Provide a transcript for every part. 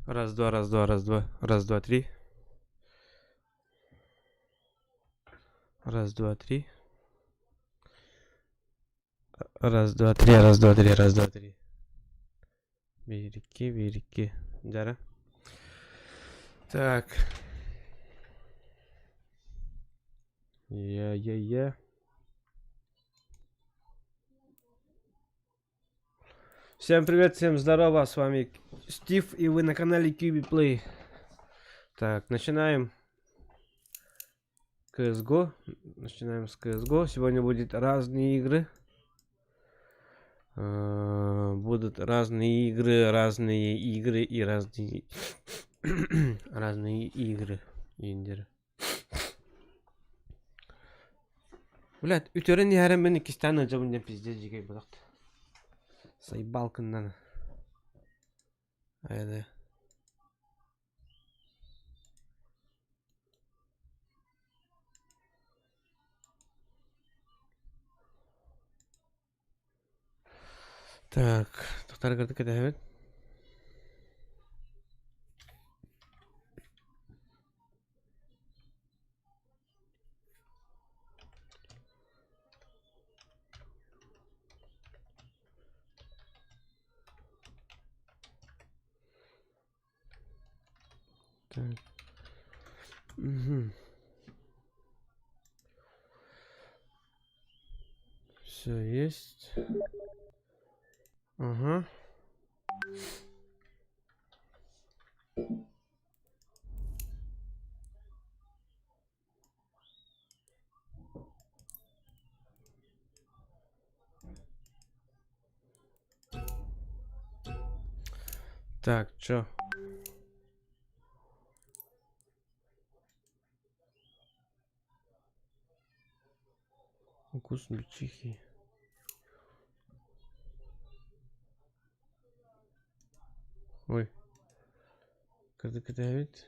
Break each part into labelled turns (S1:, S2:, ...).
S1: Раз, два, раз, два, раз, два. Раз, два, три. Раз, два, три. Раз, два, три, раз, два, три, раз, два, три. Бирики, бирики. Дара. Так. Я. Всем привет, всем здорово, с вами Стив, и вы на канале QB Play. Так, начинаем CSGO. Начинаем с CSGO. Сегодня будут разные игры. Будут разные игры и разные разные игры. Индер. Блядь, үтерен ярым мен кистан жабын пиздец жигей болакты. Сайбал кыннан. Айда. Так, тоқтар кірдік әдәбет. Так. Все есть. Ага. Так, чё? Укус бичихи. Ой. Кырдык әдәбет.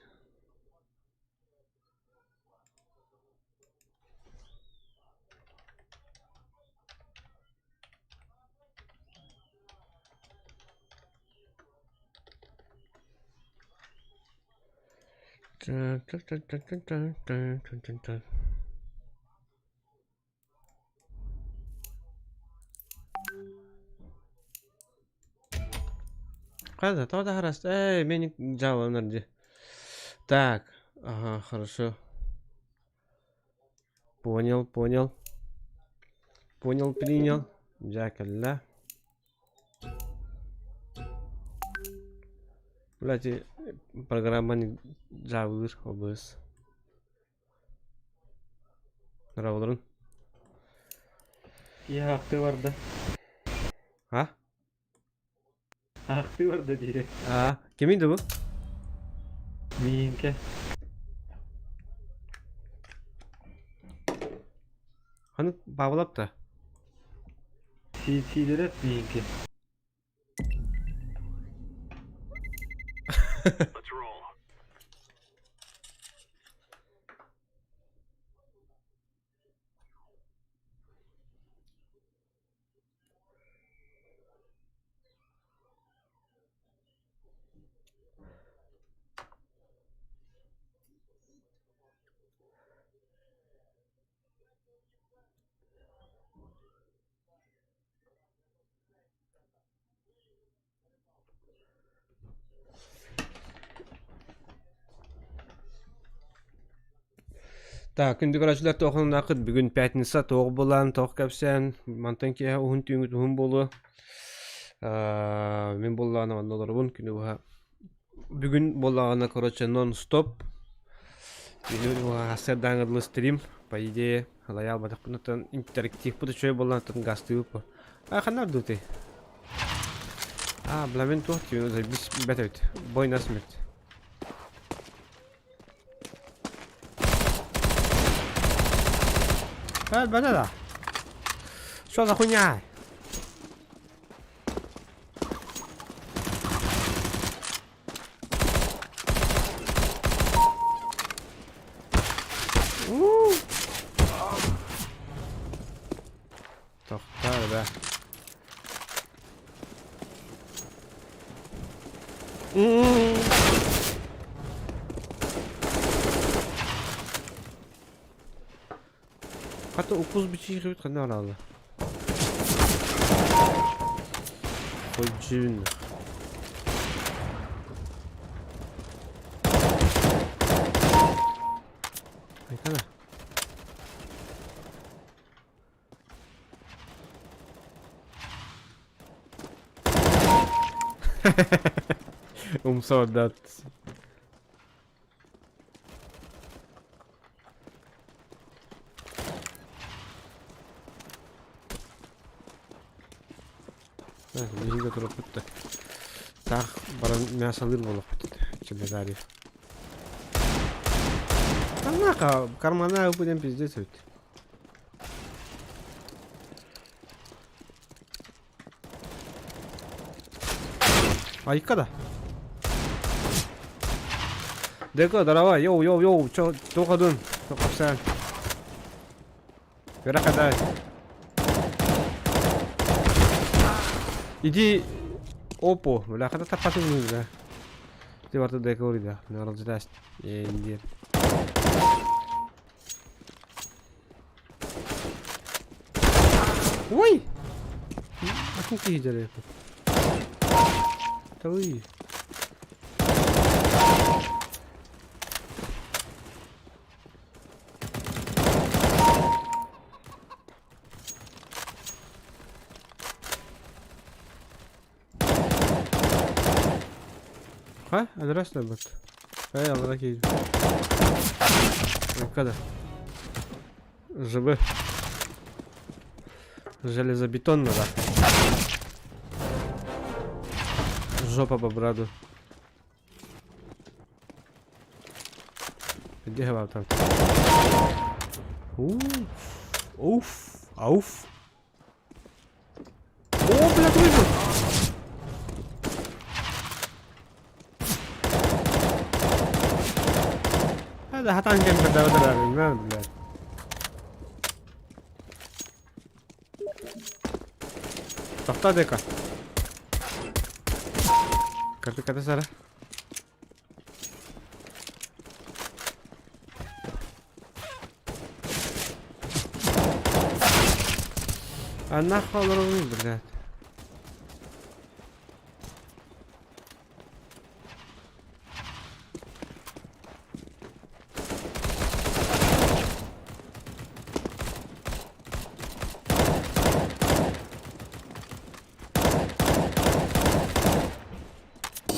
S1: Так. Когда? Тогда раз. Меня жало нерде. Так. Ага, хорошо. Понял. Понял, принял. Джакалла. Блядь, программа не жавыр обыз. Раудырын.
S2: Ya hakkı vardı.
S1: А?
S2: Hakkı vardı diye.
S1: Кем еді бұл?
S2: Minke.
S1: Қаны бабылап та?
S2: Çiğderet minke.
S1: Так, күндік арашылар тоқының ақыт. Бүгін пятница тоғы болан, тоғы кәпсен. Мантан кея ұхын түйіңіт ұхын болу. Мен болағына вандалар бұн. Бүгін болағына, короче, нон-стоп. Асырдан ғырлы стрим. По идее, лаял батақ бұнаттан интерактив бұды чөй болан атын гасты ұпы. Қанар дұты? Біламен тоқ түйін, біз бәт өйт. Бой насмет. Банана. Что за хуйня? Тоқтар, да. Hatta ukuz biçi gibi kan aralı. Hocun. Ay kana. Saudade. Миһига турап битти. Так, баран мясалыр болуп битти. Чилегари. Анака, кармана будем пиздец ведь. Айкада. Дека, давай, йоу, чё ходун? Чё капсан? Бера кадай. Иди. Опо, бля, када тапатың бля. Ти варта дека урида. Не раздаст. Инди. Ой! Акин ки хиджаре. Той. Ха, адрес не бот. Эй, алла ки. Когда? ЖБ. Железобетонно, да. Жопа по браду. Где я там? Уф. Ауф. О, блядь, выжил! هذا حطان كم بدأ ما بلاد. تحت ديكا. كرتي كذا سارة. أنا خالروني بلاد.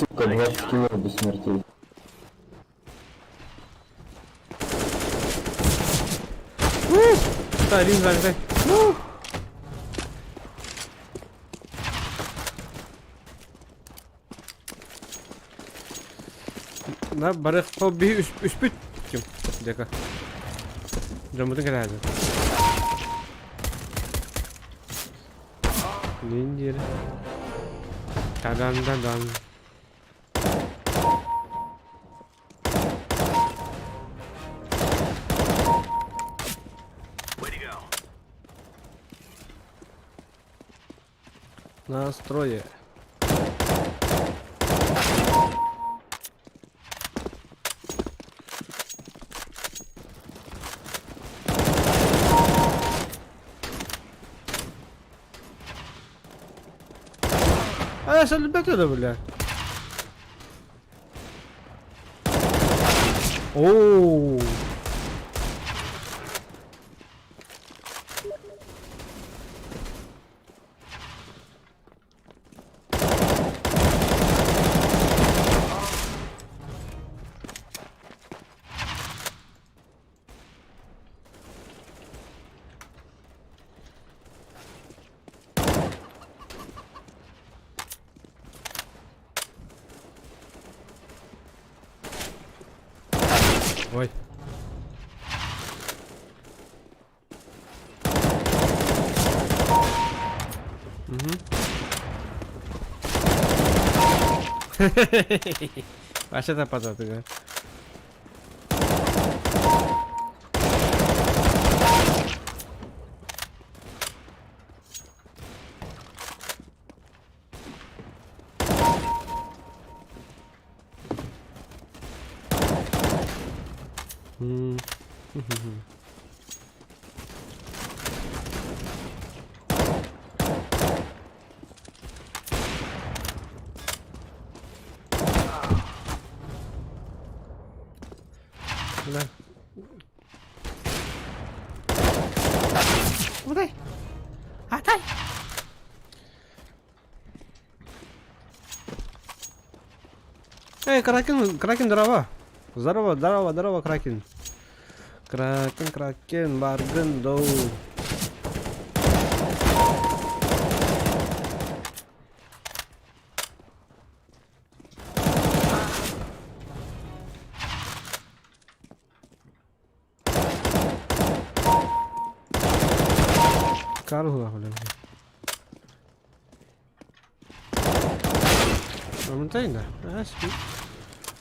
S3: Сука, 20 кило без смертей.
S1: Да, ринг занят. Да, барых хобби үспүт. Ким? Дека. Жамутын келеді. Ниндер. Тадан. Настрое. А я салюбят это, бля. Оу. Ой. Вообще это потом, ты говоришь. Ulan. Uday. Atay. Эй, Кракен, здорово. Здорово, Кракен. Кракен, баргын, доу. कार हुआ Momentaindo, sim.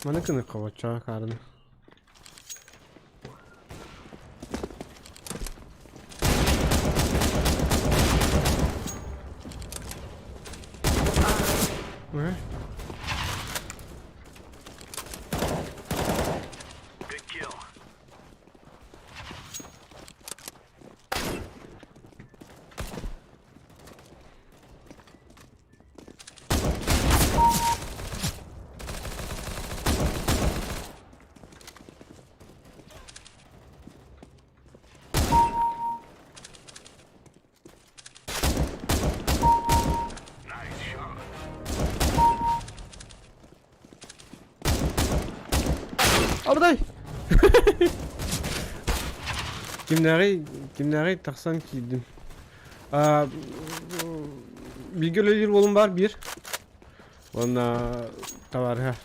S1: Mana kena kawacha karını. Ne? Orada. Kimleri taksan kiydim. Bilgiler volum var bir. Ona da var ha.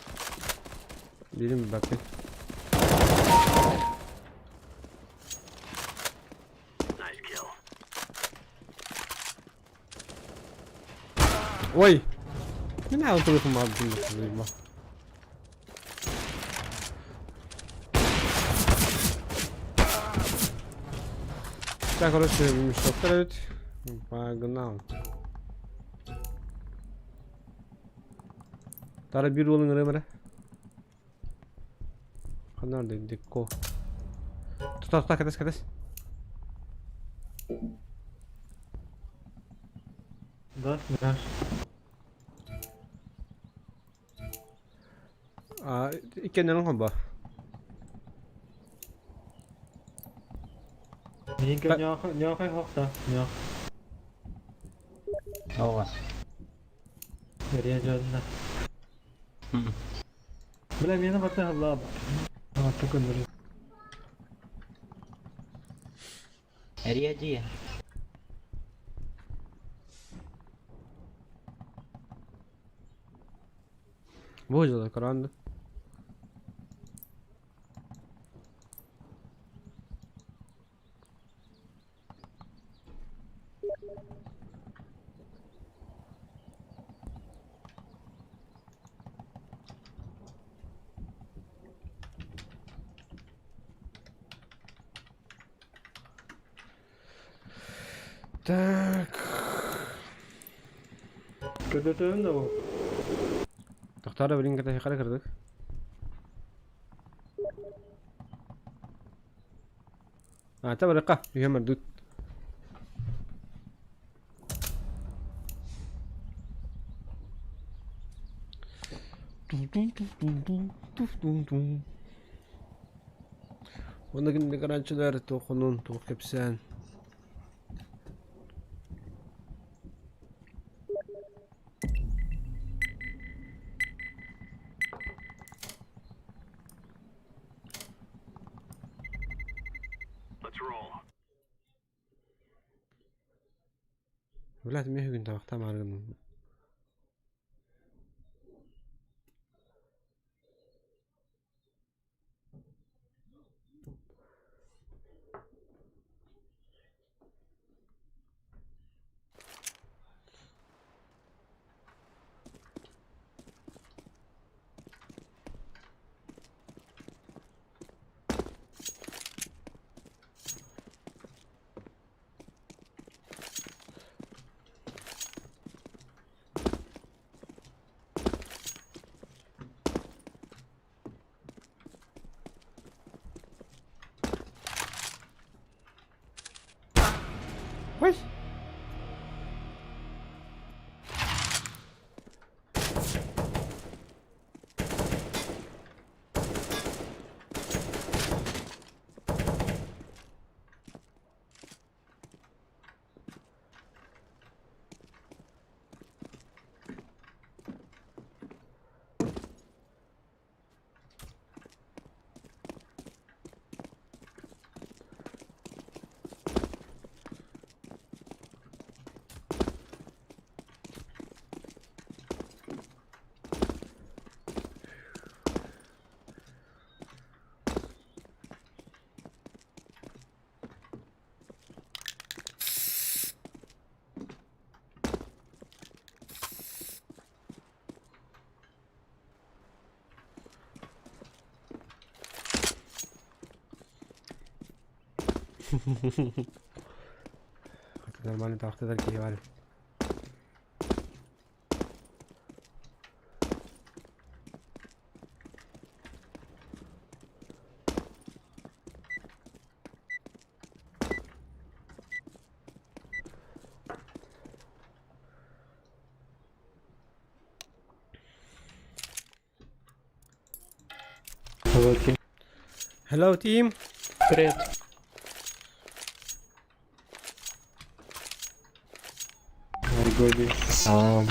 S1: Birim bakayım. Oy. Ne oldu bu mabdum? Так, короче, мешок травить. Погнал. Тара bir rolun öyle Kanar da dikko. Tut kades.
S2: Да, да.
S1: İkenden komba.
S2: Винка нёхай хохта. Нёх.
S3: Ова.
S2: Режённа. Бля, мені хватає лаба. А, такой норм.
S3: Реди.
S1: Боже, каранда. Так.
S2: Kötütüğün de bu.
S1: Tahtara birin kata yukarı kırdık. Tabi rıkka. Yuhamar dut. Onda günde garantiler tokunun tok hepsen. Vlad mi hugin tabakta margın. Ой! Нормально там автодарки ебали.
S2: Великий.
S1: Hello, team.
S2: Привіт. Аргобі.
S3: Салам.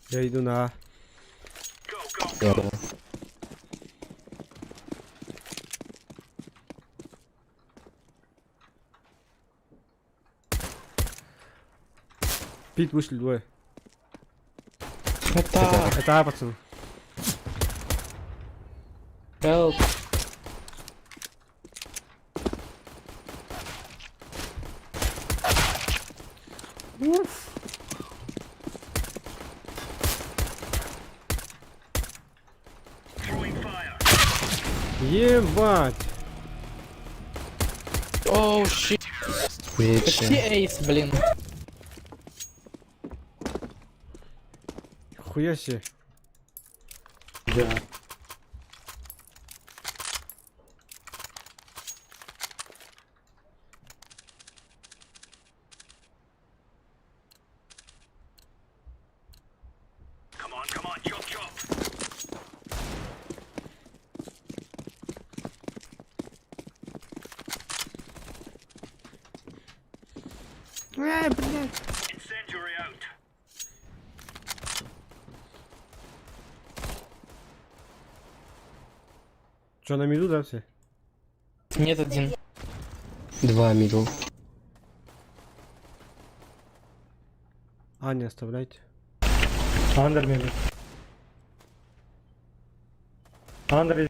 S1: Я йду на А.
S3: Первое.
S1: Пит вышли двое.
S2: Это.
S1: Это А, пацаны.
S2: Help.
S1: Ебать.
S4: Оу, щит. Почти
S3: Лучше.
S4: эйс, блин.
S1: Хуя себе.
S2: Да.
S1: Блядь. Что, на миду, да, все?
S4: Нет, один.
S3: 2 мидл.
S1: А, не оставляйте.
S2: Андер мили. Андер.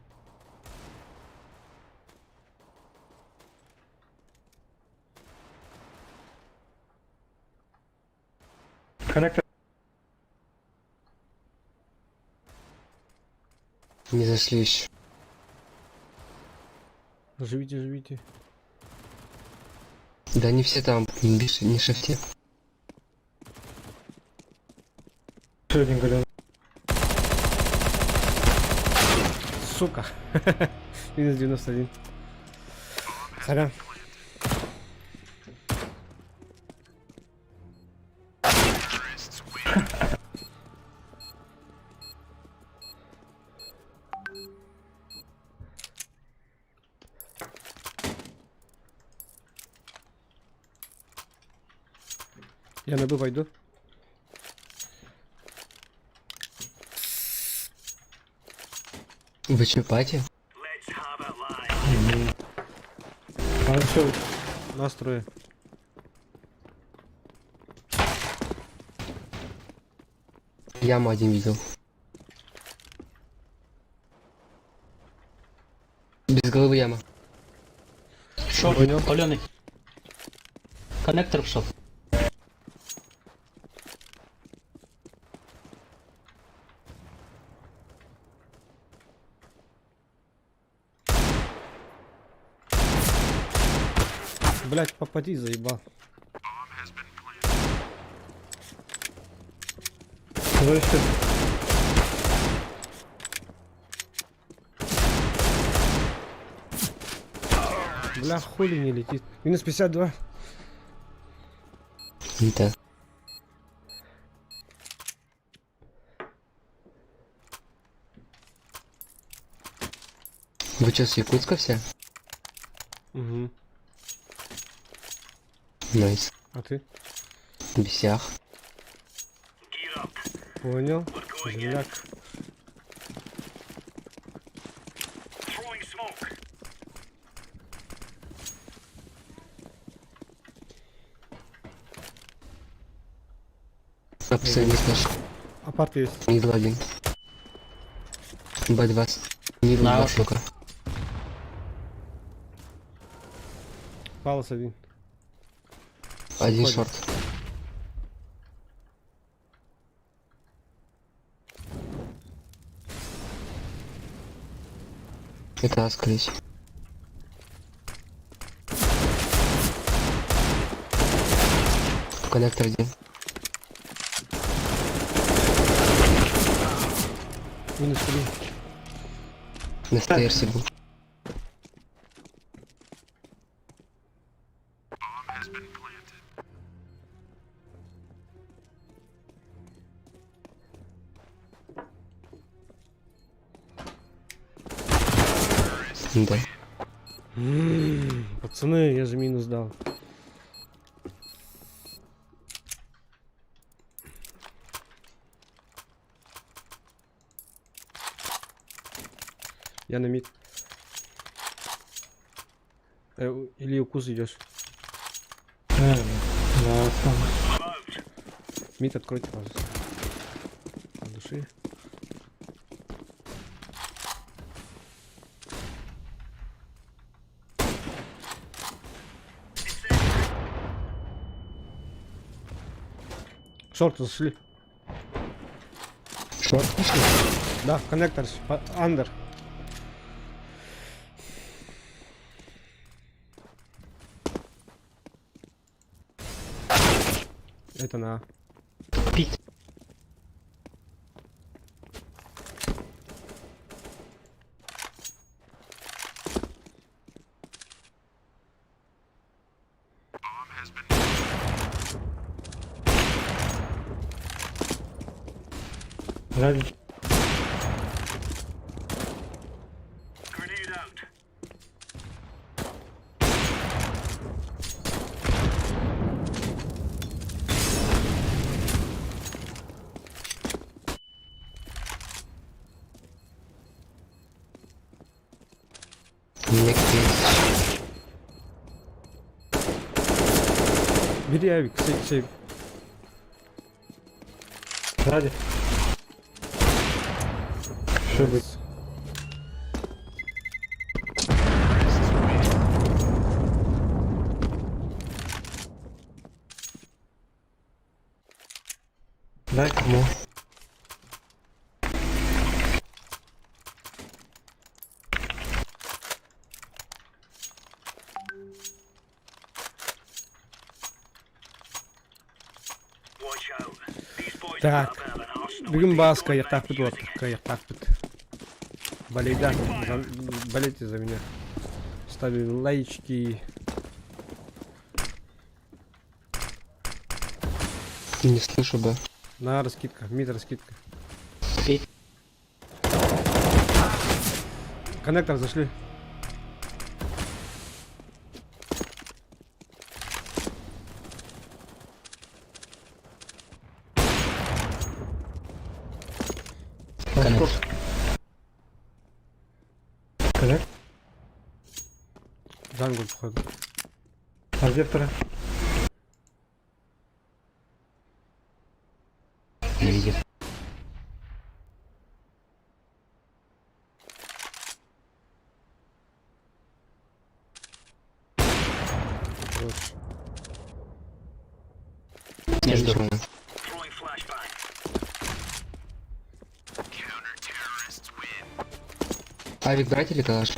S2: Коннектор.
S3: Не зашли еще.
S1: Живите, живите.
S3: Да не все там, не шифте.
S2: Еще один голем.
S1: Сука. Минус 91. Сорян. Я на Б пойду.
S3: Вы че, пати?
S2: Он все.
S1: Настрою.
S3: Яму один видел. Без головы яма.
S4: Шов,
S1: Понял.
S4: паленый. Коннектор в шов.
S1: Блять, попади, заебал.
S2: Вышел.
S1: Бля, хули не летит. Минус 52.
S3: Да. Вы что, с Якутска все?
S1: Угу.
S3: Найс.
S1: А ты?
S3: Бесях.
S1: Понял. Земляк.
S3: Абсолютно.
S1: Апарт есть.
S3: Мидл один. Б2. Мидл
S4: На
S3: 2
S4: уши.
S3: штука.
S1: Палас один.
S3: Один
S1: Ходит.
S3: шорт. Это скорее. Коннектор один.
S1: Мінус тобі.
S3: На стейрсе был. Да.
S1: Пацани, я же мінус дав. Я на мид. Или укус идешь.
S2: Да, сам.
S1: Мид откройте, пожалуйста. От души. Шорты зашли.
S3: Шорт пошли?
S1: Да, коннектор, андер. Это на.
S4: Пить.
S2: Сзади.
S3: У меня кейс.
S1: Бери авик, сейв.
S2: Сзади. Что быть? Дай кому.
S1: Так. Bugün bazı kayıklar var. Kayıklar болейте за меня. Ставим лайчики.
S3: Не слышу, да.
S1: На раскидка. Мид раскидка.
S4: Пить.
S1: Коннектор зашли.
S4: Коннектор.
S2: Коннект.
S1: Джангл, походу.
S2: А где вторая?
S4: Не видит.
S1: Хорош.
S4: Не жду.
S3: Ничего. Авик брать или калаш?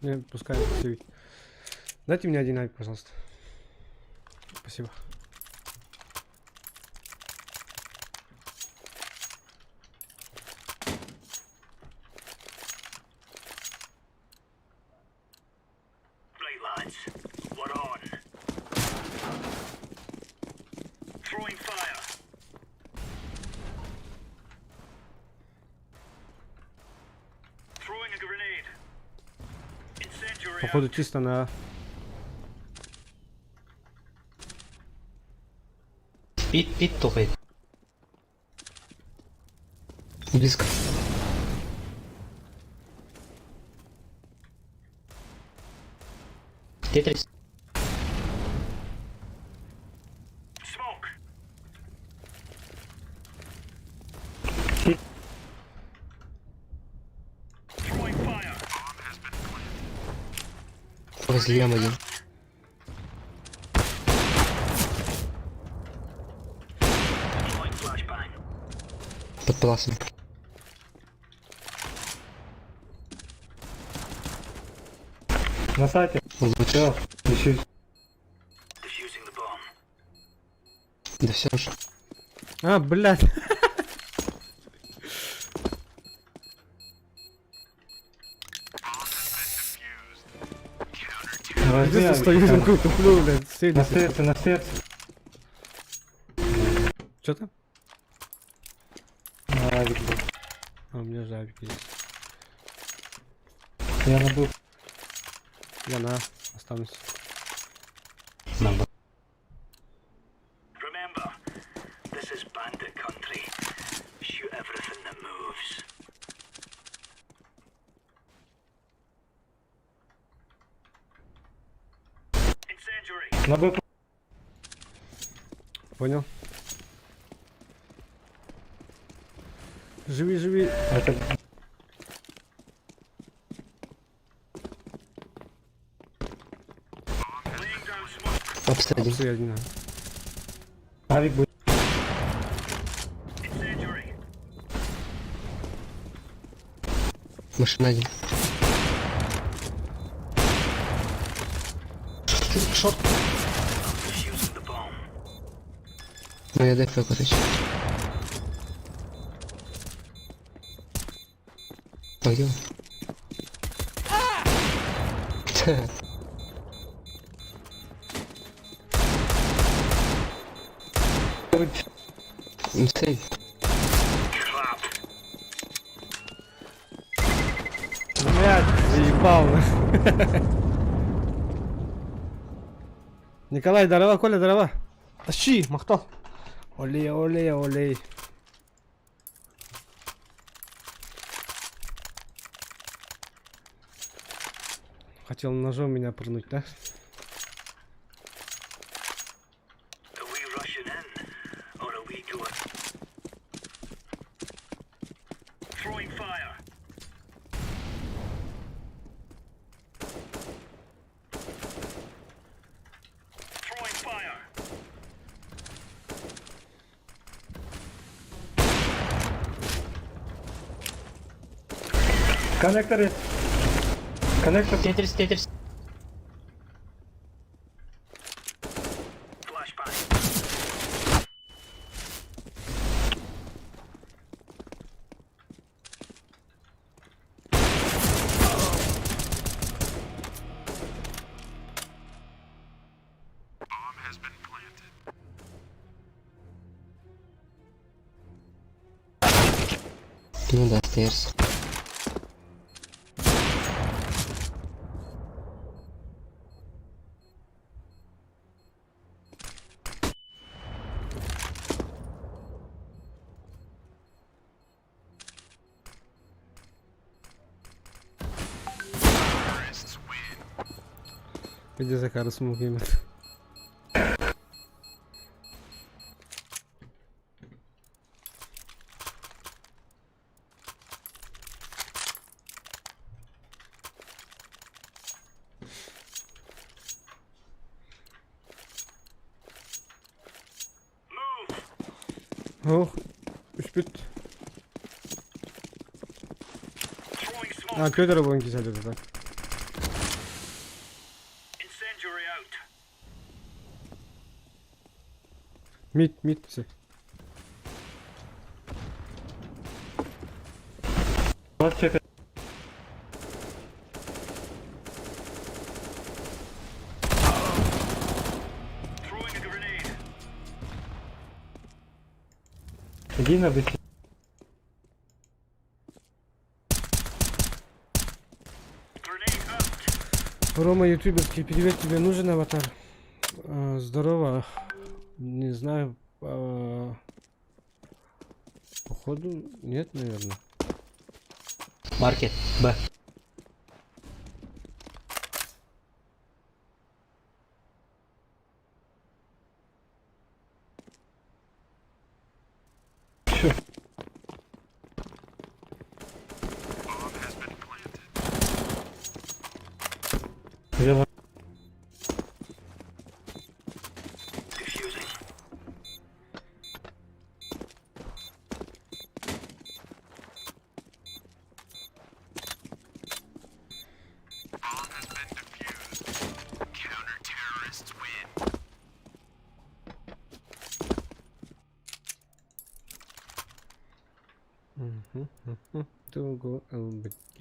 S1: Не, пускай сейвить. Дайте мне один авик, пожалуйста. Спасибо. Походу чисто на...
S4: Пить тухает.
S3: Близко.
S4: Тетрис.
S3: Возле ям один. Под паласом.
S2: На сайте.
S3: Лучше.
S2: Все. Ищи.
S3: Да все же.
S1: А, блядь.
S2: Возьми
S1: Я
S2: авик,
S1: стою,
S2: Кан.
S1: такой туплю, блядь,
S2: На
S1: целись.
S2: сердце, на сердце.
S1: Чё там?
S2: Авик был.
S1: А, у меня же авик есть.
S2: Я набыл.
S1: Я на, останусь.
S4: Надо.
S5: Remember, this is bandit country. Shoot everything that moves. Incendiary.
S2: Набыл.
S1: Понял. Живи, живи.
S2: Это...
S5: Laying down smoke.
S3: Обстрелим.
S1: Средняя.
S2: Авик будет.
S5: Incendiary.
S3: Машина один.
S4: Шорт.
S5: Defusing the bomb.
S3: Ну я ДФ, короче. А где он? Ну, сейв.
S5: Crap.
S1: Блядь, заебал. Николай, здорово, Коля, здорово. Тащи, Махтов. Олей, олей, олей. Хотел ножом меня пырнуть, да?
S5: Are we rushing in? Or are we going? Throwing fire. Throwing fire.
S2: Коннектор есть. Коннектор.
S4: Тетрис, тетрис.
S5: Flashbang.
S3: Ну да, стейрс.
S1: Иди за Карасом геймер. Ох, спит.
S5: Throwing smoke.
S1: А, Пётр его кисали, да.
S5: Incendiary out.
S1: Мид, все.
S2: 24.
S5: Throwing a grenade.
S2: Иди на быке.
S5: Grenade out.
S1: Рома, ютуберский, привет, тебе нужен аватар? Здорово. Не знаю. Походу, нет, наверное.
S4: Маркет. Б.
S2: Чё? Я
S5: Defusing.
S1: Туго ЛБК.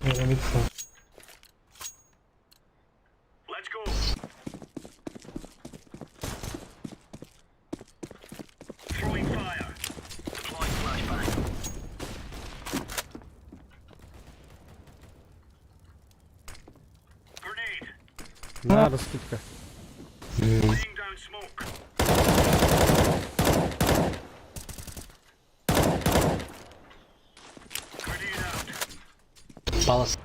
S2: Я замітив.
S5: Let's go. Throwing fire. Deploying flashbang. Grenade.
S1: Да, раскидка.
S5: Laying down smoke. Grenade out.
S4: Палас.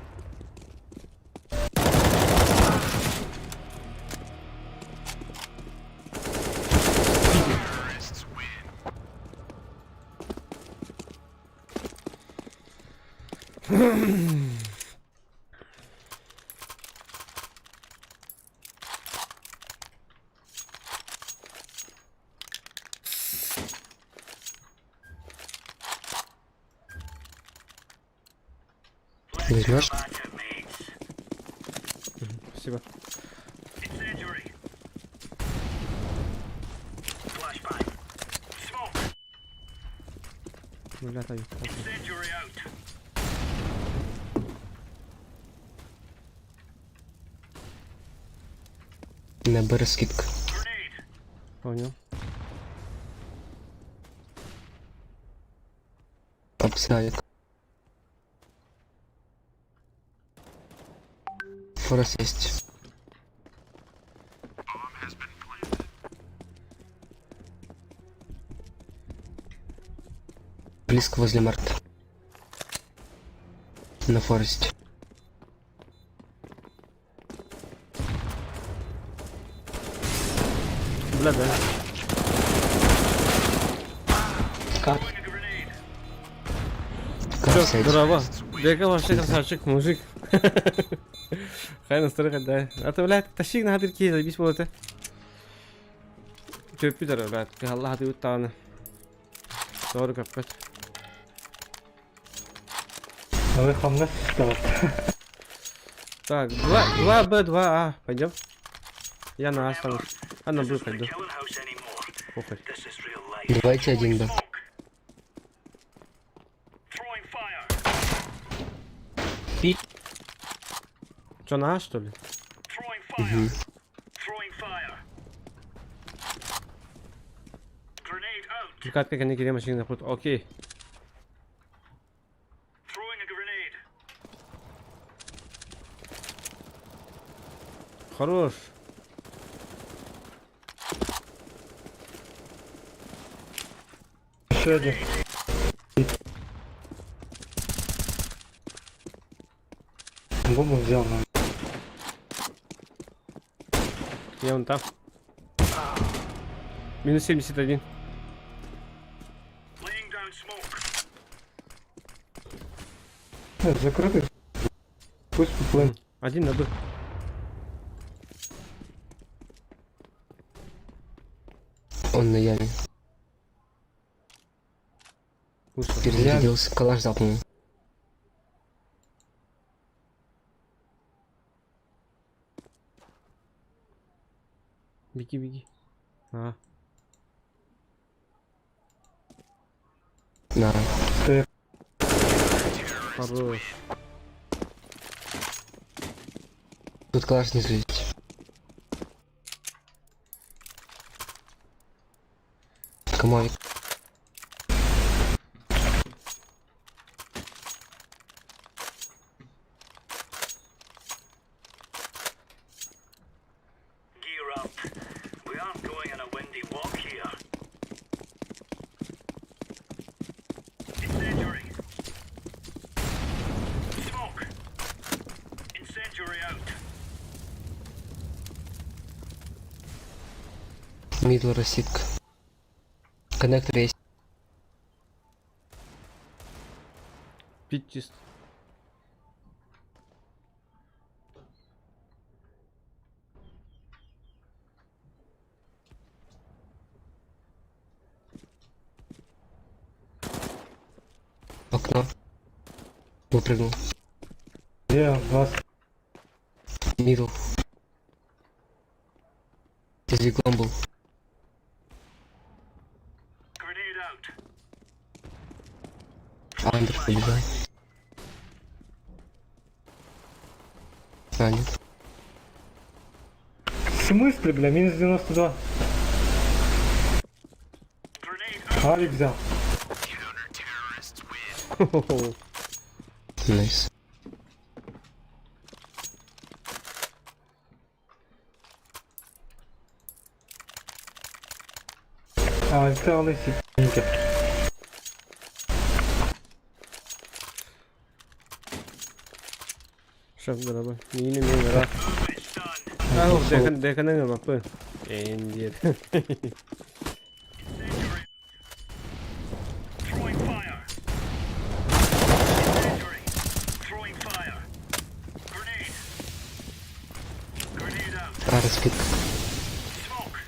S3: Возьмешь?
S5: Back at mates.
S1: Спасибо.
S5: Incendiary. Flashbang. Smoke.
S1: Бля, там.
S5: Incendiary out.
S3: На Б раскидка.
S5: Grenade.
S1: Понял.
S3: Обсавик. Форес есть. Близко возле Марта. На форесте.
S1: Бля, да.
S4: Как?
S5: Throwing a grenade.
S3: Как
S1: Всё, здорово. Бега вообще красавчик, мужик. Хай настроить, да. А ты, блядь, тащи на хатырки, заебись было ты. Че, Питер, блядь, Аллах хатыр уттаны. Doğru kapkaç.
S2: А ви хам не ставите.
S1: Так, 2Б2А. Пойдем. Я на А останусь. А на Б
S5: This
S1: пойду.
S5: isn't a killing house anymore.
S1: Похуй.
S5: This is real life.
S3: Давайте один Б.
S5: Smoke. Throwing fire.
S4: Пи.
S1: Че, на А, что ли?
S5: Throwing fire. Throwing fire. Grenade out.
S1: Dikkat et kendine gireyim açıkçası. Put. Okey.
S5: Throwing a grenade.
S1: Хорош.
S2: Ще один. Бомбу взял на.
S1: Я вон там. Минус 71.
S5: Laying down smoke.
S2: Закрытый. Пусть поплыл.
S1: Один на Б.
S3: Он на яме.
S1: Пусто.
S3: Перезарядился, калаш запнул.
S1: Беги, беги. А.
S3: На.
S2: Стоит.
S1: Хорош.
S3: Тут калаш снизу есть. Камовик.
S5: Gear up. We aren't going on a windy walk here. Incendiary. Smoke. Incendiary out.
S3: Мидл рассидка. Коннектор есть.
S1: Пить чисто.
S3: Окно. Выпрыгнул.
S2: Я вас.
S3: Мидл. Из иглом был.
S5: out.
S3: Андер побежал. А, нет.
S2: В смысле, бля, минус 92. Авик взял.
S1: Хо-хо-хо.
S3: Найс.
S2: А, взял лысый. Никер.
S1: Şap beraber. Yine mi var? Ah, dekan ne bak bu. Endiye.
S5: Throwing fire. Incendiary. Throwing fire. Grenade. Grenade out.
S3: А, распик.
S5: Smoke.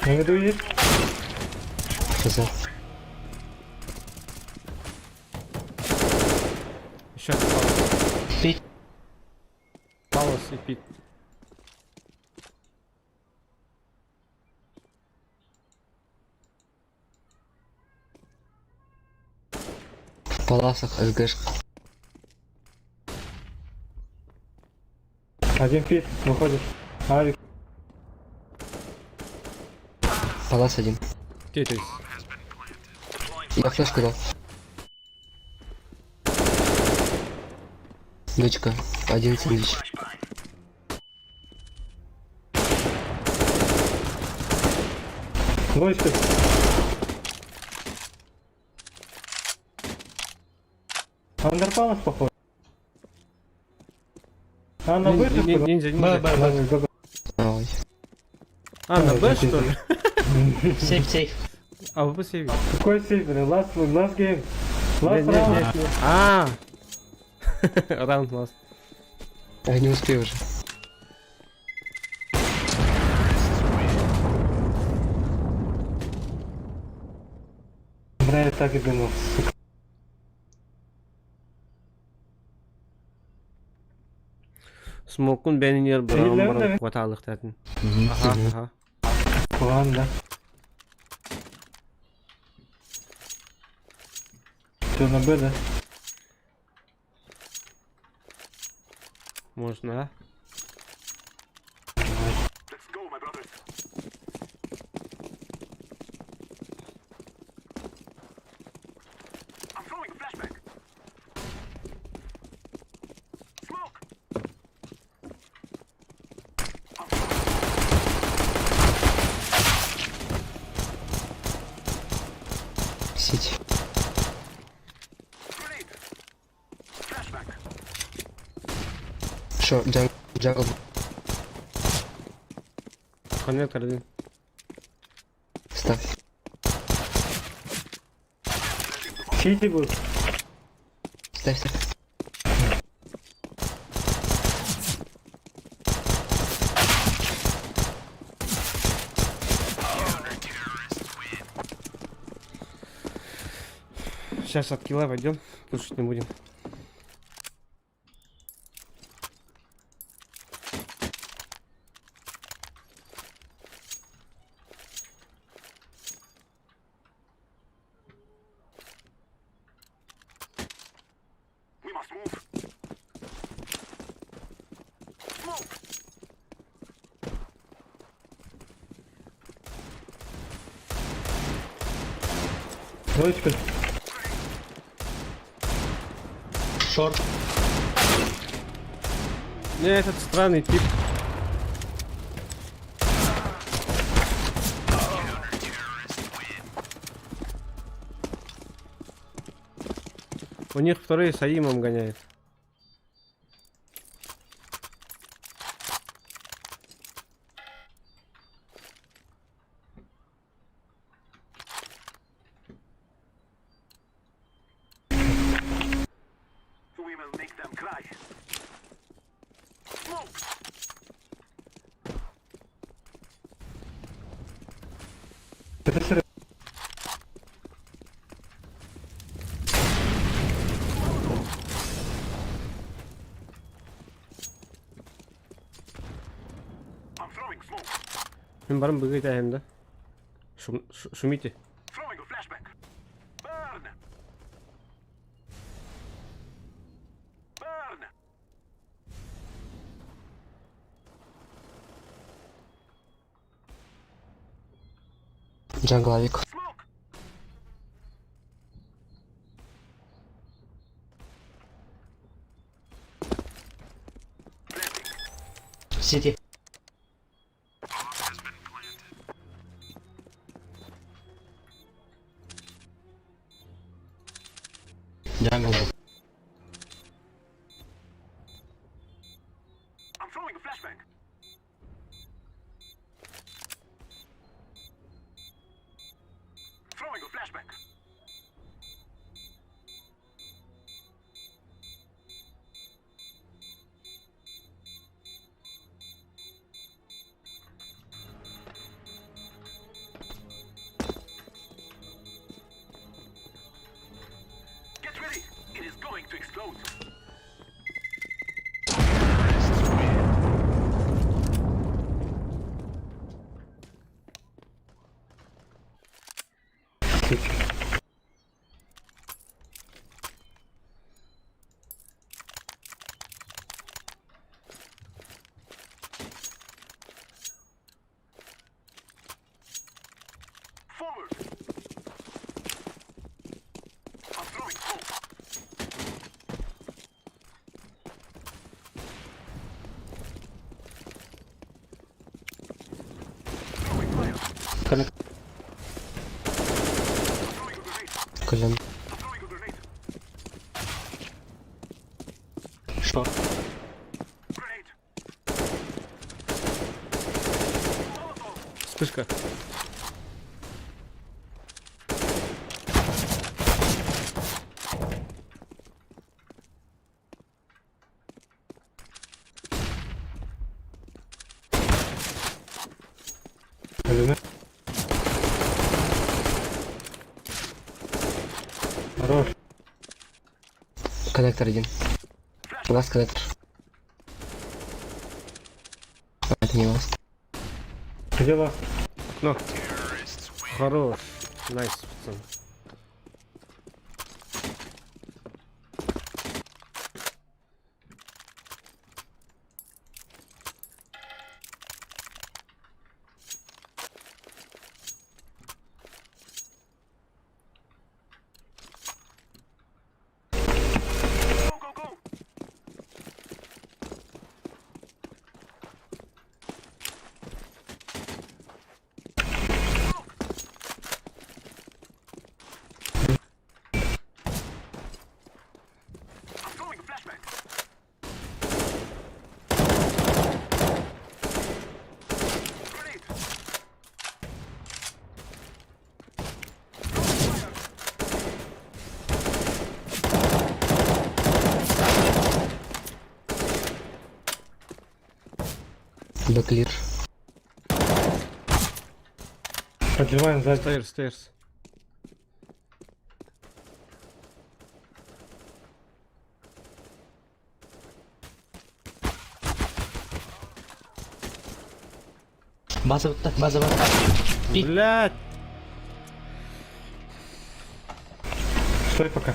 S2: На виду есть?
S3: Хз.
S1: Еще
S4: Пить.
S1: палас и пит.
S3: В паласах СГшка.
S2: Один фит, выходит. Авик.
S3: Палас один.
S1: Тетрис.
S3: Я флешку дал. Дочка, один сэндвич.
S5: Flashbang.
S2: Двоечка. Андерпалас, походу. А, на вышку?
S1: Ниндзя, ниндзя.
S2: Ладно, go, go.
S3: Ой.
S1: А, на Б что ли?
S4: Сейф, сейф.
S1: А, вы посеви.
S2: Какой сейв, бля? Last game. Last
S1: Нет,
S2: round.
S1: нет, нет. А! Раунд ласт.
S3: Я не успею уже.
S2: Бля, я так и думал, сука.
S1: Смокун бенинер
S2: Сейлер,
S1: брам
S2: да?
S1: хваталых татын. Ага, ага.
S2: Ладно. Что, на Б, да?
S1: Можно, а?
S5: Let's go, my brothers. I'm throwing a flashbang. Smoke.
S3: Сеть.
S5: Grenade. Flashbang.
S3: Шо, джангл.
S1: Коннектор один.
S3: Ставь.
S2: Сити будет.
S3: Ставь, ставь.
S1: Сейчас от килла войдем. Пушить не будем.
S5: We must move. Smoke.
S2: Двоечка.
S4: Шорт.
S1: Не, этот странный тип. У них вторые с Аимом гоняет.
S5: We will make them cry. Smoke.
S2: Это сыр.
S5: I'm throwing smoke.
S1: Мен барым бүгейт әйімді. Шумите.
S5: Throwing a flashbang.
S3: Джанглавик.
S4: City. Jungle.
S5: I'm throwing a flashbang. Throwing a flashbang. Get ready. It is going to explode. Forward. I'm throwing smoke. Throwing fire.
S4: Connect.
S5: Throwing a grenade.
S3: Колен.
S5: I'm throwing a grenade.
S4: Short.
S5: Grenade.
S1: Вспышка.
S2: Колено. Хорош.
S3: Коннектор один. Ласт коннектор. А, это не ласт.
S2: Где ласт?
S1: Ну. Хорош. Найс, пацан.
S5: Go, go, go. I'm throwing a flashbang. Grenade.
S3: Бэклир.
S2: Поджимаем сзади.
S1: Стейрс, стейрс.
S4: База, база, база. Пик.
S1: Блять!
S2: Стой пока.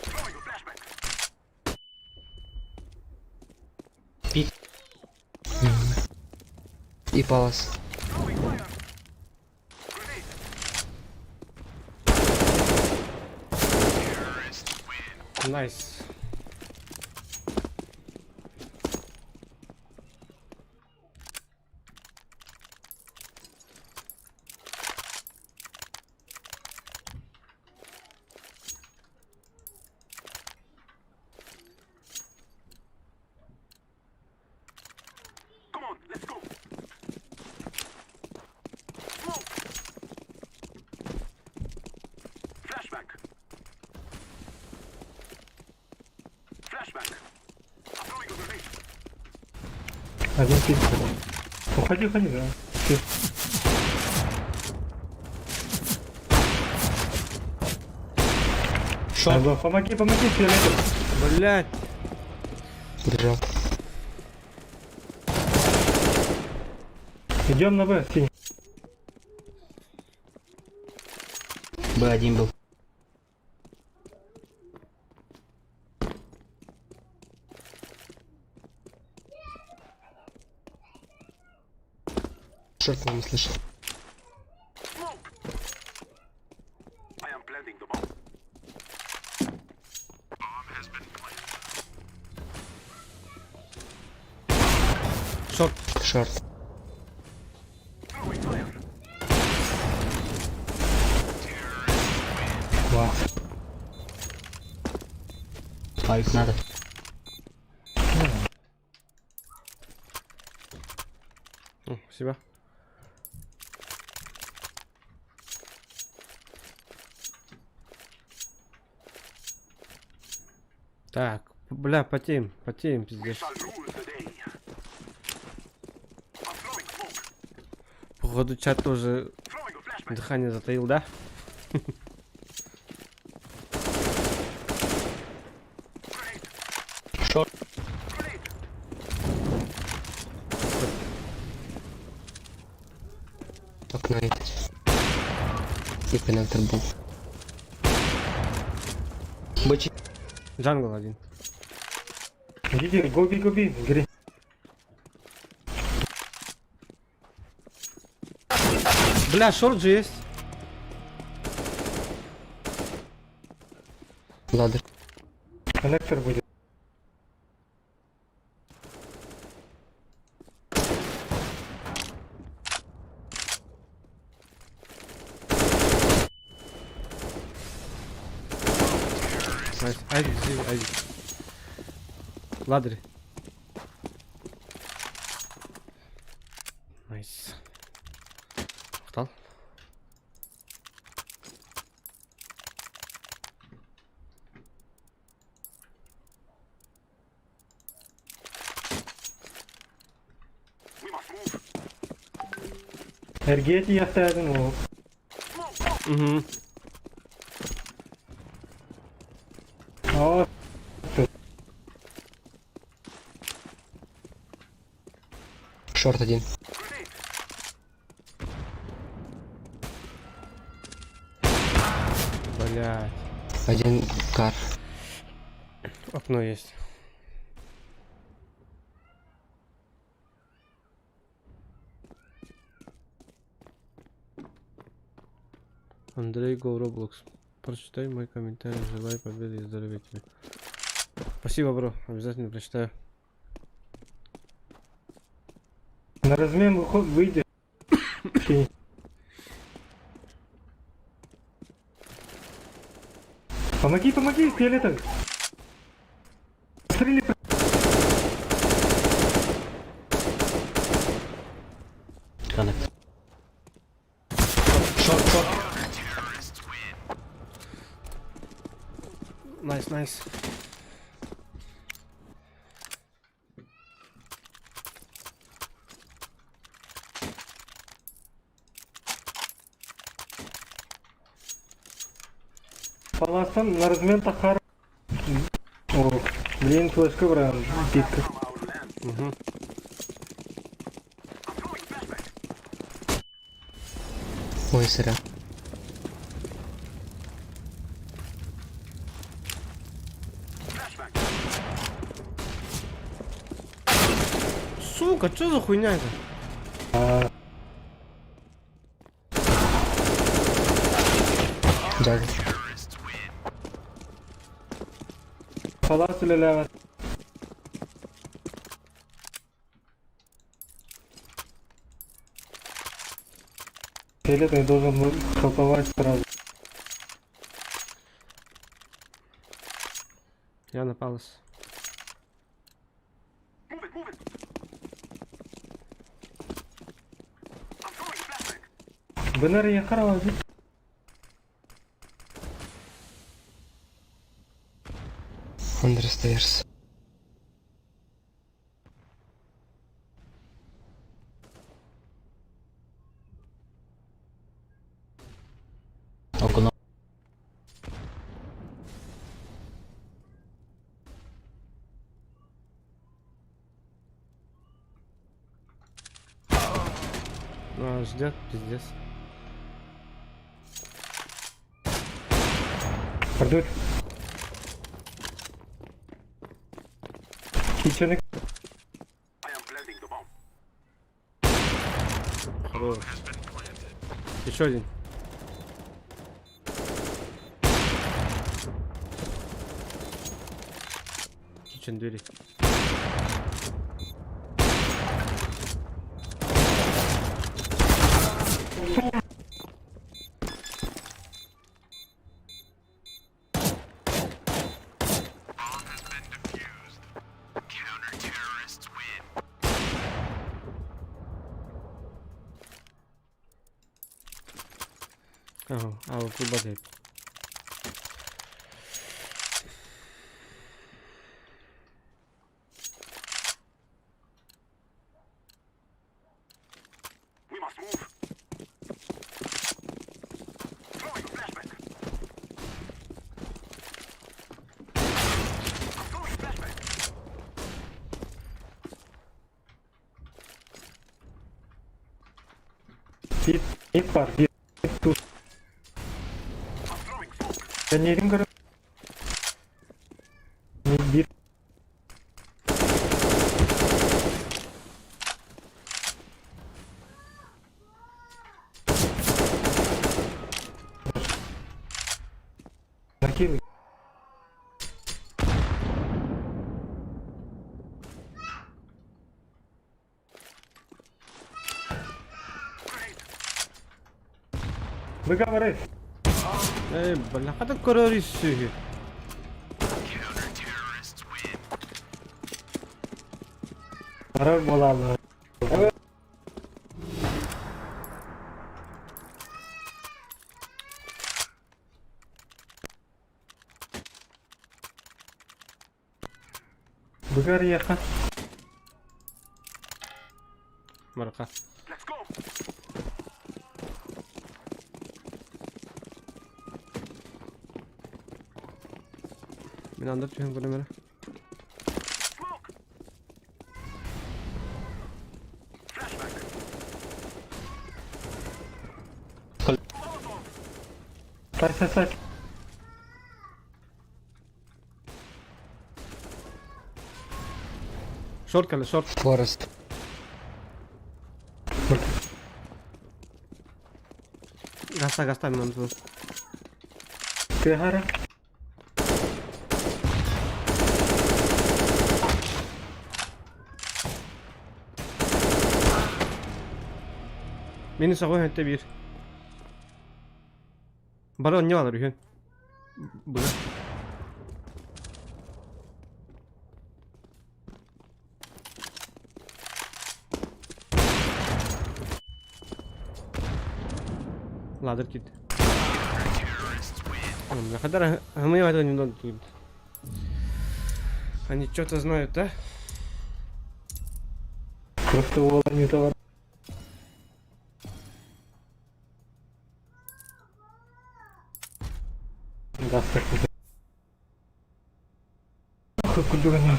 S5: Throwing a flashbang.
S4: Пик.
S3: И палас.
S5: Throwing fire. Grenade.
S1: Найс.
S5: Come on, let's go. Smoke. Flashbang. Flashbang. I'm throwing a grenade.
S2: Один пик. Уходи, уходи, да. Ты.
S4: Short.
S2: Алло, помоги, помоги, фиолетовый.
S1: Блять!
S3: Бежал.
S2: Идем на Б, синий.
S4: Б1 был.
S3: Шорт не слышал.
S5: I am planting the bomb.
S1: Шорт.
S3: Шорт.
S5: Throwing fire.
S2: Класс.
S4: А их надо.
S1: О, спасибо. Так, бля, потеем, пиздец.
S5: Shall rule the day. I'm throwing smoke.
S1: Походу чат тоже
S5: Throwing a flashbang.
S1: дыхание затаил, да?
S4: Шорт.
S5: Grenade.
S3: Окно видеть. И коннектор был.
S4: Бычи.
S1: Джангл один.
S2: Иди, гоби, гри.
S1: Бля, шорт же есть.
S3: Ладер.
S2: Коннектор будет.
S1: Найс. Айди, айди. Ладри. Найс. Встал.
S5: We must move.
S2: Эргети я оставил.
S1: Угу.
S2: О,
S3: Шорт один.
S5: Grenade.
S1: Блядь.
S3: Один кар.
S1: Окно есть. Андрей Go Roblox. Прочитай мой комментарий. Желаю победы и здоровья тебе. Спасибо, бро. Обязательно прочитаю.
S2: на размен выйдет. Помоги, фиолетовый. Стрели.
S4: Коннект. Шорт.
S1: Найс, найс.
S2: Паластан на размен Тахар. О, блин, флешка брал. Питка.
S5: Our land.
S1: Угу.
S5: I'm throwing flashbang.
S3: Ой, сыря.
S5: Flashbang.
S1: Сука, что за хуйня это?
S3: Джаггер.
S2: Палас лева. Фиолетовый должен халтовать сразу.
S1: Я напалась.
S5: Move it, move it. I'm throwing flashbang.
S2: Бенер я харава.
S3: Understairs.
S4: Окно.
S1: Ждет, пиздец.
S2: Продуть. Киченик.
S5: I am planting the bomb.
S1: Хорош. Еще один. Кичен двери. Ага, а вот убадает.
S5: We must move. Throwing flashback. I'm throwing flashback.
S2: Bir var. Bir tut.
S5: I'm throwing smoke.
S2: Ben yerim kırık. Bir. Rakip. Быка барай.
S1: Эй, бля, хата террористы.
S2: Барар болалы. Быгар яха.
S1: Марка.
S5: Let's go.
S1: Мен анда түйін көрем әлі.
S5: Smoke. Flashback.
S2: Say.
S1: Шорт кәлі, шорт.
S3: Форест.
S1: Гаста, мен анда.
S2: Кыхара.
S1: Meni sağ höntte bir. Baron ne alır hön? Bu. Ладер кит. Я хотя мы этого не надо тут. Они что-то знают, да?
S2: Просто у не товар. Да, так. Куда надо?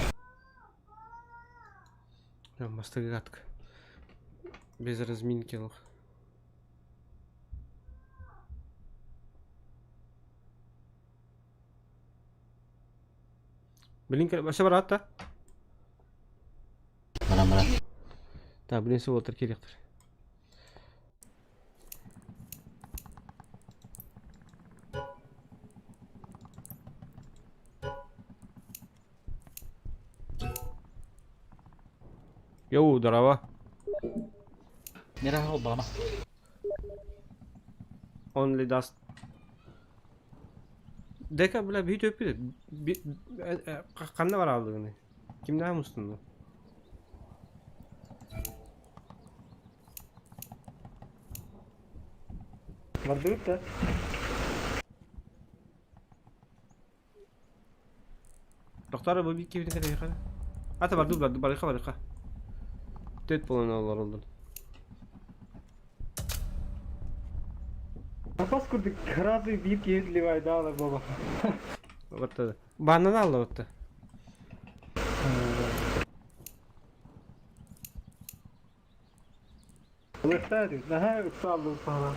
S1: Прям мастагатка. Без разминки лох. Блин, başa var hatta.
S4: Bana.
S1: Да, блин, все вот архитектор. Йоу, здорово.
S4: Nere o bana?
S1: Only dust. Deka bile bir öpüyor. Kanne var aldığını. Kimden musun?
S2: Мордует, да?
S1: Doktora bu bir kevin kadar yakar. Hatta var dur barika. Tet polon alır oldu.
S2: Запас курды крады бит едливай дала баба.
S1: Вот это. Банан aldı вот это.
S2: Лыхтарю, ага, салу falan.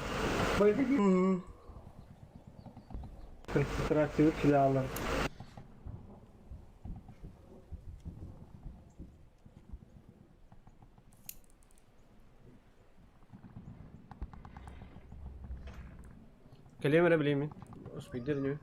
S2: Baydı. Konsantrasyon silahlar.
S1: كلمة باليمين. ايش بيديرني؟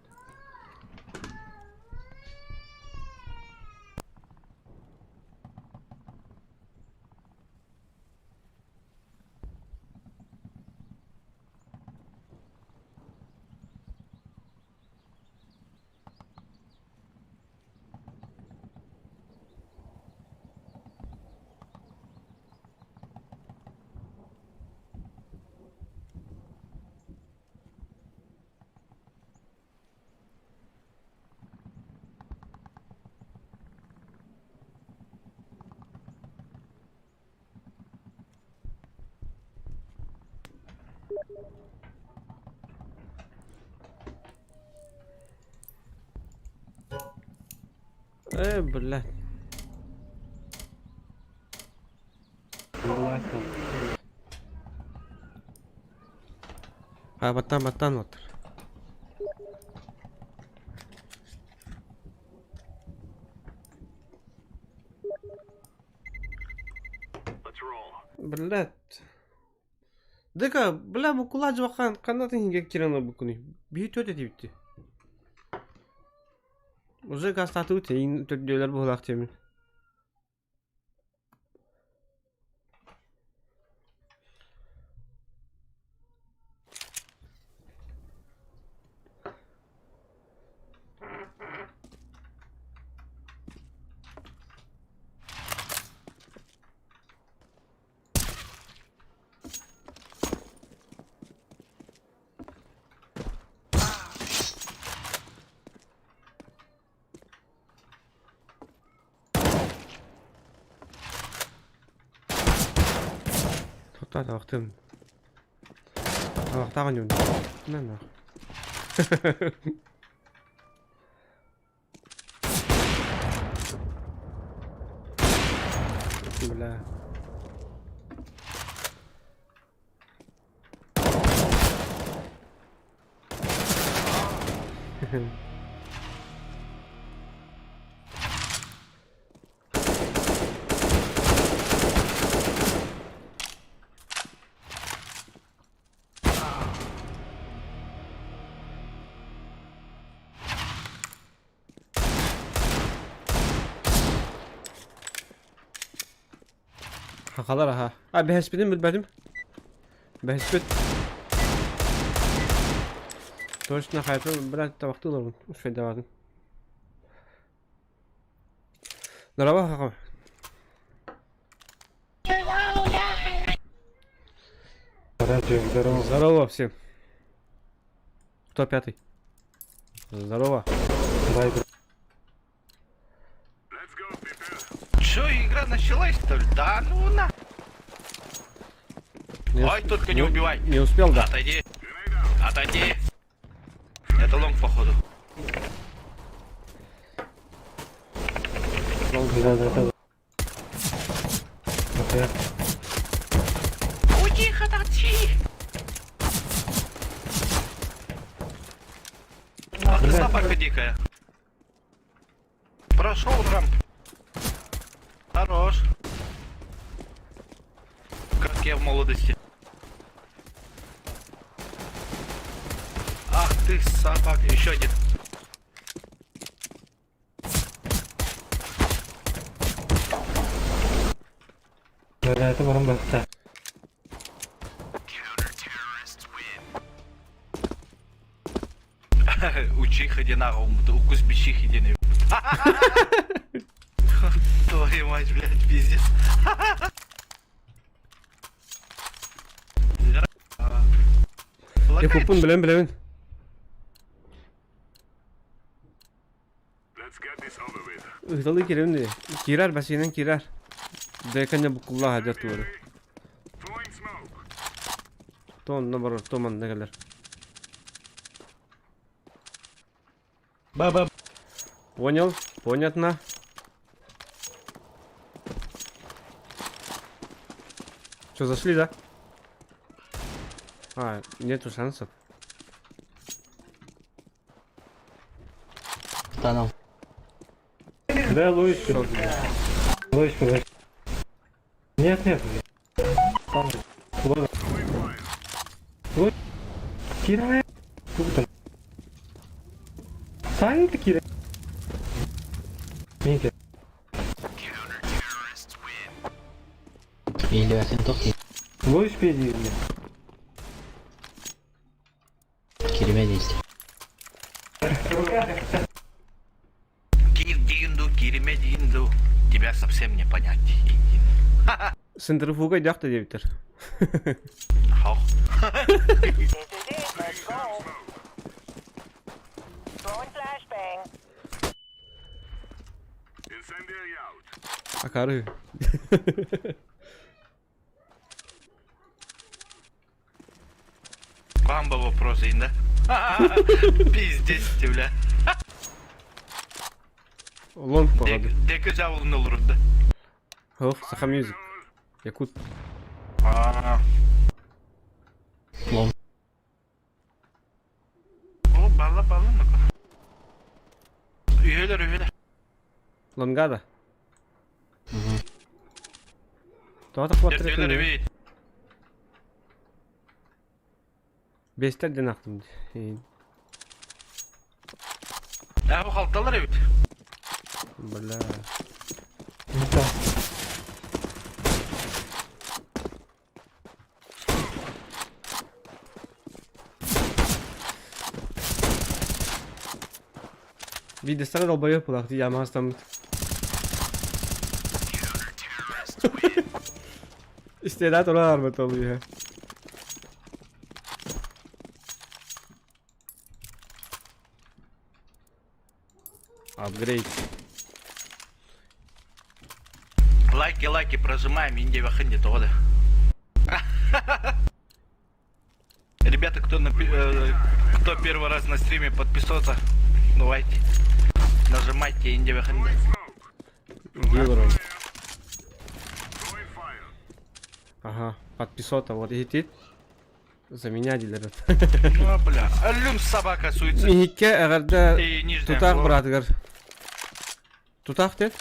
S1: ايه بالله.
S2: والله أحسن.
S1: بطان وتر.
S5: Let's roll.
S1: بالله. دكا بالله بكل جوكان قناتين هنجي كيرانا بكوني. بيتو تدي بيتي. Уже гастатуу тейин төдөлөр булак темин. Тотал вақтым. Вақтаған юм. Нана. Бля. Hakalar ha. Abi hespedin bilmedim. Hesped. Точно hayatım biraz da vakti olur. Uç feda vardım. Здорово, хакам.
S2: Здорово.
S1: Здорово всем. Кто пятый? Здорово.
S2: Дай, бро.
S6: Чё, игра началась, что ли? Да ну на! Ой, только не убивай!
S1: Не успел, да?
S6: Отойди! Отойди! Это лонг, походу.
S2: Да. Окей.
S6: Уйди, отойди! Ах ты собака дикая! Прошел рамп! Хорош! Как я в молодости. Ах ты собака, еще один.
S2: Да, это ворон баста.
S6: Учих одинаково, укус бичих единый. Твою мать, блядь, пиздец.
S1: Ya kupun bilen bilemin.
S5: Let's get this over with.
S1: Ihtalı kiremin diye. Kirer basinen kirer. Dekanya bu kullah hacat doğru.
S5: Throwing smoke.
S1: Ton ne var toman ne gelir.
S6: Баба.
S1: Понял? Понятно. Что, зашли, да? А, нету шансов.
S4: Тонал.
S2: Да, лучше. Лучше. Нет. Там. Лучше. Кидай. Тут там. Сайт такие. Видите?
S4: Или Асен Тохи.
S2: Лось педи.
S4: Кереме есть.
S6: Динду, кириме динду. Тебя совсем не понять.
S1: Центрифуга жақты дептер.
S6: Хох.
S7: Throwing flashbang.
S1: Акары.
S6: Вам бы вопрос, да? Пиздец, бля.
S1: Лонг поғады.
S6: Декі жауылын olur да.
S1: Хоқ, саха мюзик. Якут.
S4: Лом.
S6: О, бала, ну-ка. Үйелер.
S1: Лонгада. Тоғата қуаттыр
S6: Үйелер,
S1: екен.
S6: үйелер.
S1: Бестерден ақтым.
S6: Әбі қалталар өйт.
S1: Бля.
S2: Да.
S1: Видеостары долбоёб бұлақ дей амағыстан мұт. İstedad ona armet oluyor. Апгрейд.
S6: Лайки, прожимаем, инди выходит, ода. Ребята, кто первый раз на стриме подписался, давайте. Нажимайте, инди выходит.
S1: Гилрон. Ага, подписота, вот и за меня дилерят.
S6: Ну, бля, люм собака суется.
S1: Михикке ағарда
S6: И нижняя
S1: тутақ
S6: головка.
S1: бұратығыр. Тутақ дед?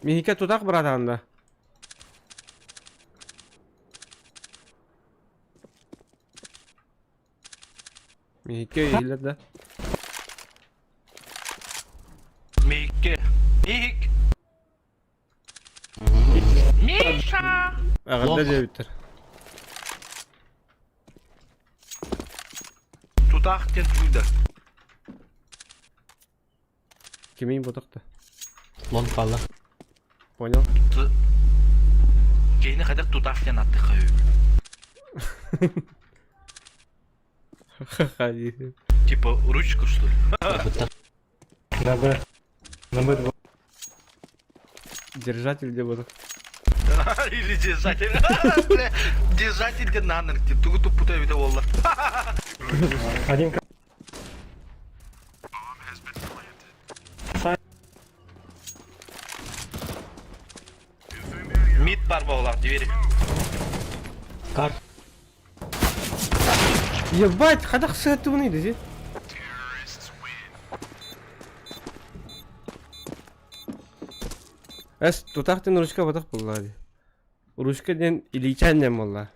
S1: Михикке тутақ бұратағында. Михикке ейлер да.
S6: Мик. Миша!
S1: Ағарда
S4: Лонг.
S1: дебіттір.
S6: Тутахтен туйда.
S1: Кемейін бұтықты.
S4: Лон пала.
S1: Понял?
S6: Кейні қадақ тутахтен атты қаю.
S1: Ха-ха дейсің.
S6: Типа ручку, что ли?
S4: Будто
S2: На Б. На Б2.
S1: Держатель де бұтық.
S6: Или держатель. Бля, держатель де нанырки. Тугу путай вида волла.
S2: Один к...
S6: Мид бар болар двери.
S4: кар.
S1: Ебать, қадақ сәтті бұнайды зе? Әс, тутақтен ручка бұтық бұллады. Ручка ден иличан ден бұлла.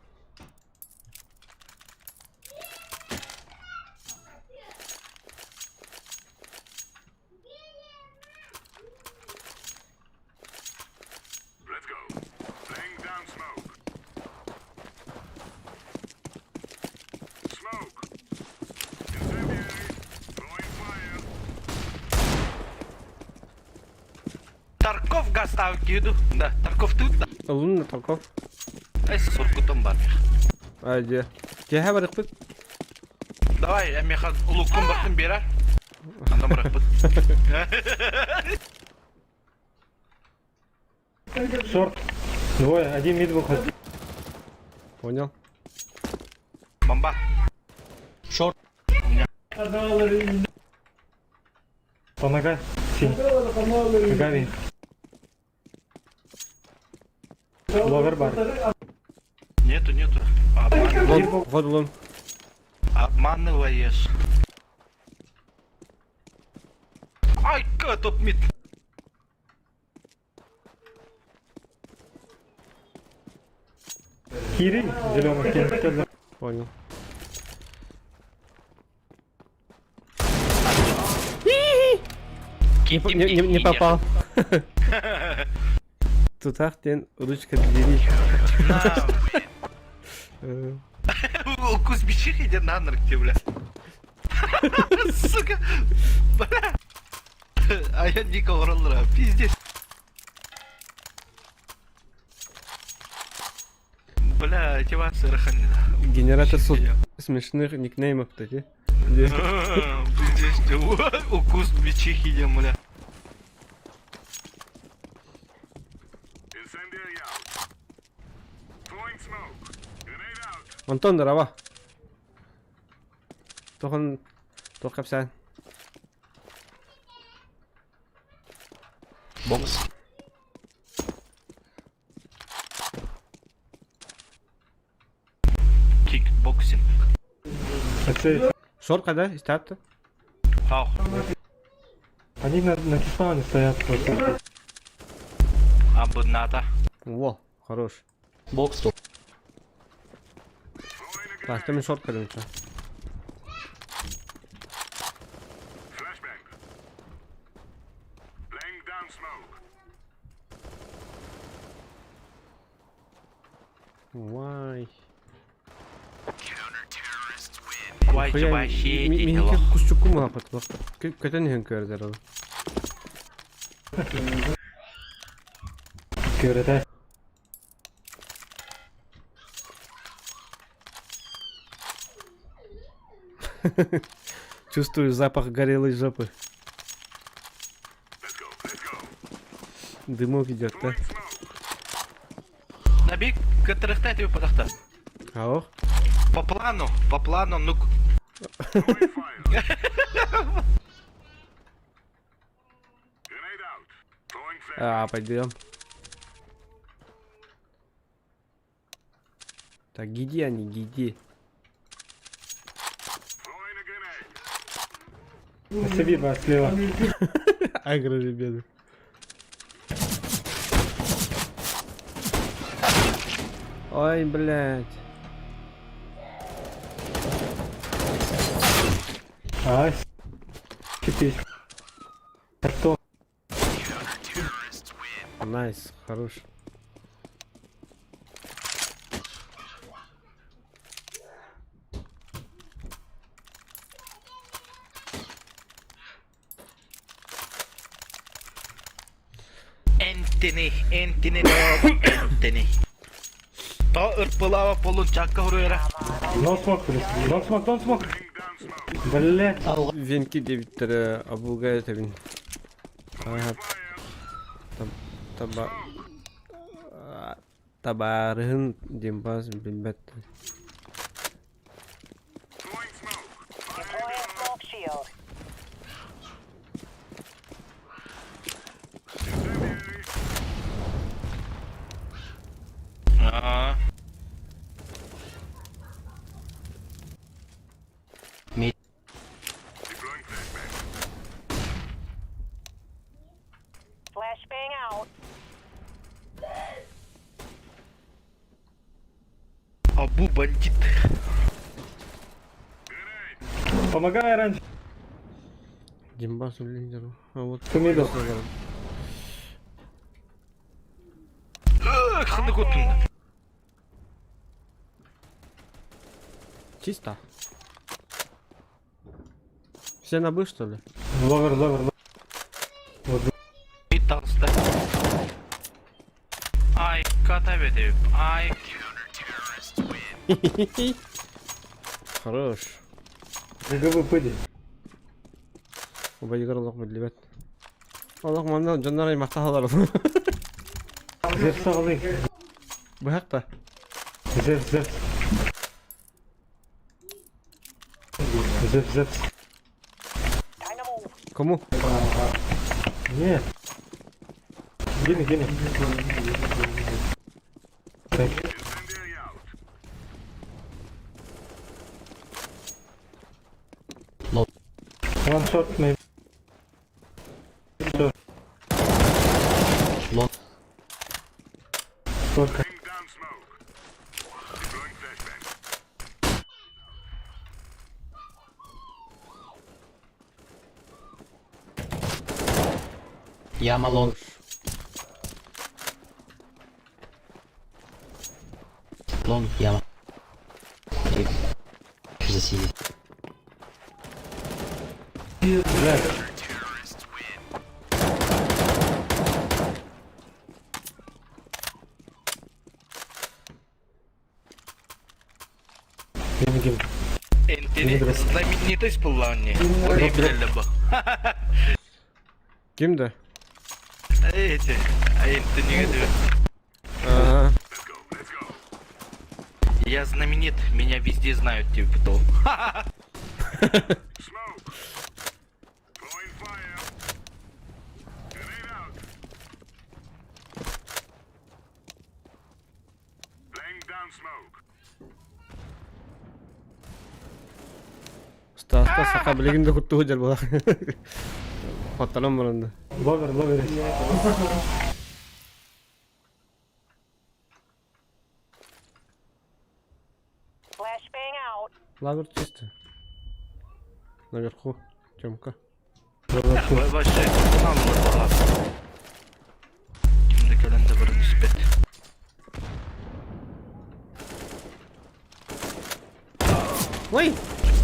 S6: Тарков газ ставить киду. Да, Тарков тут да.
S1: Ұлын на толков.
S6: Ай, соркутом бар.
S1: Айде. Кеха барық бұт.
S6: Давай, я меха луккум бартын берар. Андам барак бут.
S2: Шорт. Двое. Один мид выходит.
S1: Понял?
S6: Бомба.
S4: Шорт.
S2: По нога. Синь. Ногами. Ловер бар.
S6: Нету.
S1: Лон, вход в лон.
S6: Обманываешь. Ай, топ мид.
S2: Кири. Зеленый кинь.
S1: Понял. Не попал. Тут ахтен ручка двери.
S6: Укус бичих иди на ногти, бля. Сука. Бля. А я дико уралдыра, пиздец. Бля, мотивация раханина.
S1: Генератор смешных никнеймов, кстати.
S6: Пиздец, укус бичих иди, бля.
S1: Антон, дрова. Тохан, капсан.
S4: Бокс.
S6: Кикбоксинг.
S1: Шорт когда? Истапты?
S6: Ау.
S2: Они на киспауне стоят просто.
S6: Абудната.
S1: Во, хорош.
S4: Бокс тут.
S1: Так, ты мне шорт кормишь. Вай.
S6: Вай, вообще не
S1: Минеке кусчуку мапат. Көтен не көрдер ол.
S2: Көреді.
S1: Чувствую запах горелой жопы. Дымок идет, да?
S6: Набег, катрахтай тебе подахта.
S1: Ау.
S6: По плану, ну...
S1: Пойдем. Так, гиди они, гиди.
S2: На себе бы слева.
S1: Агро, ребята. Ой, блядь.
S2: Ай, кипись. Что?
S1: Найс, хорош.
S6: Энтини. То ырпылава полун чакка хуруера.
S2: Don't smoke. Блять.
S1: Венки девиттері абулгай табин. Табарығын дембаз білбәтті.
S7: Deploying smoke shield. Flashbang out.
S6: Абу бандит.
S2: Помогай раньше.
S1: Дембаз у лидеру. А вот
S2: Тумидо.
S6: Ханы котун.
S1: Чисто. Все на Б, что ли?
S2: Ловер.
S6: И толстай. Ай, кота бедеп. Ай.
S1: Хорош.
S2: ГГВ пыди.
S1: Убайгар Аллах бідлебет. Аллах мамна жаннарай мақта халар.
S2: Зев сағылың.
S1: Бұяқта.
S2: Зев.
S7: Time to move.
S1: Кому?
S2: Нет. Гини. One shot maybe.
S4: Лон.
S2: Сколько?
S4: Яма лонг. Лонг, яма. И засидеть.
S2: Benim
S6: Энтери знаменитость была не. Оригинально был.
S1: Kimdi?
S6: Эти. Энтери говорит,
S1: Ага.
S6: я знаменит, меня везде знают, типа того.
S1: Stasta saka biliginde kuttu hujal bu. Patalam bulundu.
S2: lover.
S7: Flashbang out.
S1: Лагер чисто. Наверху. Тёмка.
S6: Вообще, нам было. Kimde kalende bir nispet.
S1: Ой!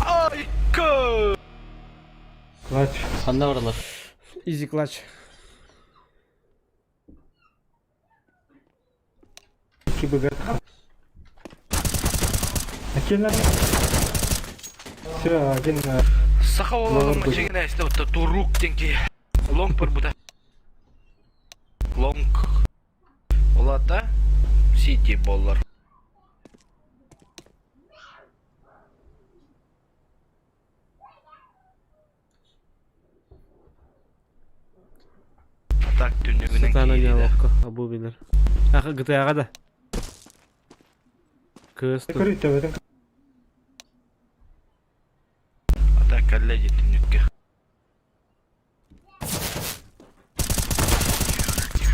S6: Ay kız.
S2: Clutch.
S4: Sende oralar.
S1: Easy clutch.
S2: 2 БГ. Акелер. Все, один.
S6: Saha olalım mı çekine işte o turuk denki. Long bir bu da. Long. Ola da city bollar. Atak tünlüğünden
S1: Satana
S6: giydi
S1: ne
S6: de.
S1: vakka. Abu bilir. Aka GTA'ga da. Kıstı.
S2: Закрыть в
S6: Atak kalleci tünlükke.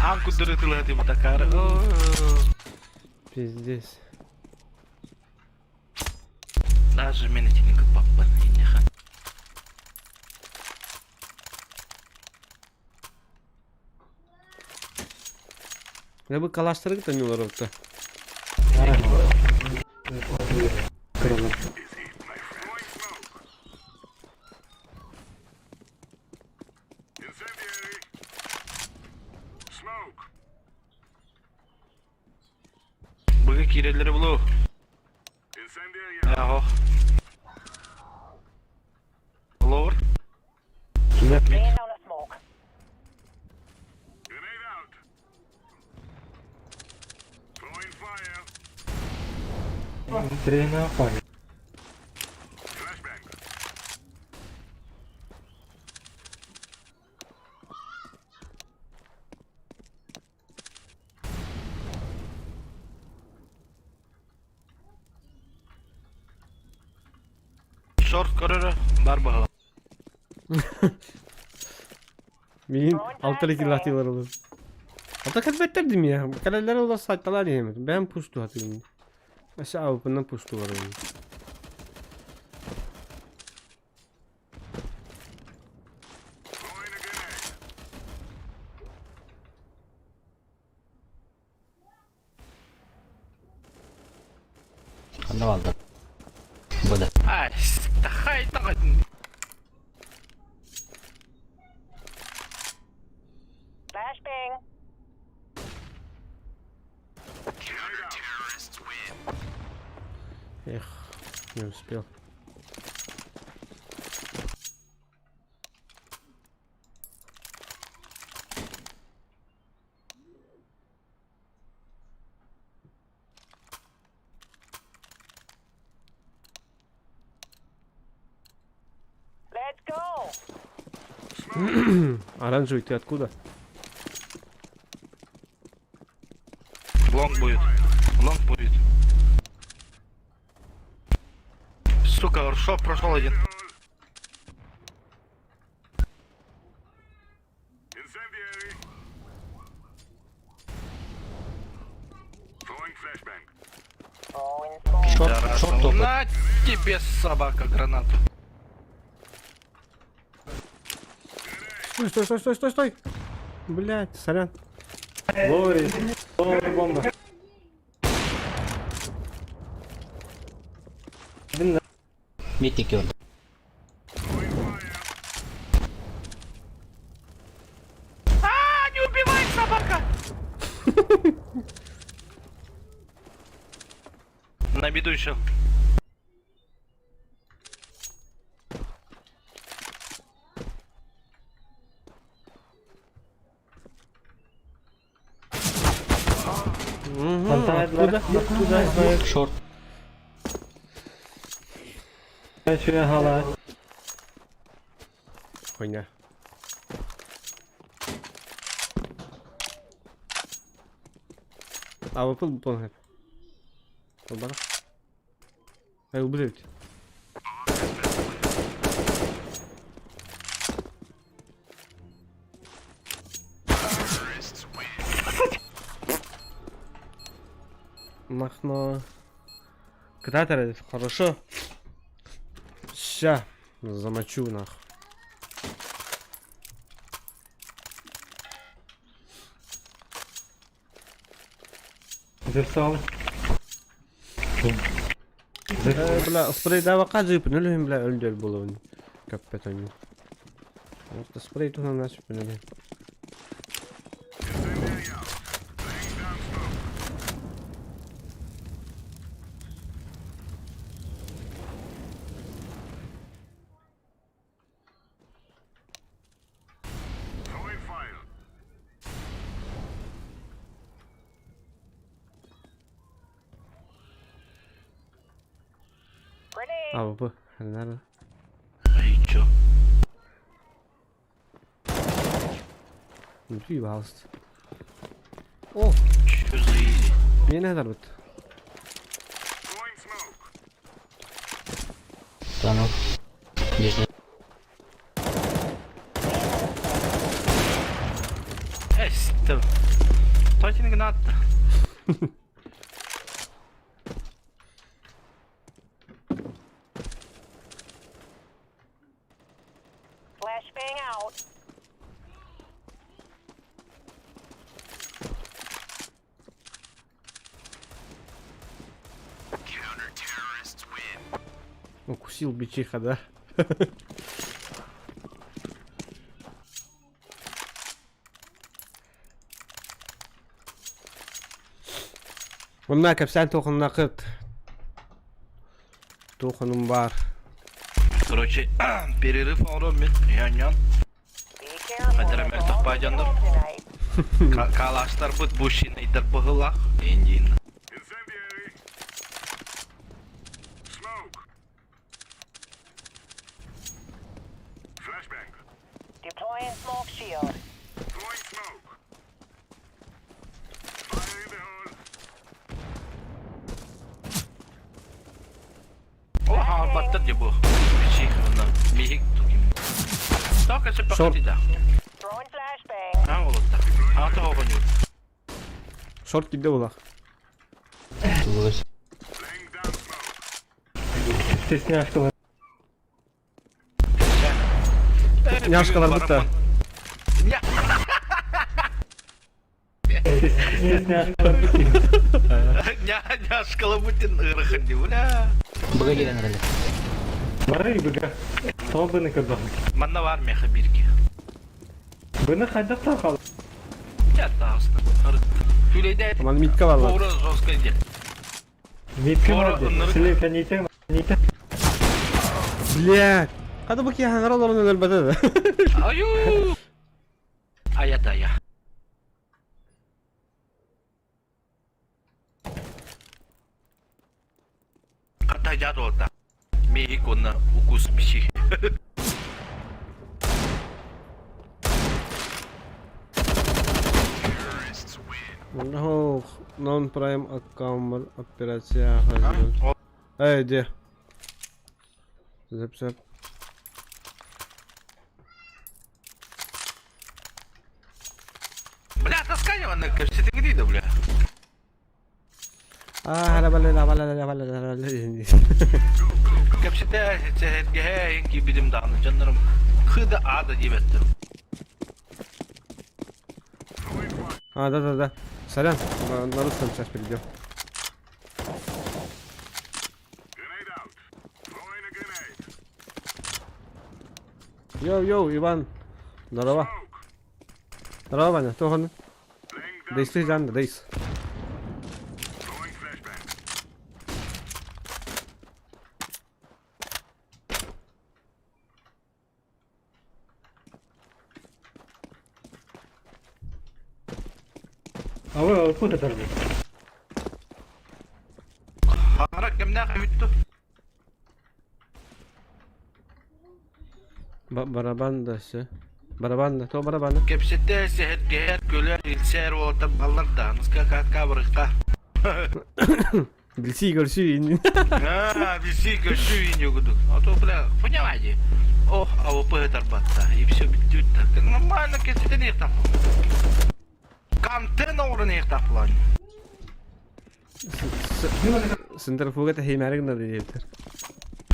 S6: An kudurutulu hadi bu takar.
S1: Пиздец.
S6: Даже минутинка папа. Неха.
S1: Ya bu kalaşları gitmiyorlar orta.
S6: Bugün kireleri bulu. Yaho. Lower.
S7: Laying down a smoke.
S2: Трена память.
S6: Short kararı. Dar bakalım.
S1: Benim altı iki latıyorlar olur. Hatta kaybettirdim ya. Kaleler ola saytalar yemedim. Ben pushtu hatırlayayım. Aşağı open'dan pushtu var onun.
S4: Ne oldu? Bu da.
S6: Ay, hay takın.
S7: Flashbang.
S1: Эх, не успел.
S7: Let's go.
S1: Оранжевый, ты откуда?
S6: Long будет. Long будет. Сука, воршоп прошел один.
S7: Throwing smoke.
S4: Шорт топает.
S6: На тебе, собака, гранату.
S1: Стой, стой, стой, стой, стой, стой! Блять, сорян.
S2: Лори. Лори бомба. Блин,
S4: Митник gördüm.
S6: Не убивай, собака! На беду еще.
S2: Откуда? Откуда знаю.
S4: Short.
S2: Ben şuraya hala.
S1: Хуйня. А вы пол хеп. Бара. Ай убрать. Махно. Кратер, хорошо. Ща замочу нах.
S2: Zırsa alın.
S1: بلا سبراي ده وقع جيب نلهم بلا ألجل بولوني كابتن وقت سبراي تو هم ناس بنلهم
S7: Grenade.
S1: bu nerede?
S6: Ай, чё?
S1: Bir balst.
S6: Чё за изи?
S1: Niye ne kadar bit?
S4: Станок. Нижний.
S6: Стоп. Стойте не надо.
S7: Flashbang out.
S1: Укусил бичиха, да? Bunlar kapsan toxununa qırt. Toxunum var.
S6: Короче, перерыв алырмын. Ян-ян.
S7: Be careful.
S6: Хадырам
S7: It's
S6: элтик
S7: all
S6: байжандар.
S7: tonight.
S6: Калаштар бут бушин айтар пыгылак. Эндин.
S7: Deploying smoke shield.
S6: О, баттыр же бу. Бичих мына. Мехик туким. Только се
S1: Short.
S6: пакатида.
S7: Throwing flashbang.
S6: Ha olutta. Ата хогон yok.
S1: Short gitti ulaq.
S4: Vurur.
S2: Стесняшка.
S1: Yaşkalar butta.
S2: Стесняшка.
S6: Няшкала бутин ырыхынды, бля.
S4: Бıga gelen herhalde.
S2: Барай быга. Tamam beni kırdım.
S6: Манна var mı birki?
S2: Beni kaydak takalım.
S6: Yatta aslında. Küleyde
S1: Aman mitka var lan.
S6: Doğru zoskaydı.
S2: Mitki
S6: Doğru,
S2: vardı.
S6: onları-
S2: Silivken yiyecek mi? Yiyecek.
S1: Блядь. Hadi bak ya hangar olanın elbette de.
S6: Ayu. Ayat aya. Kata jatuh tak. Mehiko na ukus bisi.
S1: Ну, non-prime account операция. Эй, где? Зап.
S6: Бля, таскай его на кажется, ты где, бля?
S1: Hala.
S6: Kapsite seherge ki bilim dağını canlarım. Kıda ağda cibettim.
S1: А, да. Сорян, на русском сейчас перейдем. Йоу, Иван. Здорово. Здорово, Ваня, кто он? Дейс, Жанна, дейс.
S2: Откуда торги?
S6: Харак кемнә хәвитту.
S1: Барабан да все. Барабан да, то барабан да.
S6: Кепсетте сәһәткә көләр илсәр олта балларда. Ныска катка барыкка.
S1: Билси görüşü.
S6: Виси кешү инюгуду. А то, бля, понимаете? Ох, АВП торбатта. И все битүт. Нормально кесете не там. Контент орны не там план.
S1: Сендерфуга та хеймәргә дә диетер.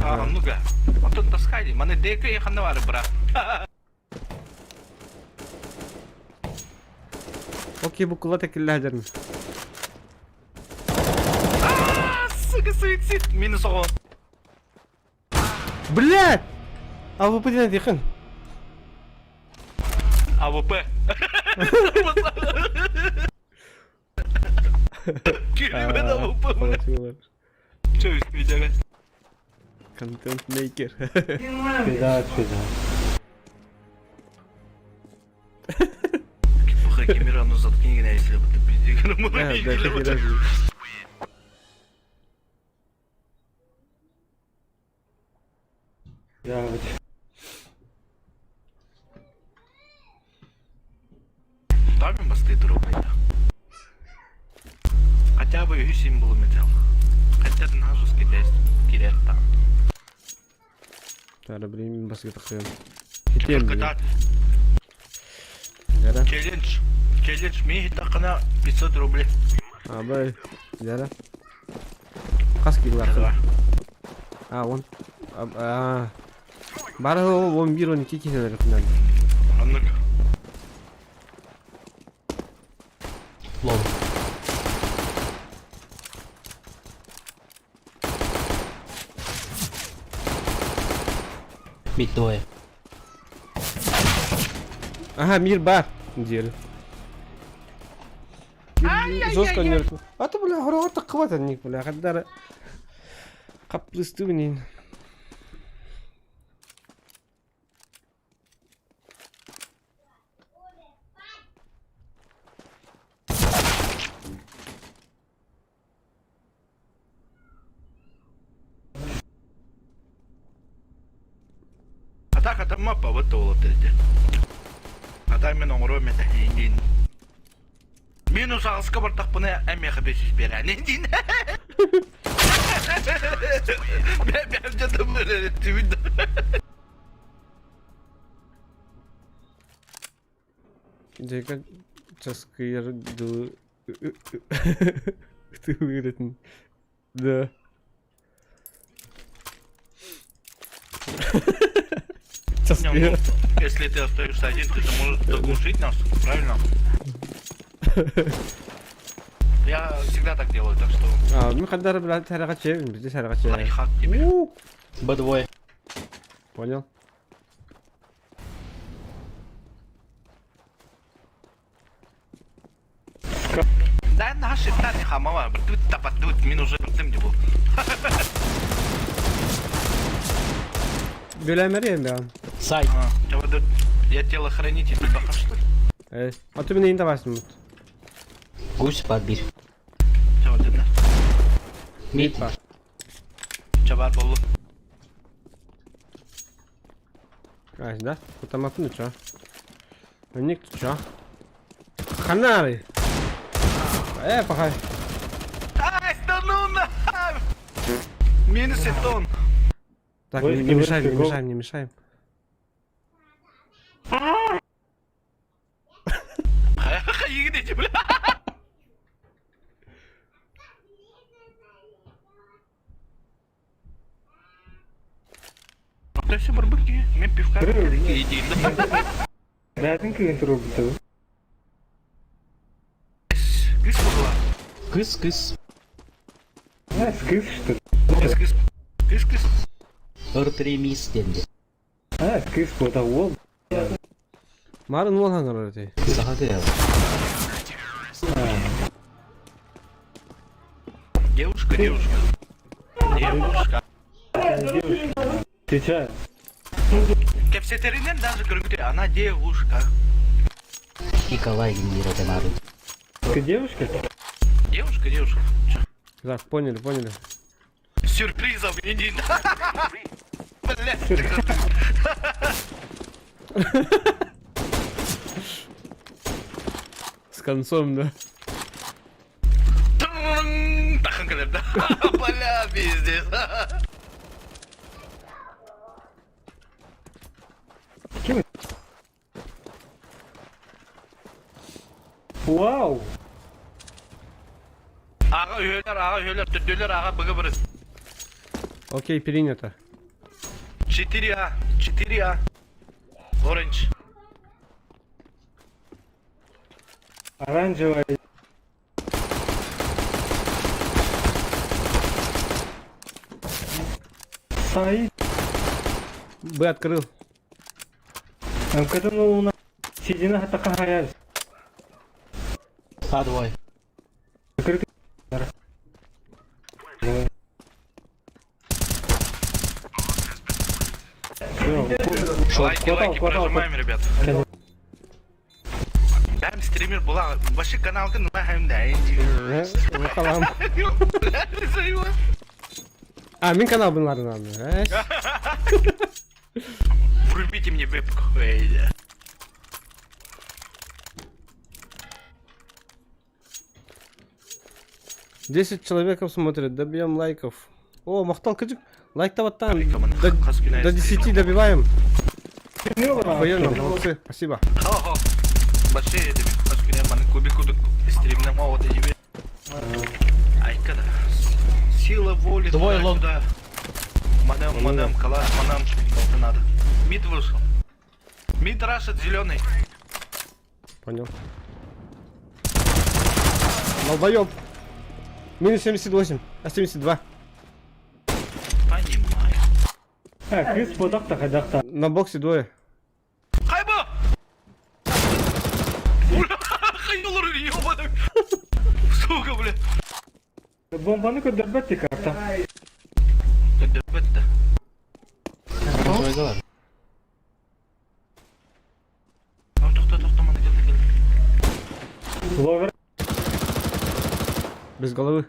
S6: А, ну-ка. Вот тут таскай. Мене деякі їх не вари, брат.
S1: Окей, bu kula tekiller ederim.
S6: Сука, суицид. Минус он.
S1: Блядь! А вы подняли якын?
S6: АВП. Келемен АВП, бля. Че, видео?
S1: Контент мейкер.
S2: Пизда.
S6: Пуха Кимирану заткни, если бы ты пиздик. Ну,
S1: Да,
S6: мы
S1: да,
S6: видели.
S1: так
S2: Я вот.
S6: Ставим мосты дорогой. Хотя бы и символы металл. Хотя ты нажу скидать там.
S1: Тара, блин, баска таксыyorum. Кетем
S6: Только
S1: ben.
S6: так.
S1: Yara.
S6: Челлендж мне такана 500 рублей.
S1: Abi. Yara. Kaç kilo var?
S6: Давай.
S1: On. Bari o 11-12 kilo arasından.
S6: А ну-ка.
S3: Лом. Бит двое.
S1: Aha mir бар. Диyor. Жестко не. А то бля, гора так хватит них, бля, когда каплысты блин.
S6: А так это мапа вот то вот эти. А так мен оңыру мен тәхейін. Мен осы ағысқа бар тақпыны әме қабесіз бері әне дейін. Бәм жатым бәрі түбінді.
S1: Jika caskir du ты выиграть. Да. Caskir.
S6: Если ты остаешься один, ты же можешь заглушить нас, правильно? Я всегда так делаю, так что
S1: Ну когда блядь харакат чевин, здесь харакат чевин.
S6: лайфхак тебе.
S3: Б двое.
S1: Понял?
S6: Да наши тани хамава, тут тапатут, мин уже тем не был.
S1: Gölemeriyim ben.
S3: Сайт.
S6: Я телохранитель, ты пока что ли?
S1: А ты меня не давай снимут.
S3: Гусь подбір.
S6: Чего ты да?
S3: Мид.
S6: Чабар болу.
S1: Ай, да? Там апну чё? Ник чё? Ханары. Пахай.
S6: Ай, да ну на! Минус тон.
S1: Так,
S2: Ой,
S1: не
S2: ты
S1: мешаем, не
S2: вырастешь,
S1: мешаем, не мешаем.
S6: Едете, бля. Ты все барбеки, мне пивка иди.
S2: Бәтін күйін тұру бұлды.
S4: Кыс-кыс.
S2: Скиф, что ли?
S6: Кыс-кыс. Кыс-кыс.
S4: Ыртремис денде.
S2: Скиф, вот ол.
S1: Марын ол хаңар өте.
S4: Сахаты я.
S6: Девушка, девушка. Девушка.
S2: Сейчас.
S6: Кепсетеринен даже говорю, она девушка.
S4: Николай генерировал надо.
S2: Ты девушка?
S6: Девушка, девушка.
S1: Так, поняли, поняли.
S6: Сюрпризов иди. Блядь.
S1: С концом, да.
S6: Тахан келер да. Бля, пиздец.
S2: Вау!
S6: Аға үйлер, түрделер, аға бұғы біріз.
S1: Окей, принято.
S6: 4А, 4А. Оранж.
S2: Оранжевая. Сай.
S1: Б открыл.
S2: Когда у нас седина такая хаяль.
S4: А, двое.
S2: Закрытый.
S6: Лайки, лайки прожимаем, ребят. Бәм стример була, башы каналды нұма хәмді.
S1: Bakalım. Min kanal bunların abi.
S6: Врубите мне вебку.
S1: 10 человеков смотрят, добьем лайков. О, Махтал Кыджик, лайк-то вот там.
S6: Лайком,
S1: До 10 добиваем.
S2: Ну,
S1: Охуенно, молодцы, спасибо.
S6: Хо-хо. Башы едім. Каскіне маны кубик-кубик стримнің ауыды ебе. Айкада. Сила воли.
S4: Двое лом.
S6: Мадам, калаш, мадам. Это надо. Мид вышел. Мид рашит зеленый.
S1: Понял. Долбоёб. Минус 78, а 72.
S6: Понимаю.
S2: Крис подахта хадахта.
S1: На боксе двое.
S6: Хайба! Хайнулар ебаный. Сука, бля.
S2: Бомбаны көдөрбөттү карта.
S6: Бітті.
S4: Двое.
S6: Тоқта, мана келді.
S2: Ловер.
S1: Без головы.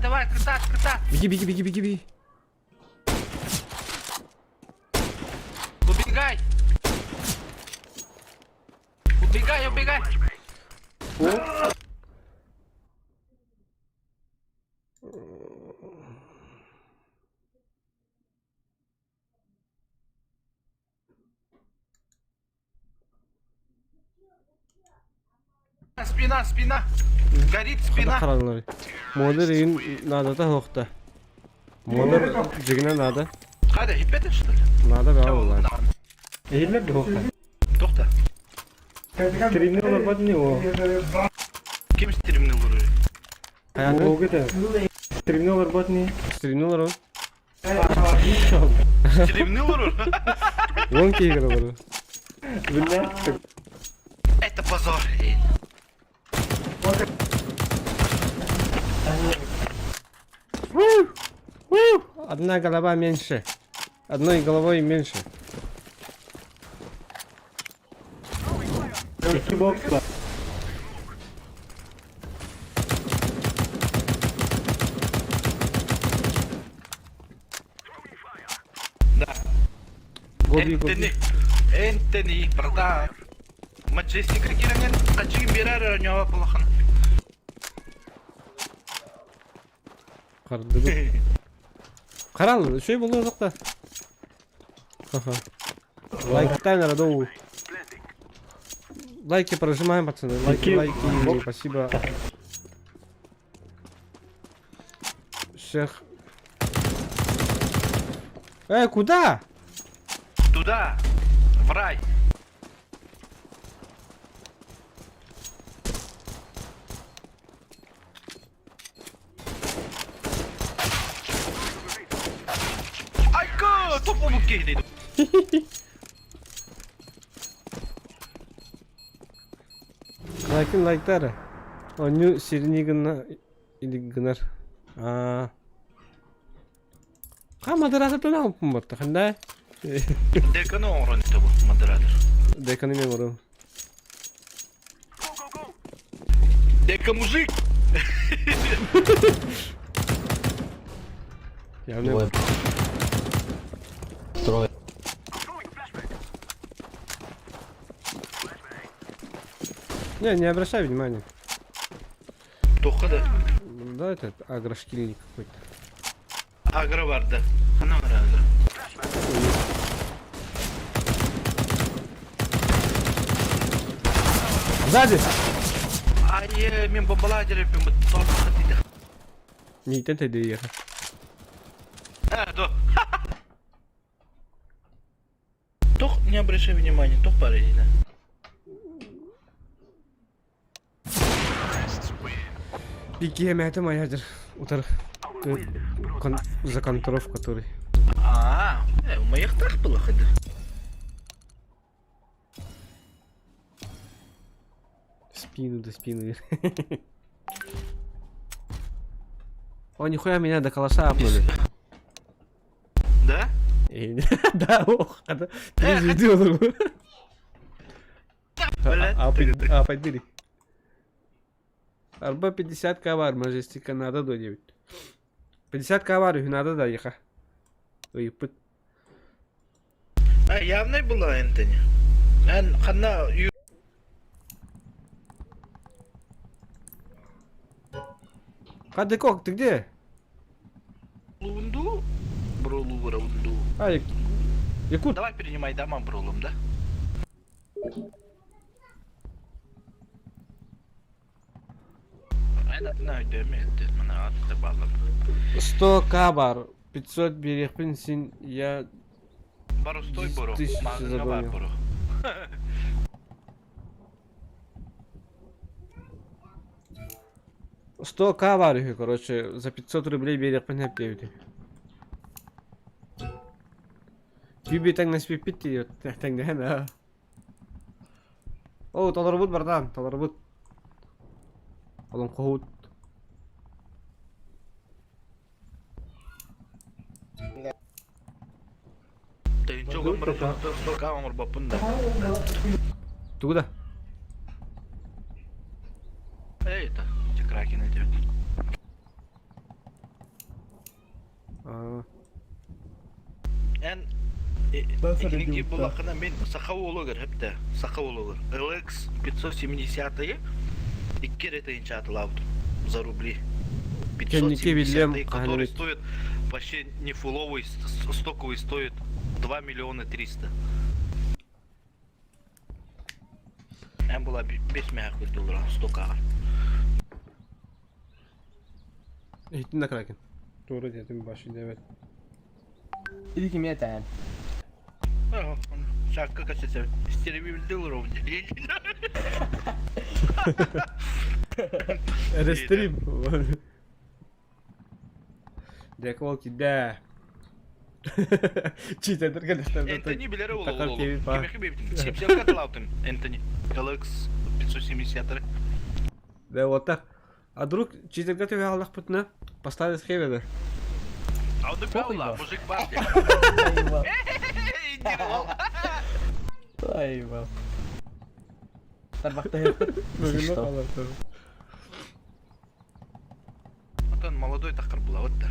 S6: Давай, крита.
S1: Беги. Убегай.
S6: Спина. Горит спина.
S1: Karanlar. Модер ин надо-то хохта. Модер жигне надо.
S6: Қайда, хиппеті, что ли?
S1: Надо да олар.
S2: Эйлер дохта.
S6: Тоқта.
S2: Стримнер бадни о.
S6: Кем стримнил ұры?
S1: Hayatı
S2: О, где? Стримнер бадни.
S1: streamliyorlar o.
S6: Стримнил ұры?
S1: 10 игр olur.
S2: 12.
S6: Это позор.
S1: Одна голова меньше. Одной головой меньше.
S2: Xbox.
S6: Да.
S1: Гоби.
S6: Энтони, брата. Маджестика киранген қачығын берер өңеуі бұлақын.
S1: Кардыгы. Карал, şey bulur yok da. Ага. Лайк таймер адоу. Лайки прожимаем, пацаны. Лайки. Спасибо. Шех. Куда?
S6: Туда. В рай. Sikki dedi.
S1: Lakin like'lar. Onu sirini gınar. Moderator da ne yapın battı kanda?
S6: Dekanı oran işte bu moderator.
S1: Dekanı mı vurum?
S6: Deka müzik.
S1: Ya ne?
S4: Двое. Трое.
S1: Не обращай внимания.
S6: Тоха da.
S1: Да, этот агрошкильник какой-то.
S6: Agra vardı. Hani var agra?
S1: Сзади!
S6: Ay men bombalayıcı yapıyorum. Tolma dedi.
S1: Нитен ты доехал.
S6: До. Тох, не обращай внимания, тох парень.
S1: Пики это моя утро. За контров, который.
S6: У моих так было ходы.
S1: Спину до спины. О, нихуя меня до калаша апнули.
S6: Да?
S1: Да, ох, это ты же сделал. А пойди. Арба 50к var Majestic надо до 9. 50к var надо да еха. Ой, пыт.
S6: Явно была Энтони. Хана
S1: Кадыкок, ты где?
S6: Лунду? Бролу враунду.
S1: Якут.
S6: Давай перенимай дома бролом, да? Этот найдемет, мана атты балым.
S1: 100к бар. 500 берекпин я
S6: Бару стой буру.
S1: 1000
S6: Маңына бар
S1: загоню.
S6: буру.
S1: 100к var еще, короче, за 500 рублей берекпин hep devdi. Bibi tang nasib bitti diyor. Tang dehen ha. Oh, tolerbut bardan, tolerbut. Oğlum kohut.
S6: Ты чё гомбра просто камер бапында.
S1: Ты куда?
S6: Это, эти краки найдёт. En ikkinchi bulaqına men Saxavologar hepte. Saxavologar. LX 570-й 2 рета инчатылавд за рубли.
S1: Кенники Вильям,
S6: 570-й, который
S1: Кахалевич.
S6: стоит почти не фуловый, стоковый стоит 2 миллиона 300. En была 5 миллиард долларов 100к.
S1: Gittin de Kraken. Doğru dedim başında evet.
S3: Иди ко мне, Тайм.
S6: Сейчас как это стереоbildi долларов.
S1: Рестрим. Декол киде. Читер arkadaşlar.
S6: Энтони Билера
S1: Такар
S6: улы.
S1: TV var.
S6: Кемеки бептин. Сепсел каталаутын. Энтони. LX 570.
S1: Да вот так. А друг читер готовый аллах путна. Поставил схемы.
S6: А он паула, мужик барди.
S3: Айва. Тарбахта Что?
S6: Вот он молодой такар был, вот да.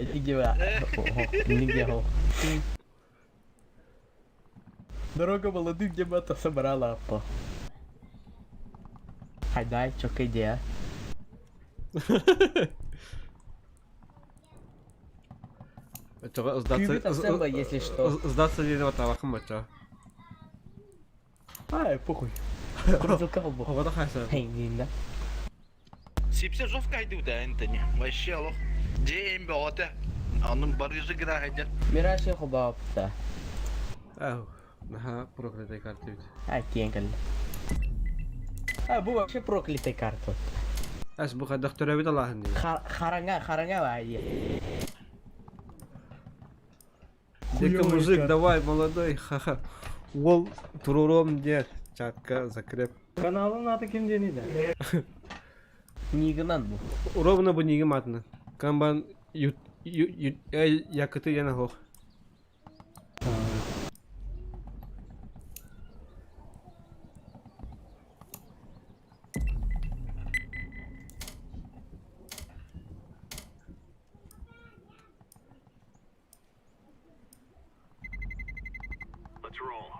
S3: Иди ва. Нигде хо. Дорога молодых дебатов собрала по. Хайдай, чё к идея? Кюбит Ассембла, если что.
S1: Сдаться не хватало хмача.
S3: Ай, похуй. Крутил колбу.
S1: Хавада хайса.
S3: Хейнин, да?
S6: Сепсе жовка иди да, Энтони. Вообще, алло. Дем беоте. Анын барыжы гына хайдер.
S3: Мираши хубапта.
S1: Ау. Наха проклятая карта ведь.
S3: Ай, кенкал. Бу вообще проклятая карта.
S1: Ас буха доктора ведь Аллахын.
S3: Харанга вайди.
S1: Дека мужик, давай, молодой, ха-ха. Ол туруром дер, чатка закреп.
S2: Каналın adı kim deniydi?
S4: Нигынан бу.
S1: Ровно bu nigim adını. Kanban yakıtı yana hoq.
S5: Let's roll.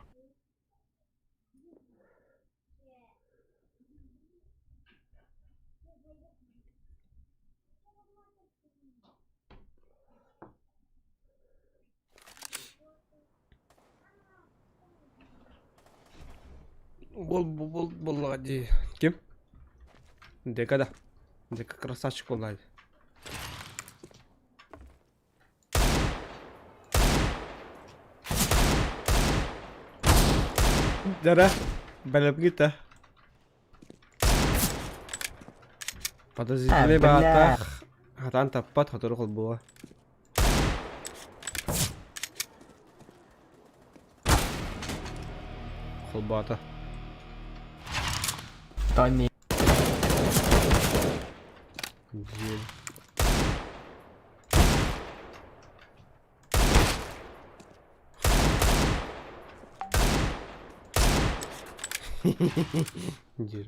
S1: Болады. Ким? Дека да. Дека красавчик болады. Дара, балап гита. Подозрительный бата. Хатан таппат, хатыр қол була. Қол бата.
S4: Тони.
S1: Жел. Жел.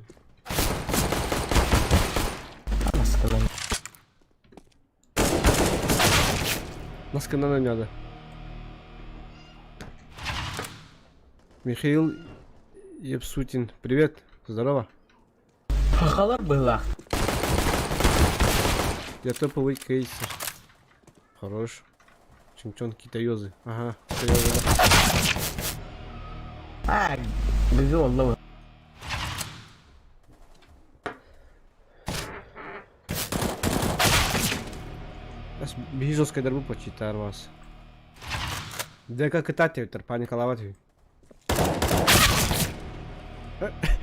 S4: Маскалан.
S1: Маскана не надо. Михаил Епсутин, привет, здорово.
S4: Хахалар была.
S1: Я топовый кейсер. Хорош. Чунчон китаёзы. Ага, китаёзы.
S4: А, где он ловит?
S1: Аз бижовской дърбу почитар вас. Дека катате търпани калавати.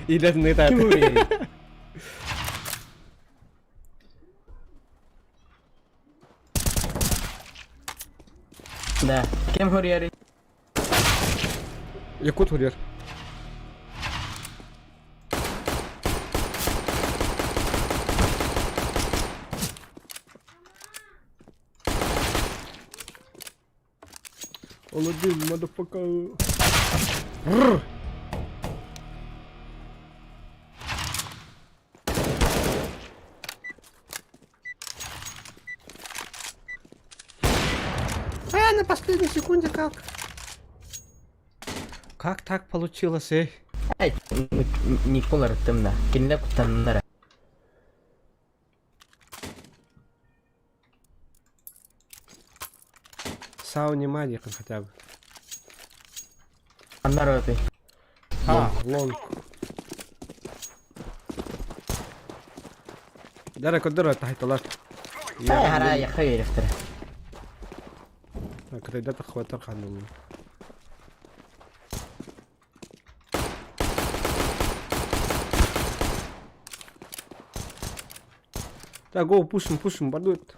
S1: Или не так.
S4: Да. Кем хорьяри?
S1: Якут хурьер. Оладин, motherfucker. На последней секунде как? Как так получилось, эй?
S4: Ай, Николар темна. Кинлеп таннара.
S1: Сау не мадиком хотя бы.
S4: Аннароты.
S1: А, лонг. Дара кодора тахталар.
S4: Ай, хара я хайр ихтер.
S1: Когда то хватар ханул. Так, го, пушим, бардует.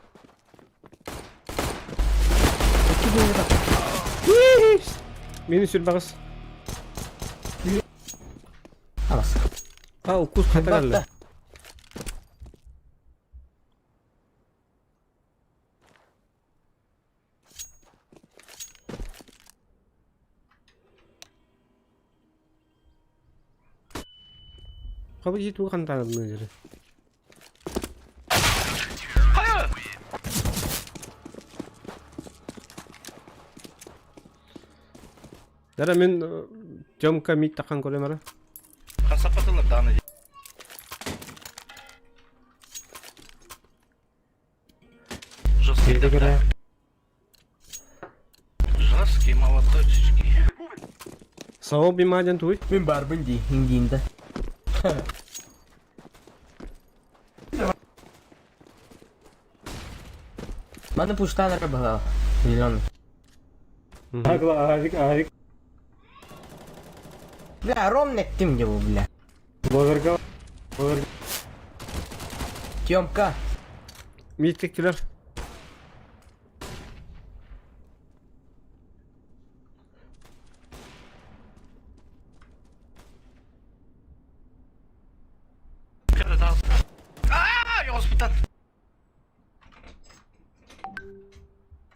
S1: Минус сюрбагас.
S4: Алас.
S1: А, укус хатаралла. Кабы жету кантан нөжері.
S6: Hayır.
S1: Дара мен жомка мик такан көрем ара.
S6: Kasapatılır daha ne? Жесткий добра. Жесткий молоточки.
S1: Сау бимаден туй.
S4: Мен барбын ди, индинда. Мана пуштанара была. Зеленый.
S2: Ağzık.
S4: Бля, ром нектим его, бля.
S2: Bozarga.
S4: Тёмка.
S1: Миттектилер.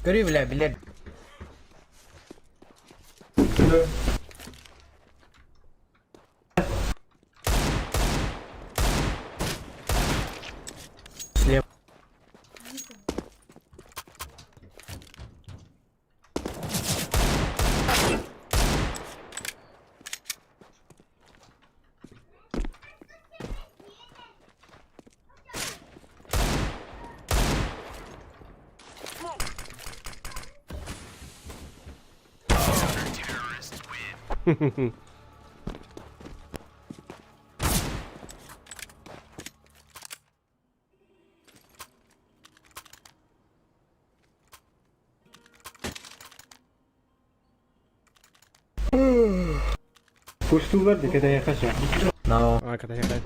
S4: Görüyor bile bilir. Слева.
S2: Push to var dikkat yaklaşma.
S4: No.
S1: Arkadaşlar.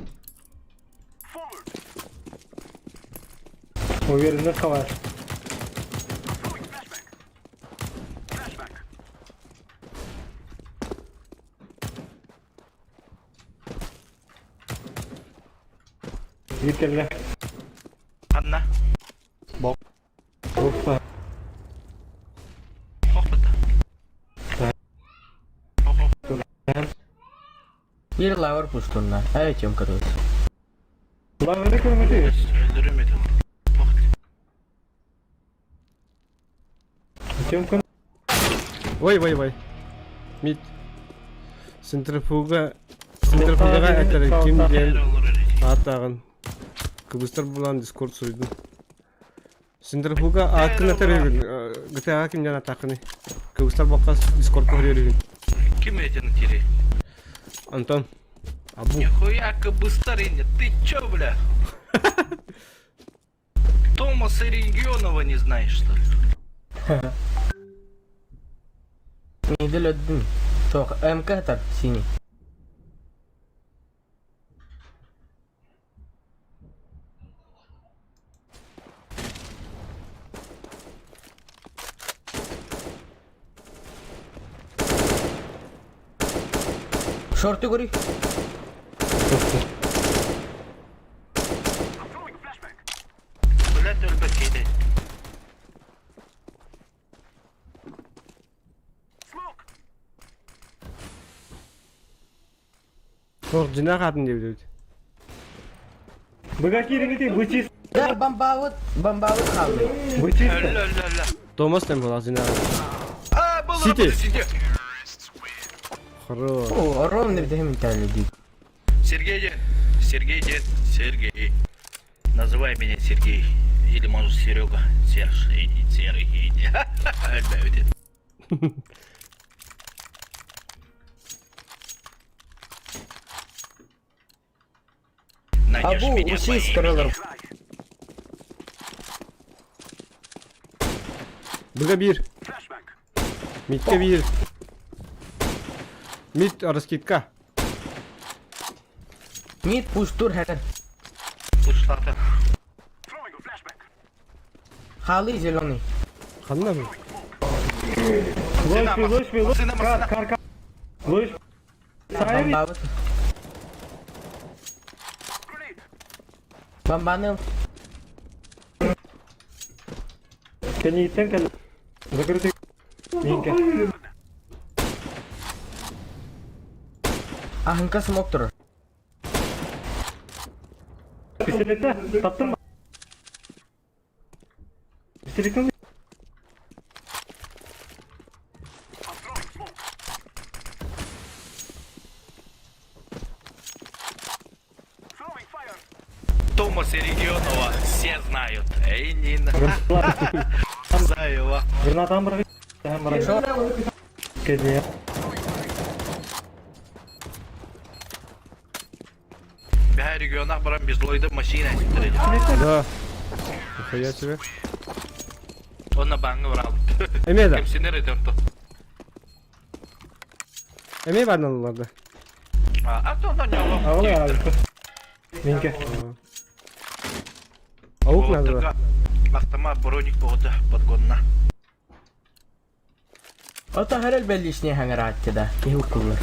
S2: O yerinde kavar. Git gel.
S6: Anna.
S2: Hoppa.
S6: Hoppata.
S4: Bir lower puştunlar. Evet Tiyomka da.
S2: Ulan öyle görmedi.
S6: Öldüremedim.
S2: Tiyomka
S1: Vay. Mid. Centrifuga etler kim
S6: Her
S1: diyen
S6: olur öyle.
S1: atağın. Kıbrıslar bulan Discord soydum. Centrifuga akın eter yürün. GTA kim diyen atakını. Kıbrıslar bakas Discord koruyor yürün.
S6: Kim этим тире?
S1: Антон. Абу.
S6: Нихуя быстрыня, ты чё, бля? Томаса Регионова не знаешь, что ли?
S4: Middle öldüm. Çok MK atar seni. Şortu görüyor.
S6: Блядь, только кидай.
S1: Çok cina kadın diye biliyordu.
S2: Bu какие ремонты? Бычис.
S4: Ya bambavut kaldı.
S2: Бычис.
S6: Ля-ля-ля.
S1: Thomas Temple cina.
S6: А, был
S1: Сити.
S6: работа, сиди.
S1: Хорош.
S4: Oo, ровно bir de hem terledi.
S6: Сергей дед. Сергей дед. Сергей. Называй меня Сергей. Или может Серега. Серж. Иди, Серый. Иди. Öyle. Найдешь
S4: Abu
S6: меня
S4: ısı
S6: моим
S4: kırılır.
S1: Burada bir. Mid'de bir. Mid araskitka.
S4: Mid push tur her.
S6: Пустота.
S4: Halı zелёный.
S1: Kanına mı?
S2: Лось.
S6: Сына, сына.
S2: Кар. Лось.
S4: Bambavut. Bambanın.
S2: Seni itten kal. Закрытый. Минка.
S4: Ahınka smoke durur.
S2: Pistolette tattın mı? Pistoletin mi?
S6: Томаса Регионова все знают. Эй, Нина. Знаю его.
S2: Гранатам бırak. Hem bırak. Kedi.
S6: Я регионах брам без лойда машина.
S1: Да. Нихуя себе.
S6: Он на банк брал.
S1: Emeğe de.
S6: Кем синер то.
S1: Emeğe var nalılarda.
S6: А то на него.
S2: Ağlıyor abi. Minka.
S1: Avuk nerede var?
S6: Автомат броник повода подгонна.
S4: O da herhal belli işine hangar attı da. İyi okullar.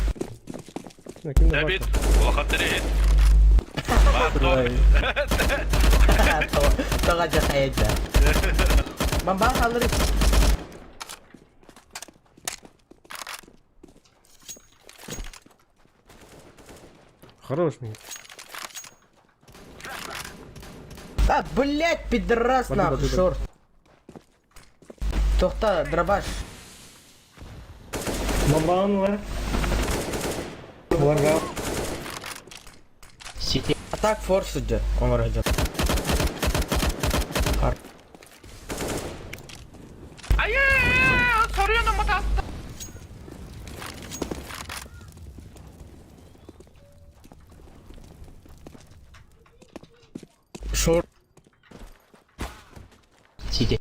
S1: Kim de
S6: Давид,
S1: baksa.
S6: благодарит. Батон.
S4: Toga cakaya aja. Bambang alır.
S1: Хорош Михит.
S4: А, блять, пидорас
S1: Воды,
S4: нахуй,
S1: воды,
S4: шорт. Тохта, дробаш.
S2: Бомбаны var. Оларға
S4: Сити. Атак форс идет. Он идет.
S6: Ай-яй-яй, soruyorum ama
S4: Шорт. Сити.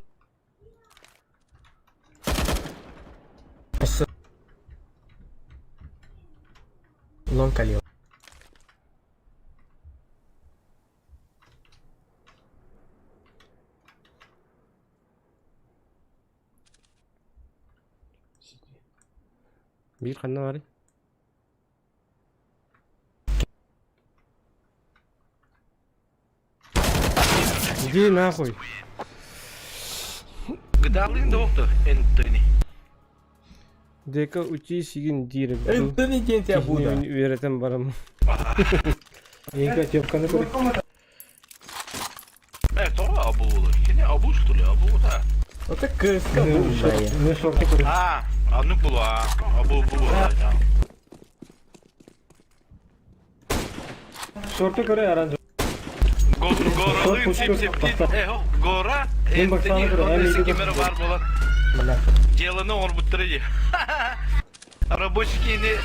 S4: Лон калил.
S1: Bir kanına var. Иди нахуй.
S6: Gıdalıyım da yoktu Anthony.
S1: Дека учи сигин дирек.
S4: Энтони ден тебя Будда.
S1: Үйретем барам.
S2: ең көтепканы көріп.
S6: Sonra abu olur. Yine abu tutuluyor abu da.
S4: Это кыска бумбая.
S2: Мен шортты көріп.
S6: Ha, anı bulu ha. Abu bu olacak.
S2: Шортты көріп аранжы.
S6: Goralıyım sip. Gora.
S2: Ben bak sana
S6: Anthony
S2: göre,
S6: onun
S2: hem
S6: sikimleri
S2: iyi
S6: var mı lan? Деланы он бутырыйы. Рабочие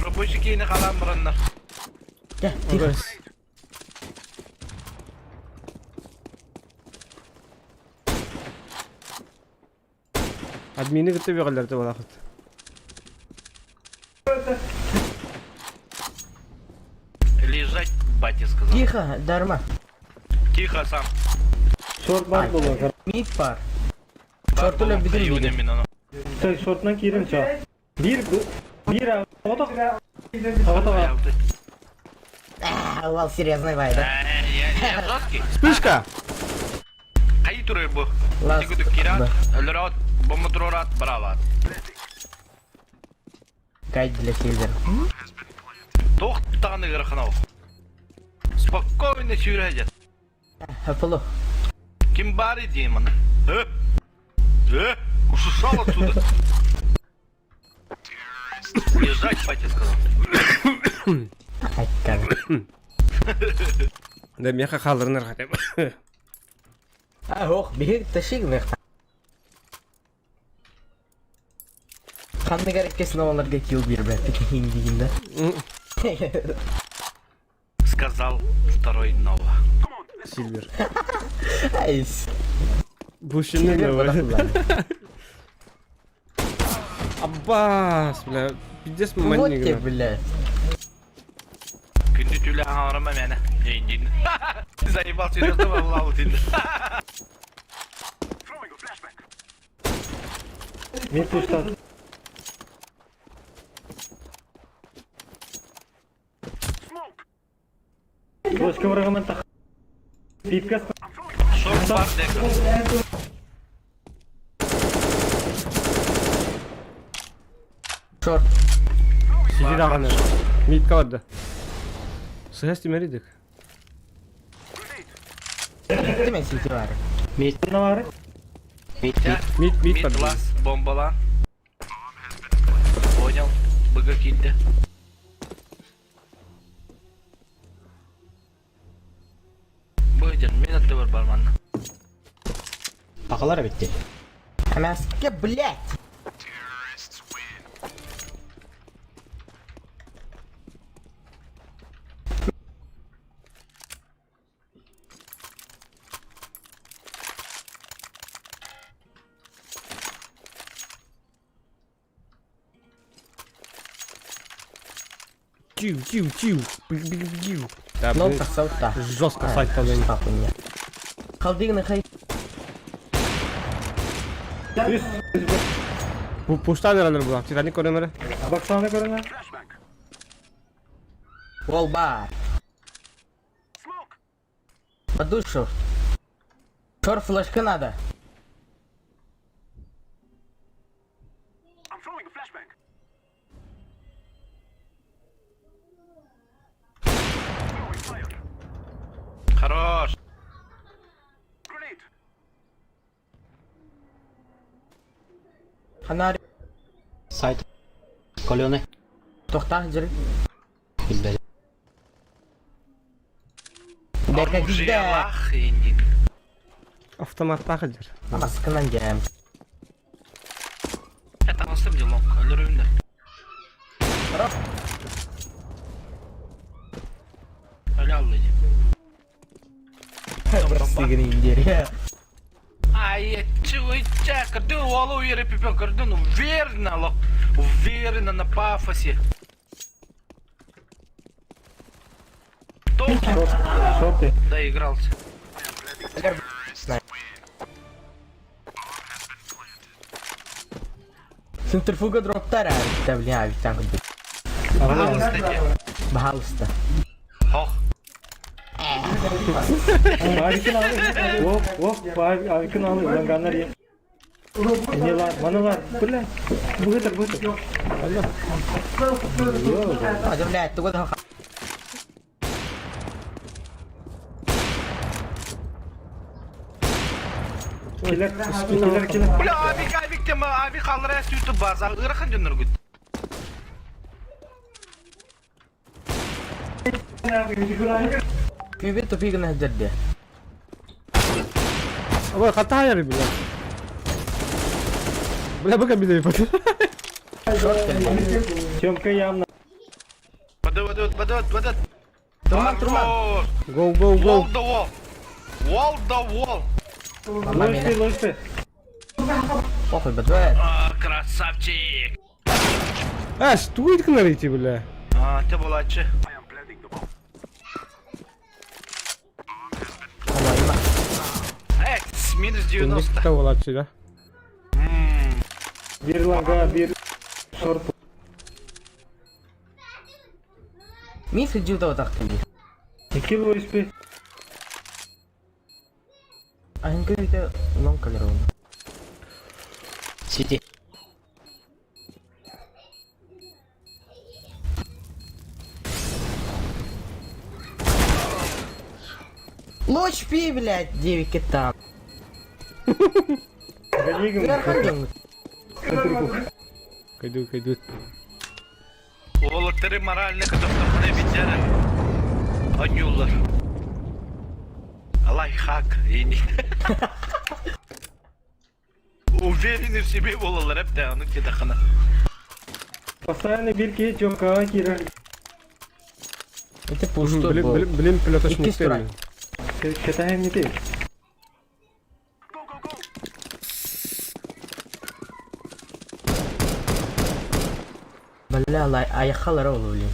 S6: Рабочие қалам бұрандар.
S4: Тихо.
S1: Админи күтіп еғаларды балақыт.
S6: Лежать, батя сказал.
S4: Тихо, дарма.
S6: Тихо сам.
S2: Шорт бар болу.
S4: Мид пар. Шортула
S6: Ayuda
S4: бідір
S6: min onu.
S2: Sen şortdan giyelim çağ. Bir Ota. Ota.
S6: Yaptı.
S4: Вал серьезный вай, да?
S6: Я жесткий.
S1: Вспышка!
S6: Қай түрі bu?
S4: Last.
S6: Тигудuk kirat,
S4: Да.
S6: ölürat, bombatrorat, bravat.
S4: Гайд для Сильвер.
S6: Тоқтағаны қырқынау. Спокойно сүйрәйдет.
S4: Хафло.
S6: Kim bari diyeyim bana? Ушушал отсюда. Лежать, батя сказал.
S4: Ай, как.
S1: Да меха қалдырынар қатеп.
S4: А, ох, бег тащик мех. Қандай әрекесін оларға килл бер, блядь, пекин дейін да.
S6: Сказал второй Нова.
S1: Сильвер.
S4: Айс.
S1: Бушинен
S4: Сильвер
S1: давай.
S4: бұрақылады.
S1: Аббас, бля. Пиздец
S4: Вот
S1: маманник.
S4: те, блядь.
S6: Күнді түлі аңырыма мәні. Ейндейін. Заебал серьезно валлау дейді.
S2: Мен пуштат. Бошка врагаман так. Пипка.
S6: Шорт бар дека.
S4: Шорт.
S1: Сиди дағаны. Митка вадды. Сыяс демеридік.
S4: Bitti mi City var?
S2: Ne var?
S1: Мит
S6: Мид
S1: вадды.
S6: лас, бомбала. Понял. Быга келді. Бөйден, мен атты бар барманна.
S4: Akalar bitti. Hemen sıkı, блядь.
S1: Тю. Биг. Да,
S4: Ну,
S1: блин,
S4: так саута.
S1: жестко сайт блин.
S4: Kaldığını kay.
S2: Üst.
S1: Bu puştan herhalde bu. Titanik korumaları.
S2: Bak sana görün.
S4: Wall bar. Подуй шорт. Шорт флешка надо. Ханар.
S8: Сайт. Колёны.
S4: Тохта жир.
S8: Билбели.
S4: Дека
S6: Оружие
S4: дигде.
S6: лах, инин.
S1: Автоматта хыжыр.
S4: Аскынан жем.
S6: Это на самом деле лонг. Ölürüm de. Öyle avlayacağım.
S4: Сигин индери.
S6: Ай, чувача, карды уолу уверен пипел, карды, ну уверенно, лох. Уверенно на пафосе. Толки
S2: Шорты.
S6: доигрался.
S4: Центрифуга дроптар та бля, там как
S6: Ага, кстати.
S4: Пожалуйста.
S6: Хох.
S2: Авикін алды. Оп, авикін алды. Уланганlar ye. Нелар, маналар. Бля. Быгытыр.
S4: Аja блядь, ты вот
S2: Келер.
S6: Бля, авик тема, авик алрас ютуб база. Ирхан жөнөр гүт.
S4: في بنت وفي قناه جده.
S1: Ama hata ayarı bile. Bile bakın bir de yapalım.
S2: Тёмка явно.
S6: Бадат.
S4: Турман.
S1: Go.
S6: Wall the wall. Wall the wall.
S2: Лошпи.
S4: Похуй, бадвет.
S6: Красавчик.
S1: Что это говорите, бля?
S6: Te bolacı. X minus 90.
S1: Кто волочи, да?
S2: Bir langa, bir шорт.
S4: مين في الجودة وتختلي؟
S2: İki лошпи.
S4: أنا كده لون كلرون.
S8: Сити.
S4: Луч пи, блядь, 9 кита.
S2: Галигин.
S4: Верхан
S1: Кайду.
S6: Oğlum teri moralne kadar ne biter. Anıyorlar. Allah hak yeni. Уверены в себе болалар hep de anık yedekana.
S2: Постоянно bir kez Тёмка кира.
S4: Это пустой был.
S1: Блин, пилотаж не
S4: Икки строй.
S1: успели.
S2: Читаем не ты.
S4: بلا لا أي خلر أولولي.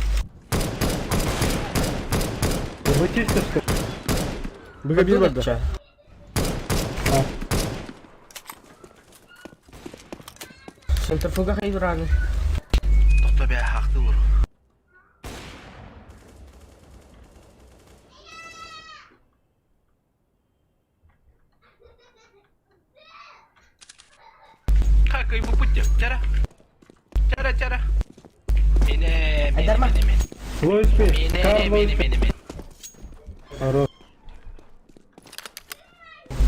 S2: Вы чисто что?
S1: Бıga bir vardı.
S4: Centrifuga hayran.
S6: Doktor bey haklı olur. Как его пути? Чара. Mine.
S2: Лошпи.
S6: Mine.
S2: Хорош.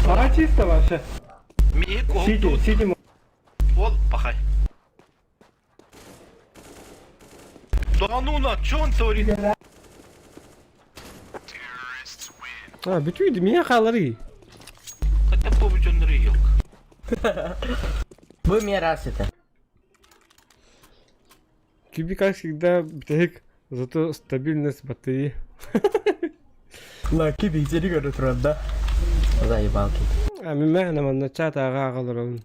S2: А чисто вообще.
S6: Миг
S2: Сити.
S6: Ол пахай. Да ну на чё он творит?
S1: Bütüydü niye kalır?
S6: Хотя побученları yok.
S4: Вы мне раз это.
S1: Кубика всегда битек, зато стабильность батареи.
S4: Лаки битери город да? Заебалки.
S1: А мимена man чат ага kalır onun.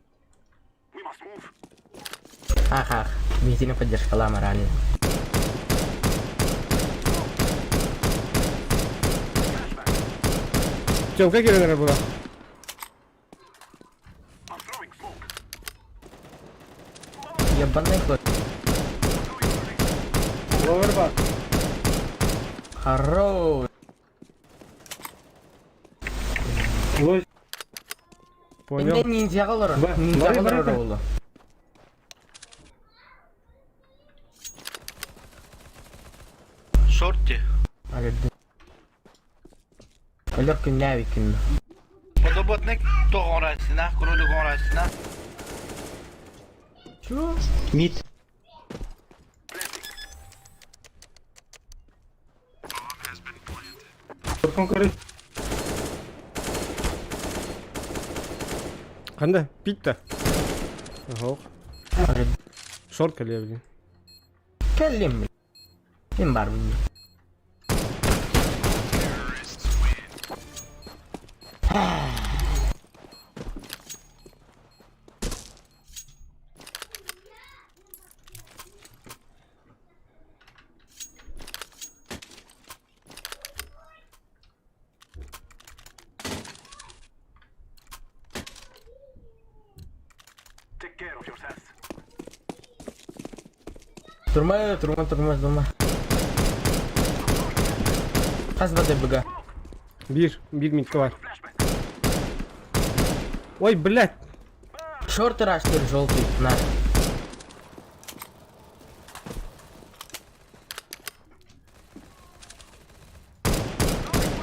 S4: Ах, битина поддержка лама ранее.
S1: Тёмка геренера была.
S4: Ебаный ход.
S2: Ловербак.
S4: Хорош.
S2: Лось.
S1: Понял.
S4: Ниндзя колор.
S2: Ба-
S4: Ниндзя
S2: бай,
S4: колор
S2: брата.
S4: ролло.
S6: Шорти.
S4: Колор кünявикин.
S6: Podobatnek doğrasına, kurulu doğrasına.
S4: Чё?
S8: Mid.
S2: Korkun kırı.
S1: Qanday? Bitta. Yo'q.
S4: Hadi
S1: Short kelyapti.
S4: keldim. Men baribir.
S5: Take care of yourself.
S4: Turma. Qasbada biga.
S1: Bir midga var. Oy, блядь.
S4: Short rush'tir желтый. На.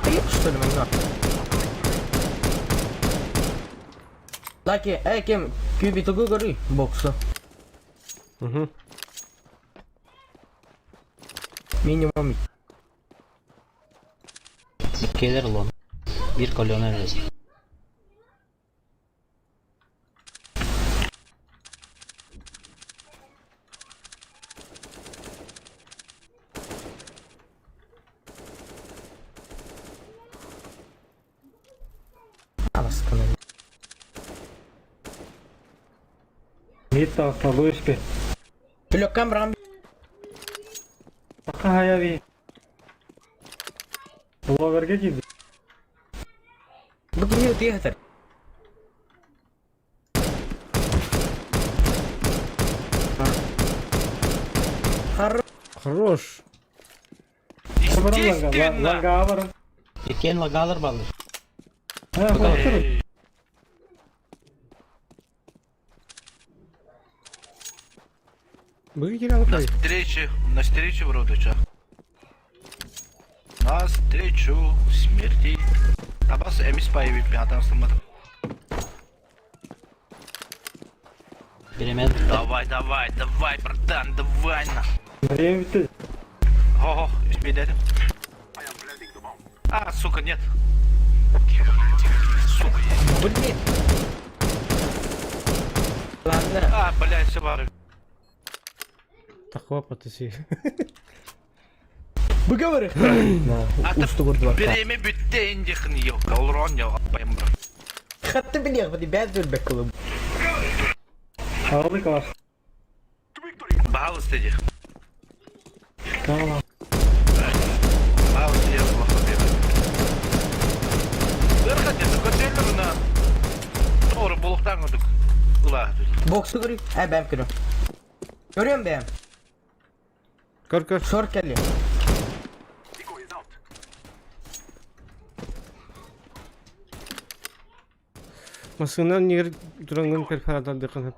S4: Ты что ли меня? Лаки, кем кюби тугу гори боксу.
S1: Hı.
S4: Minimum.
S8: Gelir lan. Bir kolyoner resim.
S4: Alaskana.
S2: Mid tağ bu işke.
S4: Pilok kameram.
S2: Bakka haya bir. Blogger'ga girdi.
S4: Begini theater.
S1: Хорош.
S2: Varım
S6: Естественно.
S2: langa varım.
S8: Eken lagalır balır.
S2: Ha korkun.
S1: Быгы келе алып қой.
S6: Навстречу вроде чё. Навстречу смерти. Табас эмис появит bir adam sılmadı.
S8: Biremen.
S6: Давай, братан, давай на.
S2: Nereye bitti?
S6: Ого, тебе dedim. А, сука, нет. Сука.
S4: Блин. Ладно.
S6: А, блядь, все бар.
S1: Тақва патысы.
S4: Бıgavır.
S6: Атып,
S4: Ustu vurdu bak.
S6: Bireğimi bütten yakın yok. Olron ya, apayım bro.
S4: Hattı biliyor hadi ben dur bakalım.
S2: Ağırlık var.
S6: Bağlı istedi.
S2: Tamam.
S6: Bağlı istedi. Verkatesi kötüyle buna. Doğru buluktan gördük. Ulan.
S4: Boksu görüyor. Ben görüyorum. Görüyorum ben.
S1: Kör.
S4: Short geliyor.
S1: Masından yer durangın kerfaradan dekan hep.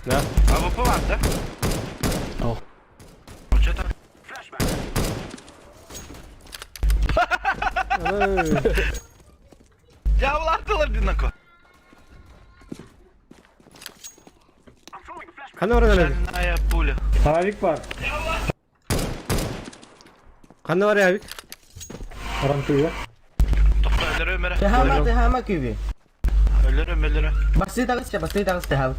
S1: Ne?
S6: AWP var da.
S8: Oh.
S6: Hoca da. Cavlattılar dinako.
S1: Qanday var öyle?
S6: Şennaya pula.
S2: Tavik var.
S1: Qanday var ya?
S2: Aram tuyu.
S6: Topla ölür ömere.
S4: Tehama kübü.
S6: Ölür.
S4: Bastı tağız tehama.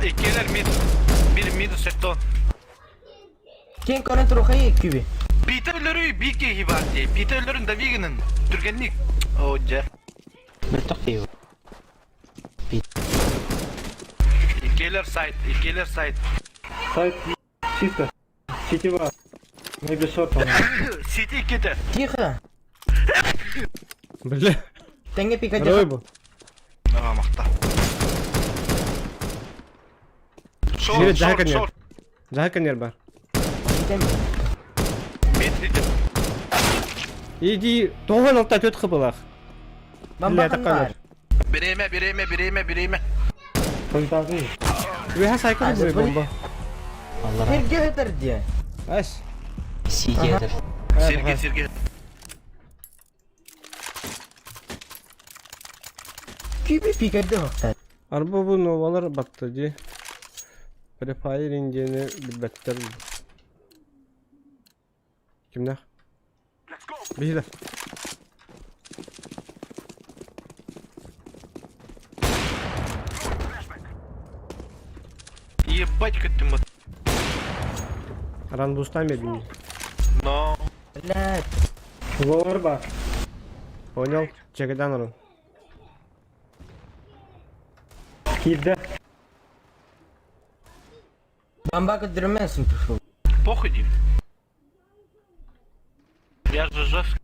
S6: İkiler mid. Bir mid sekton.
S4: Kim konen trohayı kübü.
S6: Peter ölürü bir ki hibati. Peter ölürün de viginin. Türkenlik. Hoca.
S8: Bertak diyor.
S6: İkiler side.
S2: Site. Çifte. City var. Maybe short var.
S6: City ikide.
S4: Тихо.
S1: Бля.
S4: Tenge pika
S1: Рой
S4: jahat.
S1: bu.
S6: Tamam akta.
S1: Жире жаһакан
S6: Short.
S1: yer. Жаһакан yer бар.
S6: Mid.
S1: Иди, тоған алта төт қыбылақ.
S4: Bambakan var.
S6: Bireyme.
S2: Koyutası.
S1: Ve saykın
S4: Hazır
S1: bu bomba.
S8: Allah
S4: Bir götür diye.
S1: Aş.
S8: CT'dir.
S6: Sirge.
S4: Kübü fikirde hokta.
S1: Araba bu novalar battı diye. Prefire indiğini bilbetler. Kimler? Bizler.
S6: Ебать, как ты
S1: Aran boost'tan verdim.
S6: Но...
S4: La.
S2: Lower var.
S1: Oynav. Çekeden alın.
S2: Kidde.
S4: Бомба кадырменсин пришел.
S6: Похуй, Дим. Я же жестко.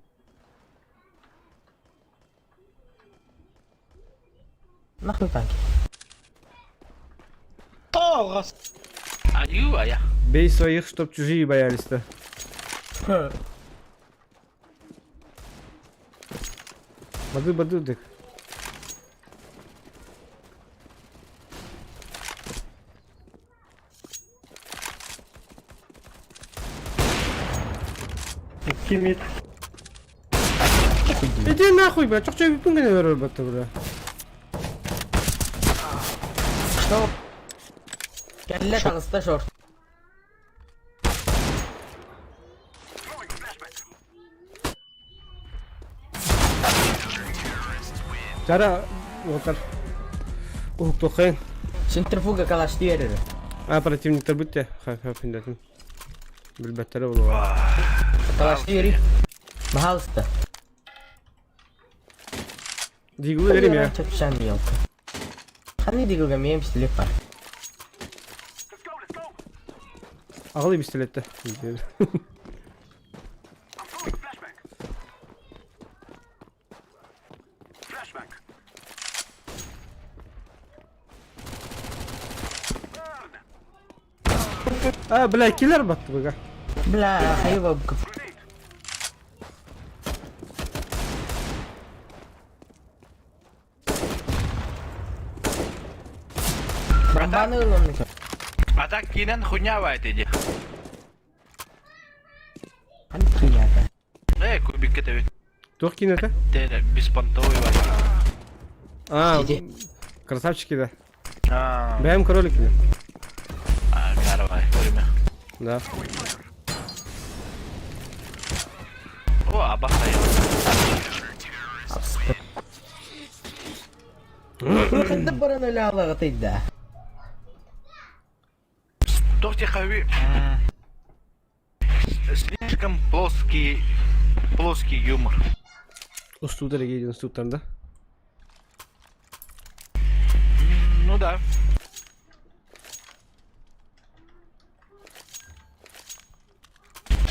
S4: Нахуй танки.
S6: Аю, а я.
S1: Бей своих, чтоб чужие боялись-то. Бады дык.
S2: Kimit.
S1: Иди нахуй, бля, çok çabuk gene veriyor battı buraya.
S4: Что? Келле тагыста шорт.
S1: Жара, отар. Тоқайн.
S4: Центрифуга калашты ерер.
S1: Противниктер бүтте. Хәфендәтен. Билбәттәре булуга.
S4: Калашты йери. Махалста.
S1: Дигу верим я.
S4: Чапшан елка. Хани дигуга мем пистолет бар.
S1: Ağlı pistolette. Bla killer battı bak.
S4: Бля, хайва бка. Бомбаны ылымны.
S6: А так кинен хуйнявает иди.
S4: Хани хуйята.
S6: Кубик это ведь.
S1: Тоқ кинете?
S6: Ты беспонтовый вариант.
S4: Иди.
S1: Красавчики да.
S6: А,
S1: Бәйім кролик кине.
S6: каравай, время.
S1: Да.
S6: О, абахай.
S4: Хэнда баран ölе алага тыйда.
S6: Тохте хави. Слишком плоский юмор.
S1: Устудere geliyor ustutlarında.
S6: Ну да.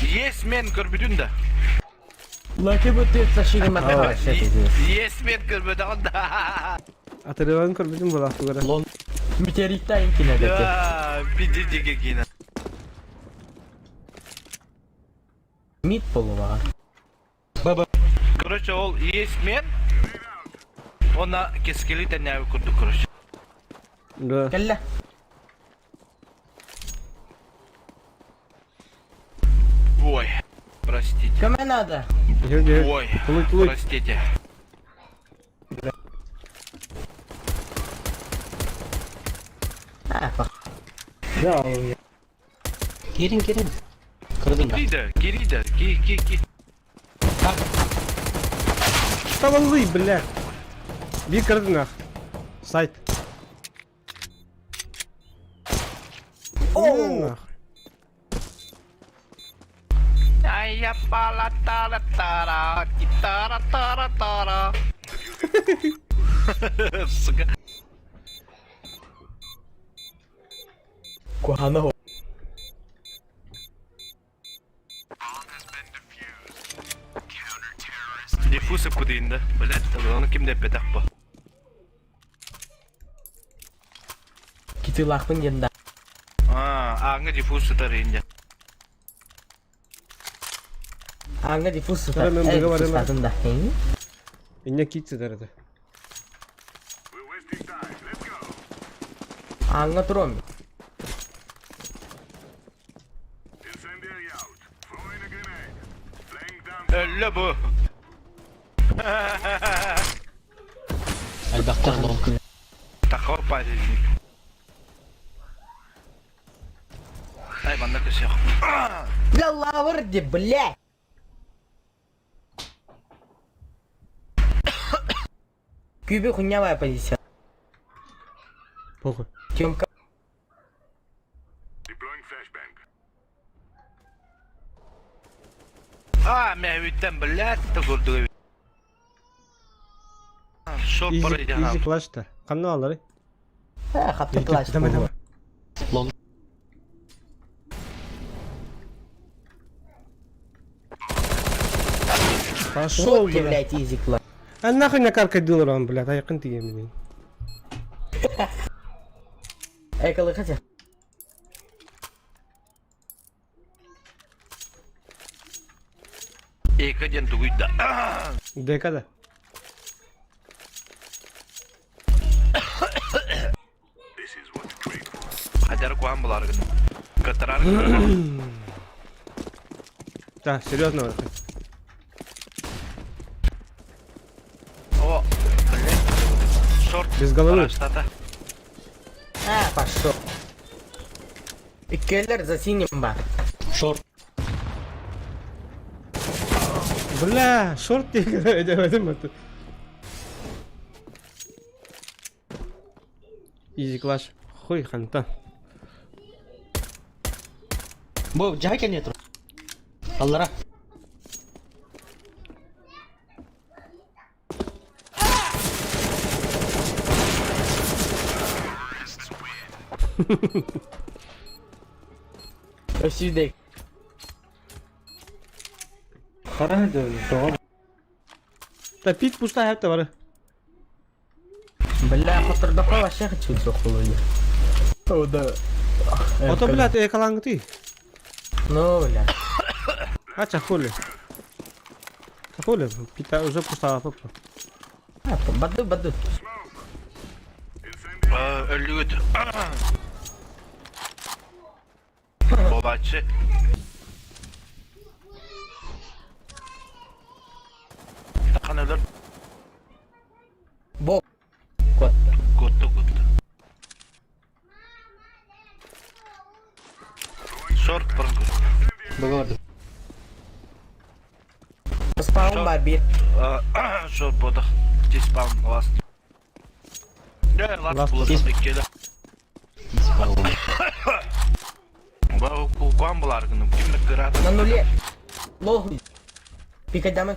S6: Есть мен көрбүдүн да.
S4: Лаки бутты сашиги матава
S6: Есть мен көрбүдүн да.
S1: Atırıvan körbüdüm bu lafı göre.
S4: Лон. Метеоритта инкине дете.
S6: Да, пиди дигигина.
S4: Мид полува.
S6: Короче, ол есть мен. Она кескелита не курду, короче.
S1: Да.
S4: Келле.
S6: Ой, простите.
S4: Каме надо?
S1: Gel.
S6: Ой,
S1: Плыть.
S6: простите.
S4: А, пах.
S2: Ya oğlum ya.
S8: Girin. Kırdın da.
S6: Кирида, ки.
S1: Tavallıyı bile. Bir kırdın ha. Sait. Oh.
S6: Ай, я пала тара, гитара тара. Сука.
S4: Куано.
S6: Диффузы кудин, да? Блять, onu kimde petak bu?
S4: Китылахпын жында.
S6: Аңы диффузы тарayınca.
S4: Аңа диффуз
S1: Тара мен быга барам.
S4: статында.
S1: İnne kitse derdi.
S4: Аңа туром.
S6: Öyle bu.
S8: Albatta lol.
S6: Такой парень. Ай, банда косяк.
S4: Бля, лаврди, бля! Кюбик хуйнявая позиция.
S1: Похуй.
S4: Тёмка.
S6: Мен үттен, блядь, та көрдік. Шоп бар еді
S1: Easy
S6: анам.
S1: clutch da. Kanını alır.
S4: Хатты класс.
S1: Deme deme.
S8: Lol.
S1: Пошел,
S4: Вот тебе,
S1: блядь.
S4: блядь, изи класс.
S1: А нахуй на карка дилер блядь. Ayakın diye mi?
S4: Эколы хотя.
S6: Екіден түгейді.
S1: DK'da.
S6: Қадер қуан бұлар күн. Кытырар күн.
S1: Да, серьезно.
S6: О, блядь. Шорт.
S1: Без головы.
S6: Параштата.
S4: Пошел. И келлер за синим бар.
S8: Short.
S1: Бля, шорт diye ödemedim mi? Easy clutch. Хуй хантан.
S8: Bu jahe nету. Аллара.
S4: Өсүйдек.
S2: Қара доға.
S1: Да пит пуста hep de var.
S4: Бля, хотырдыққа вообще хочу соқылы. О, да.
S1: Ото, блядь, экалангы ты.
S4: Ну, бля.
S1: А, чахули. Чахули, пита уже пустава попа.
S4: Баду.
S6: Өлігіт. Бобачы. Тақан өлір.
S4: Боб. Кот.
S6: Көтті. Шорт бұрын көт.
S8: Договорdu.
S4: Спаун бар bir.
S6: Шорт бұдық. Диспаун ласт. Ласт бұлысық екелі.
S8: Спаун.
S6: Бұл қуан бұлар күнім. Кімдік кірады?
S4: На нуле. Лол. Пикать дамы.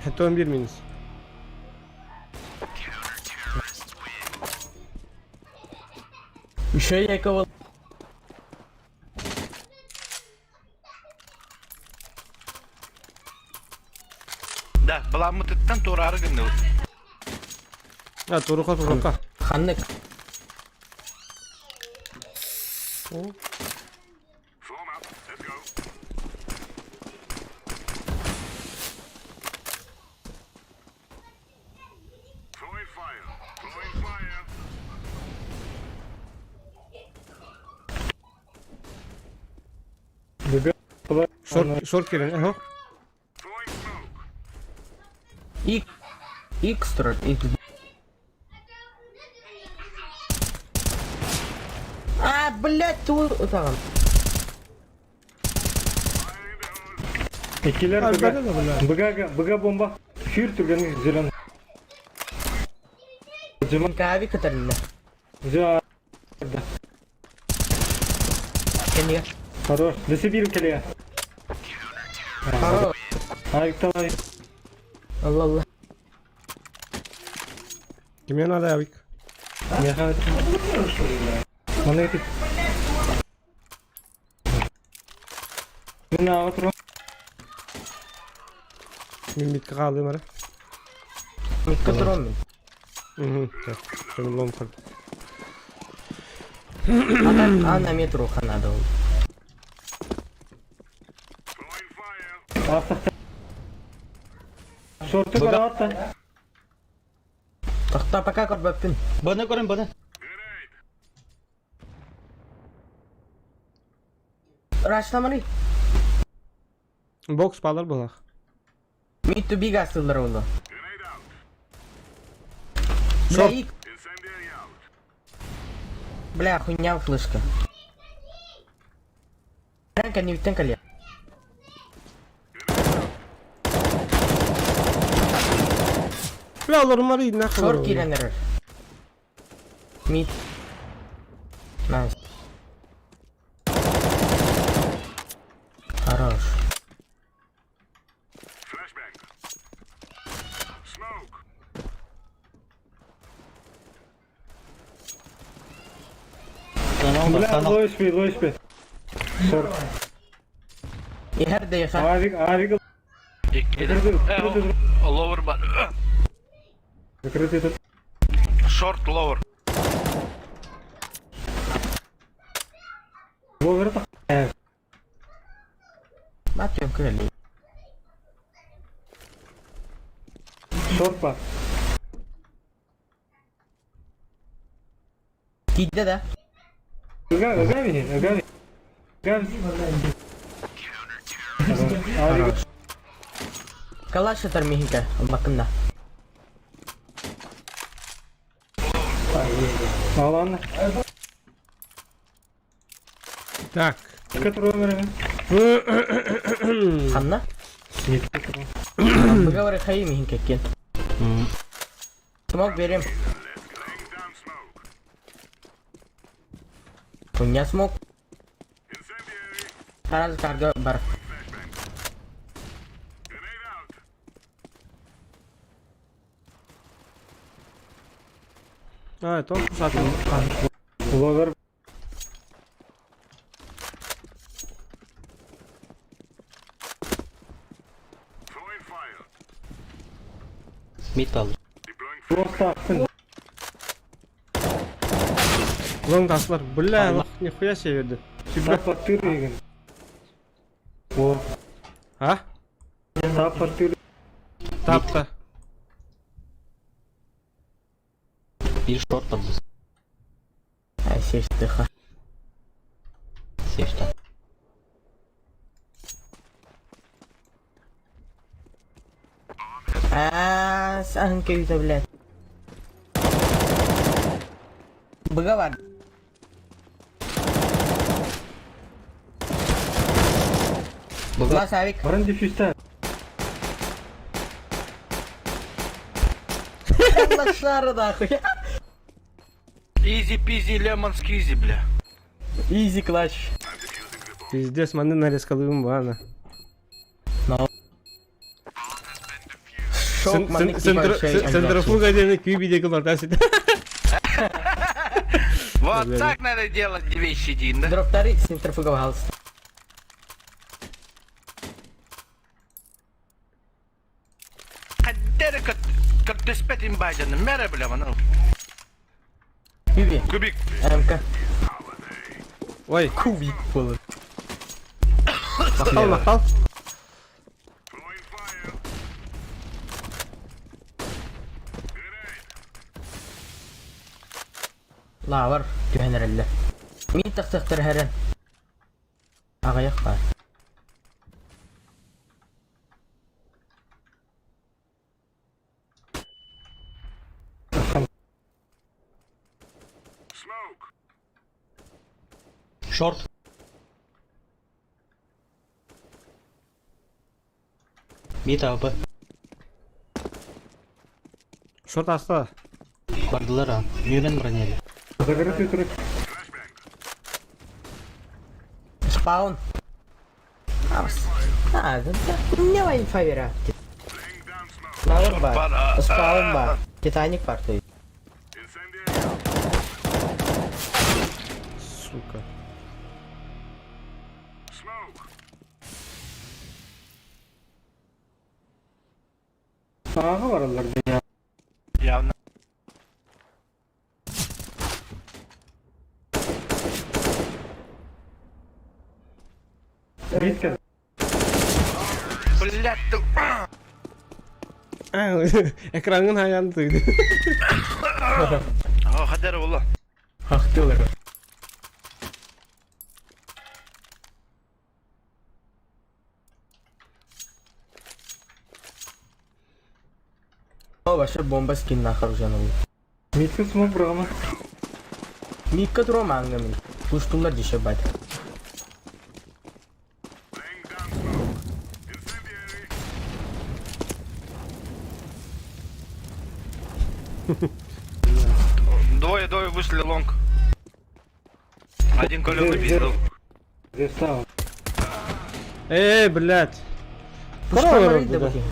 S1: Hatta 11 minus.
S4: Еще я кого.
S6: Да, бұламы түттен торары күнді өт.
S1: Ha, Turuka.
S4: Ханнык.
S1: Short girin. Aha.
S4: Икс тролль. Икс. Блять, ты там.
S2: Екелер бұға бомба. Фюр түргені зелен.
S4: Кави Катарина.
S2: Жа.
S4: Кенге.
S2: Хорош. Десибир келе.
S4: Хорош.
S2: Айыкталай.
S4: Allah.
S1: Kime yana da yavik?
S2: Меха. Mana itu. Bunu avatro.
S1: Min bitti kaldım ara.
S4: Катрон.
S1: Şöyle lom kaldı.
S4: А на метро надо.
S2: Şortu bana at lan.
S4: Tahta пока корбапин.
S8: Bana görün bana.
S4: Raşlamanı.
S1: Box bağlar bulaq.
S4: Mid to big asılır oğlum.
S1: Short.
S4: Bля, Бля, хуйня флешка. Танка не танка ли?
S1: Bля olurum var iyi ne kadar
S4: Шорт
S1: olur.
S4: girenler. Mid. Nice. Хорош.
S8: Tunnel var,
S2: Бля,
S8: tunnel.
S2: low HP, low HP. Short.
S4: И her de yaka.
S2: Авик.
S6: Lower бар.
S2: Закрытый тут.
S6: Short lower.
S2: Ловер это.
S4: Матем крыли.
S2: Short бар.
S4: Кидде да.
S2: Гави. Авик.
S4: Калаш атар михинка. Bakında.
S2: Ладно.
S1: Так.
S2: Который умер.
S4: Ханна? Поговори хай михинка кен. Смог берем. Punya smoke. Harus karga bar.
S1: Evet o zaten.
S2: Ловер.
S8: Mid kaldı.
S2: Просто attın.
S1: Long taslar. Bля bak nihуя severdi.
S2: Тап подтырыгын. О,
S1: Ha?
S2: тап подтырыгын.
S1: Tapta.
S8: Bir short kaldı.
S4: Ay seçti ha.
S8: Seçti.
S4: Saan kayo sa bled? Baga var. Baga sabik.
S2: Баран дефюста.
S4: Лошара да хуя.
S6: Easy peasy lemon squeezy, бля.
S4: Easy clutch.
S1: Пиздец, маны нарезкалыгым var ana.
S4: Шок маны
S1: Центрофуга demek QB'deki batası.
S6: Вот так надо делать вещи, Дин, да?
S4: Дроптари центрифуга халс.
S6: Дери как ты спать им байден, мере, бля, мана.
S4: Биби.
S6: Кубик.
S4: МК.
S1: Oy.
S4: Кубик было.
S1: Makal.
S4: Лавар. Тühenерелле. Мин тактактыр herен. Агаяк бар.
S8: Short. Mid abi.
S1: Short hasta.
S8: Vardılar ha. Newman бронили.
S2: Закрытый трек.
S4: Спаун. Не вайфай вера. Лавар бар. Спаун бар. Титаник бар. то есть.
S1: Сука.
S2: Sağa var onlar ya.
S6: Явно.
S2: Ритка.
S6: Блядь, ты...
S1: Ekranın hayalıydı.
S6: Хадер, ула.
S4: Хактылар. О, вообще бомба скин нахер уже новый.
S2: Мидка смог бұрғама.
S4: Микка тура манга мен. Пуштулар деше бать.
S6: Двое вышли лонг. Один колёный пиздил.
S2: Здесь стал.
S1: Блядь.
S4: Пуштулар
S1: Пушка
S4: иди бахи.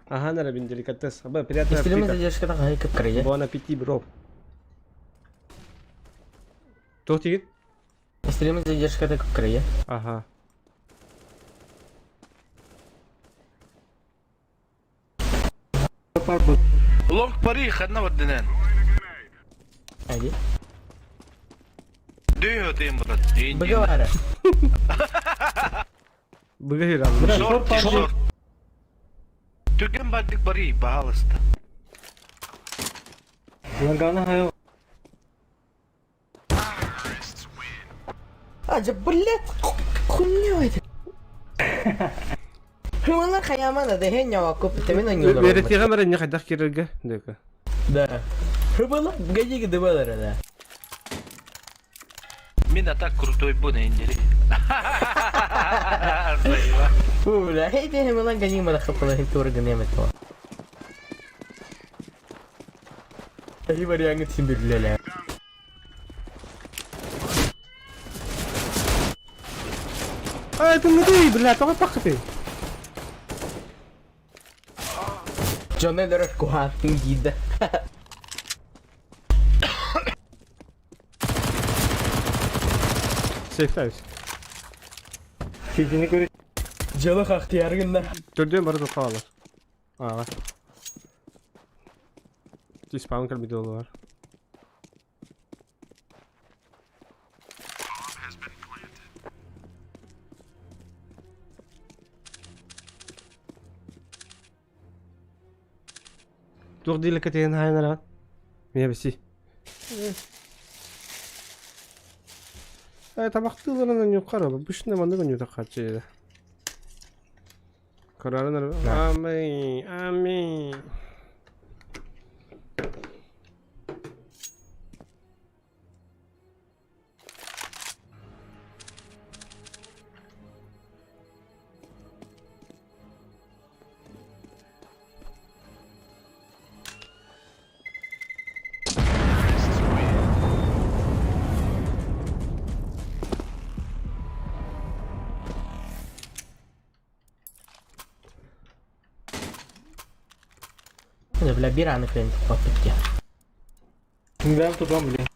S1: Ага, нарабин деликатес. Приятного
S4: Стилиміз
S1: аппетита.
S4: задержкада қай көп кірі,
S1: Bon appétit, bro. Тоқ тегін?
S4: Стилиміз задержкада көп кірі,
S1: Ага.
S6: Лонг пари خدنا ودنان.
S4: Әйді.
S6: Дүйо дейін брат.
S4: Бұғы бары.
S1: Бұға хер алды.
S6: Шорт. Түген баддик пари, бағалысты.
S2: Лангана хайо.
S4: Acı блядь. Хуйня это. Хымана хаямана да хен ява көп темен анюлар.
S1: Береті камера не қайдақ керерге? Дека.
S4: Да. Хымана гадиги дебалар да.
S6: Мен атак крутой бұл ендері.
S4: Ула, хейте хымана ганима да хапала хен тура ганемет то. Али бар яңы тимбирлеле.
S1: Ты не дай, блядь, тоға пақы ты.
S4: Джонны дөрөш куатын гиде.
S1: Сейфтайыз.
S2: Кезini көрі.
S4: Жылы хақтияргында.
S1: Төрден бары тоқа алар. Аға. Диспаун кәлбеді олы бар. Туқ дейлі кәтеген хайнара. Міне бісі. Табақтыларынан юқары. Бүшіне мандығын юта қатшы еді. Kararın araba. Amin. Amin.
S4: Да, бля, бираны клиент попытки.
S2: Ben tutam bile.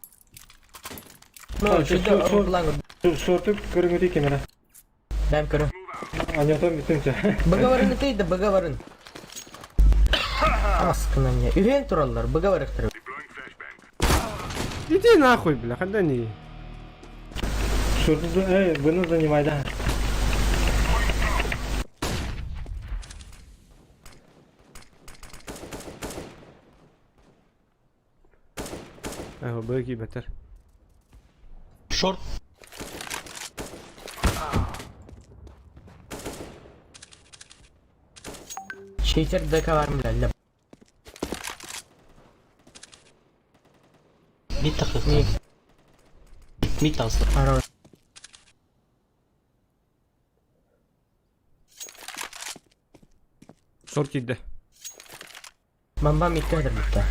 S4: Ну, что-то плану.
S2: Шорты көріңді кемера.
S4: Дай көрі.
S2: Анятам бітінше.
S4: Бұғаварын өтейді, бұғаварын. Аскына не. Үйрен тұралар, бұғаварық тұрып.
S1: Иди нахуй, бля, когда не.
S2: Шорты, bunu занимай, да.
S1: Ага, бэки бетер.
S8: Шорт.
S4: Şeycer daka var mı lan?
S8: Mid takık.
S4: Ne?
S8: Mid tarzı.
S4: Ara.
S1: Short girdi.
S4: Bamba miktardır bitti.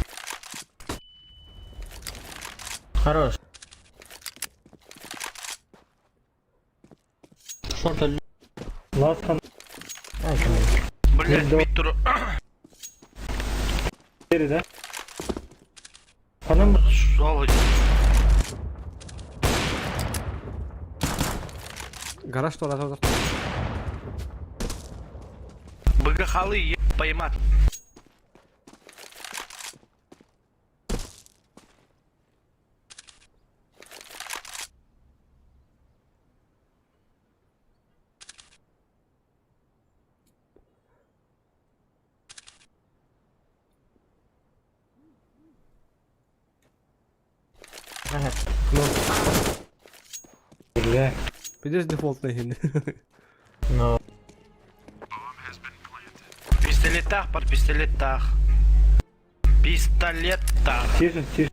S4: Хорош.
S8: Шорт öldü.
S2: Last kan
S4: Ay tamam.
S6: Блять, мид тұры.
S2: beri de. Hanım
S6: Sol
S1: Гараж тоже отошел.
S6: Быга халы поймат.
S4: Ага.
S2: bile.
S1: Bir de default ne şimdi?
S4: Ну.
S6: Пистолет так, под пистолет так. Пистолет так.
S2: Тише, тише.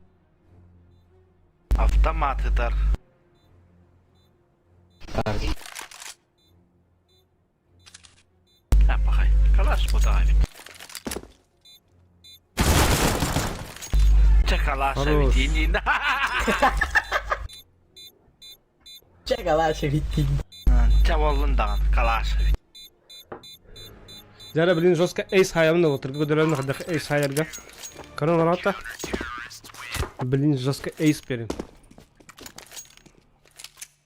S6: Автоматы так. Пахай. Калаш потавит. Калаш
S1: Хорош.
S6: ведь.
S4: Чека лаша битtin.
S6: Чавалындаган калаш.
S1: Жара блин жестко эйс хаямын отыр. Көдөрөм хадак эйс хаярга. Каран алата. Блин жестко эйс берин.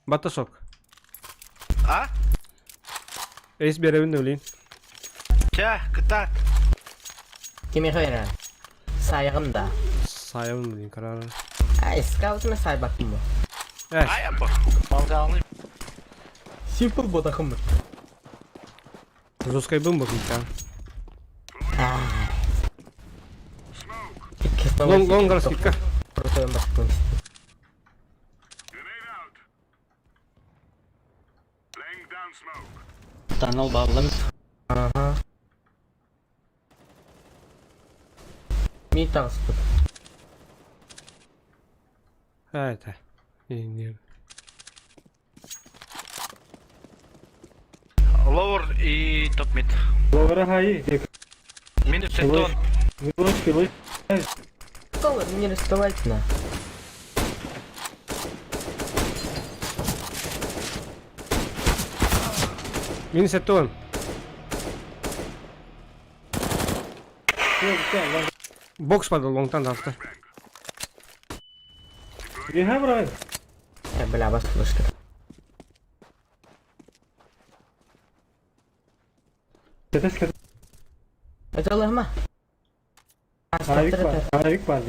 S1: Бата шок.
S6: А?
S1: Эйс беребин де блин.
S6: Ча, кытат.
S4: Kimi koyar? Sayığımda.
S1: Sayamın блин каран.
S4: Ay scout mu say bakayım bu?
S1: Evet.
S6: Ай, бо. Малгалым.
S3: Simple bu takım mı?
S1: Жестко бым bakayım ya. Long раз китка.
S4: Protoyun bakayım.
S8: Tunnel bağlamış.
S4: Aha. Mid transport.
S1: Evet. İyi.
S6: Lower и топ мид.
S2: Ловера хаи.
S6: Минус сетон.
S2: Вилочки.
S4: Колор не рисковать на.
S1: Minus ett on. Box падал лонгтан даста.
S2: You have right.
S4: Бля, бас флешка.
S2: Tetesken.
S4: Это лохма.
S2: Aravik var.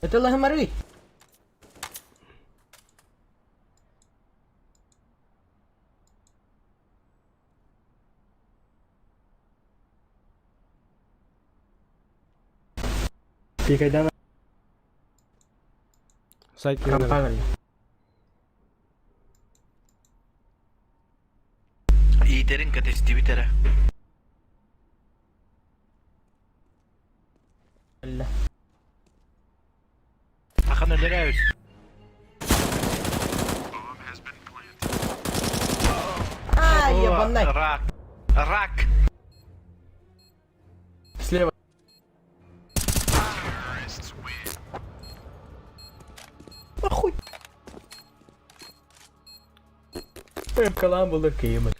S4: Это лохма руи.
S2: Pikaydan
S1: Side
S4: Кампагали.
S6: Итерин катести битере.
S4: Бля.
S6: Ахан ölürüz.
S4: Ай, ебанай.
S6: Рак. Рак.
S4: Слева. Охуй. Kalan bulur kıyımı.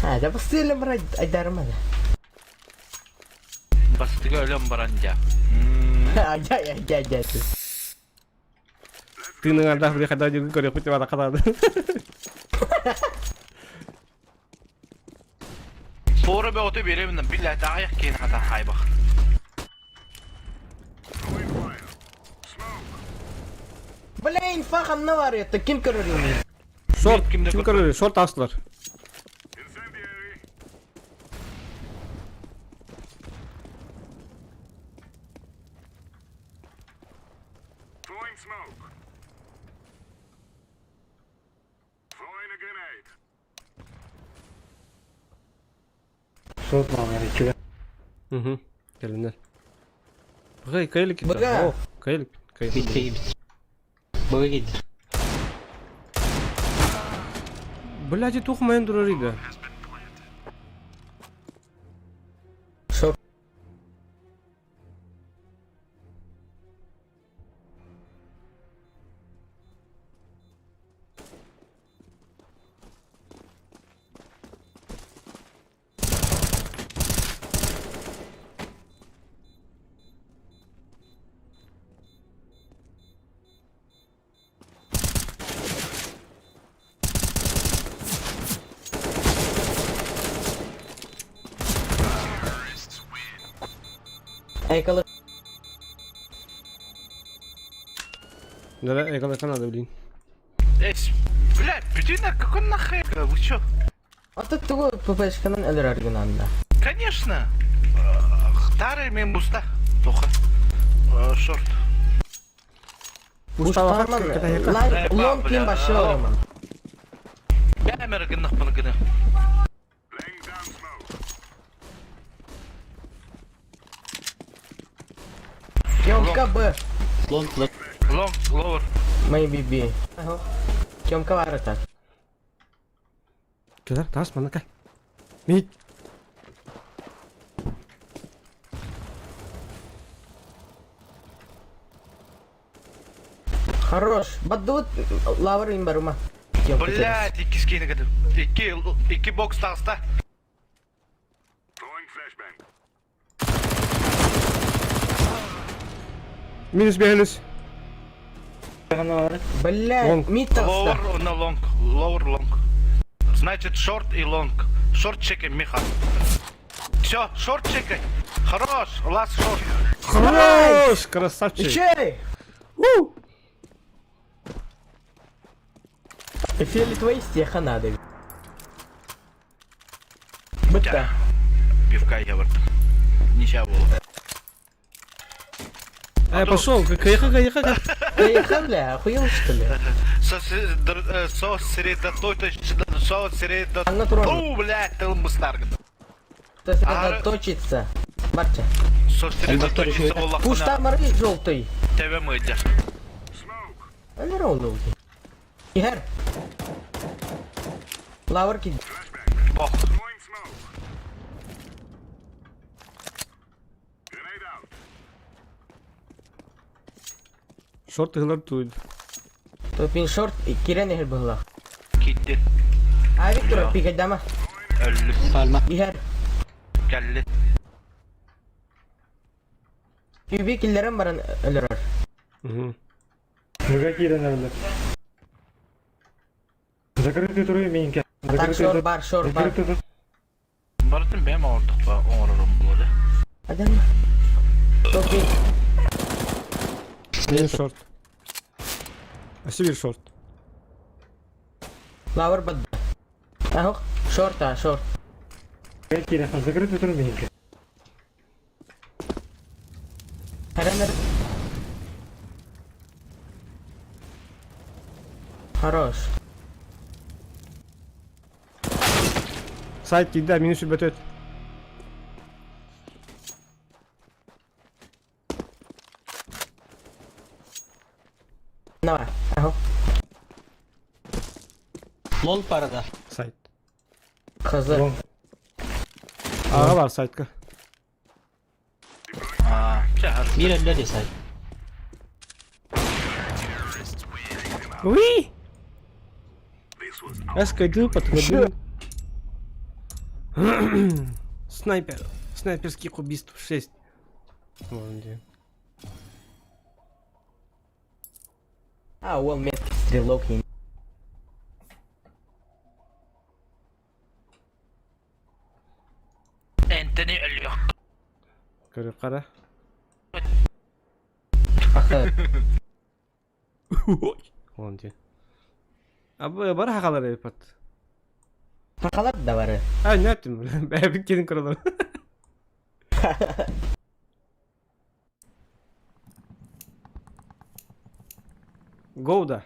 S4: Ha, da basıyla bırak aydarmadı.
S6: Bastıga ölüm baranca.
S4: Gel.
S1: Ты на гадах приходил один горек, хоть его накатал.
S6: Sonra bir otu birimden billahi daha yak keyin hata hay bak.
S4: Бля, инфа хамна var ya, kim körürüm?
S1: Short,
S6: Kimde
S1: kim
S6: bak-
S1: görüyor? Short astılar.
S2: Short var iki.
S1: Hı hı. Gelinler. Bakay kayılık gitti.
S4: Baga.
S1: Oh, kayılık. Kayılık.
S8: Bitreyi bitir. Bug'a gelir.
S1: Блядь, тухмайын durarıydı.
S4: Short. Aykalı.
S1: Да, я когда надо, блин.
S6: Блядь, блин, а какой нахер? Вы чё?
S4: Ata tuğu ppşkanın ölür her gün anda.
S6: Конечно. Старый мен буста. Тоха. Шорт.
S1: Mustafa
S4: Tamam,
S1: kita heka.
S4: long team başlıyor o zaman.
S6: Американных панаганы.
S4: Тёмка Б.
S8: Лонг, лонг.
S6: Лонг, ловер.
S4: Maybe B. Ага. Тёмка var это.
S1: Куда? Тас, манакай. Мид.
S4: Хорош. Бадут лавр им барума. Тёмка терес.
S6: Блять, iki скины гадым. Iki бокс таста.
S1: Минус бегенус.
S4: Бля,
S1: Лонг.
S4: мид таста.
S6: Ловер на лонг. Ловер лонг. Значит, шорт и лонг. Шорт чекай, Миха. Все, шорт чекай. Хорош, ласт шорт.
S1: Хорош! Красавчик.
S4: Чей? Эфели твои стеха надо. Быта.
S6: Пивка я вот. Ничего было.
S1: Пошел, кайха.
S4: Поехал, бля, охуел что ли?
S6: О, блядь, ты мустарг.
S4: То есть сосредоточиться. Марча.
S6: Сосредоточиться в
S4: Пуста моры желтый.
S6: Тебе мыдя.
S4: А не ровно. Игорь. Лаврки.
S6: Ох.
S1: Шорт играл тут.
S4: То пин шорт и Кирен Игорь была.
S6: Gitti.
S4: А Виктор пикать дама.
S6: Öldü.
S8: Palma.
S4: Игорь.
S6: Geldi.
S4: Übü killerim var ölür.
S2: Другая кида, наверное. Закрытый трое минька.
S4: Так шорт бар, шорт бар.
S2: Закрытый.
S6: Baratın benim orada onurum böyle.
S4: Adam. Çok iyi.
S1: Минус шорт. А себе шорт.
S4: Лавр бад. Ах, шорт, а шорт.
S2: Другая кида. Закрытый трое минька.
S4: Харенер. Хорош.
S1: Сайт gitti, minus übetöt.
S4: Давай. Ага.
S8: Лонг парада.
S1: Сайт.
S4: Hazır.
S2: Лонг.
S1: Ağa var saytka.
S6: Aa, çağır.
S8: Bir eller de say.
S1: Уи! Эскайду подходил. Снайпер. Снайперских убийств 6. Вон где.
S4: А, он меткий стрелок.
S6: Anthony ölüyor.
S1: Kara.
S4: Ага.
S1: Вон где. Abi bana hakalar yapat.
S4: Pakalar da var.
S1: Ha ne yaptın? Ben bir kedin kuralı. Go da.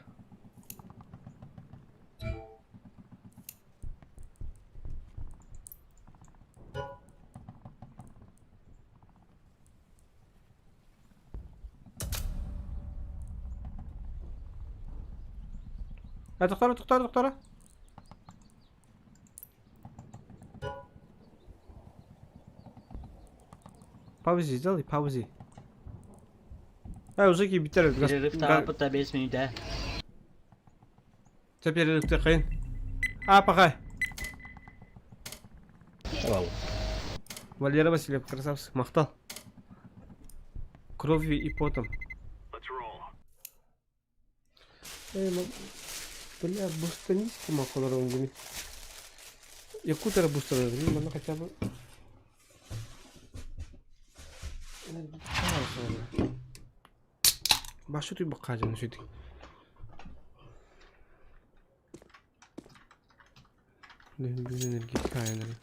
S1: Ha doktora. Pauzi, сделай pauzi. Ha uzak iyi biter.
S8: Перерыв там по 5 минут, да?
S1: Теперь перерыв тыкайын. А, пока.
S8: Вау.
S1: Валера Васильев, красавцы, мақтал. Кровью и потом. Бля, бустанистки махаларом были. Якутера бустера, блин, надо хотя бы... Башу ты бакажен, что ты? Блин, энергии кайнеры.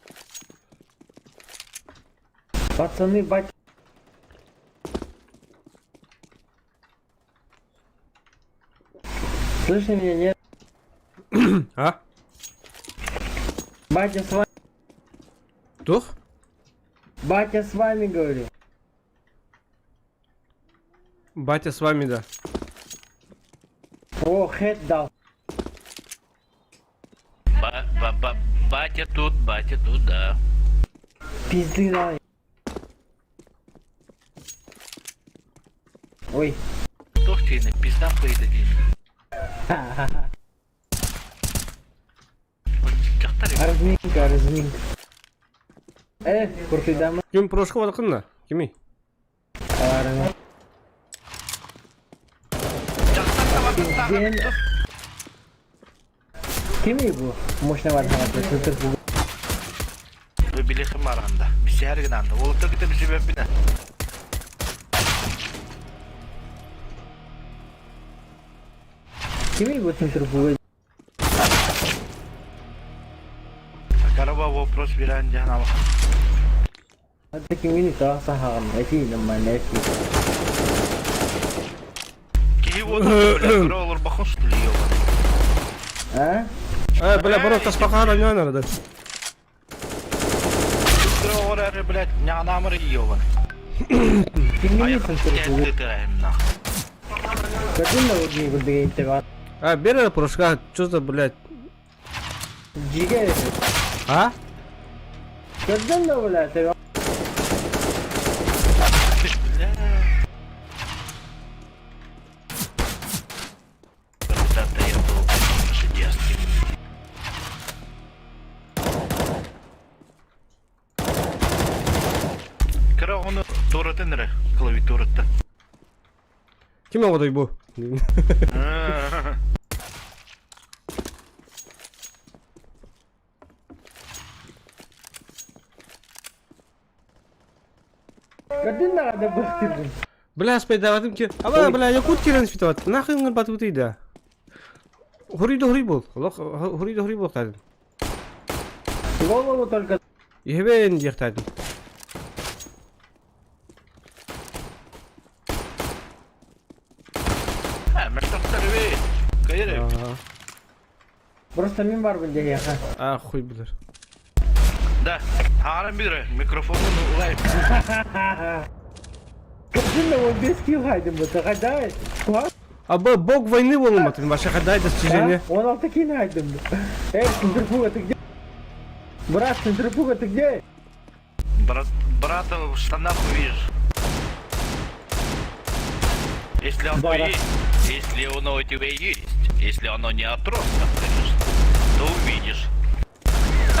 S2: Пацаны, бать. Слышно меня, нет?
S1: А?
S2: Батя с вами,
S1: Тух?
S2: батя с вами, говорю.
S1: Батя с вами, да.
S2: О, хэт дал.
S6: Батя тут, да.
S2: Пизды дал. Ой.
S6: Тух ти не пизда поїдеді.
S2: Разминка, разминка. Куртидама.
S1: Ким прошка ватакында? Кими?
S2: Арана. Пизден. Kim bu? Мощный варханатый, супер bu.
S6: Вы билихи маранда. Биси әргінанда. Олыпта күті біші бәпіне.
S2: Kim bu супер bu?
S6: Караба вопрос биран жан алға.
S2: Hatta kimin ita saham, eti nama neti.
S6: Кей воды, бля, күрі олыр бақын шүтілі ебаны.
S2: А?
S1: Бля, баров таспақаға не ойнады?
S6: Күрі олыр әрі, блядь, не анамыры ебаны.
S2: Kimin
S6: Аяқын
S2: супер bu?
S6: тәтті тірайым нах.
S2: Kadın da o değil bu değil tevat.
S1: Бери прошка, что за, блядь?
S2: Ciger.
S1: А?
S2: Kadın da öyle tevat.
S6: Бля. Тәтті ебал, шедерский. Күрі оны тұрытын әрі, клавиатурытты.
S1: Ким оғыдай bu?
S2: Kadın da ada bastırdın.
S1: Бля, спай даватым ki. Aba, бля, якут керен спитават. Нахуй он батут ида. Хури бол. Хури бол тадым.
S2: Голову только.
S1: Ебен дияқтадым.
S6: Мәктаптары бей. Кайыры.
S2: Просто min var bende ya.
S1: Хуй білер.
S6: Да, ағарым бейдірі. Микрофонын ұлайып.
S2: Kadın da o 5 kill haydi bu. Tagaday. Kuat.
S1: Аба, бог войны волуматын. Ваша хадай достижение.
S2: 16 kill haydi bu. Центрифуга ты где? Брат, центрифуга ты где?
S6: Брата в штанах увидишь. Если оно
S2: Да, да.
S6: есть, если оно у тебя есть, если оно не отросток, конечно, то увидишь.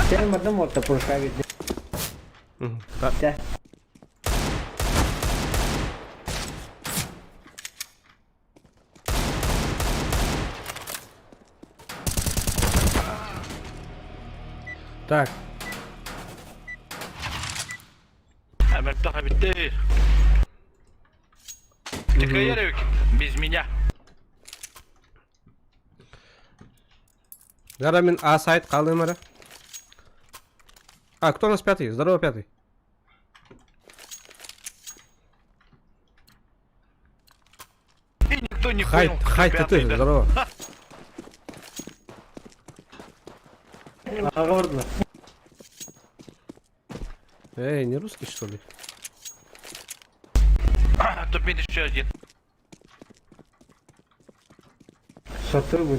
S2: Senin adım orta Porsche видно.
S1: Так.
S2: Да.
S1: Так.
S6: Мертаха битти. Ты Кайырык, без меня.
S1: Гарамин А-сайт қалдым ара. Кто у нас пятый? Здорово, пятый.
S6: И никто не
S1: Хайт,
S6: понял, кто
S1: хайт,
S6: пятый,
S1: ты,
S6: да.
S1: здорово.
S2: Ağırdı.
S1: Эй, не русский, что ли?
S6: Тут минус еще один.
S2: Satır bu.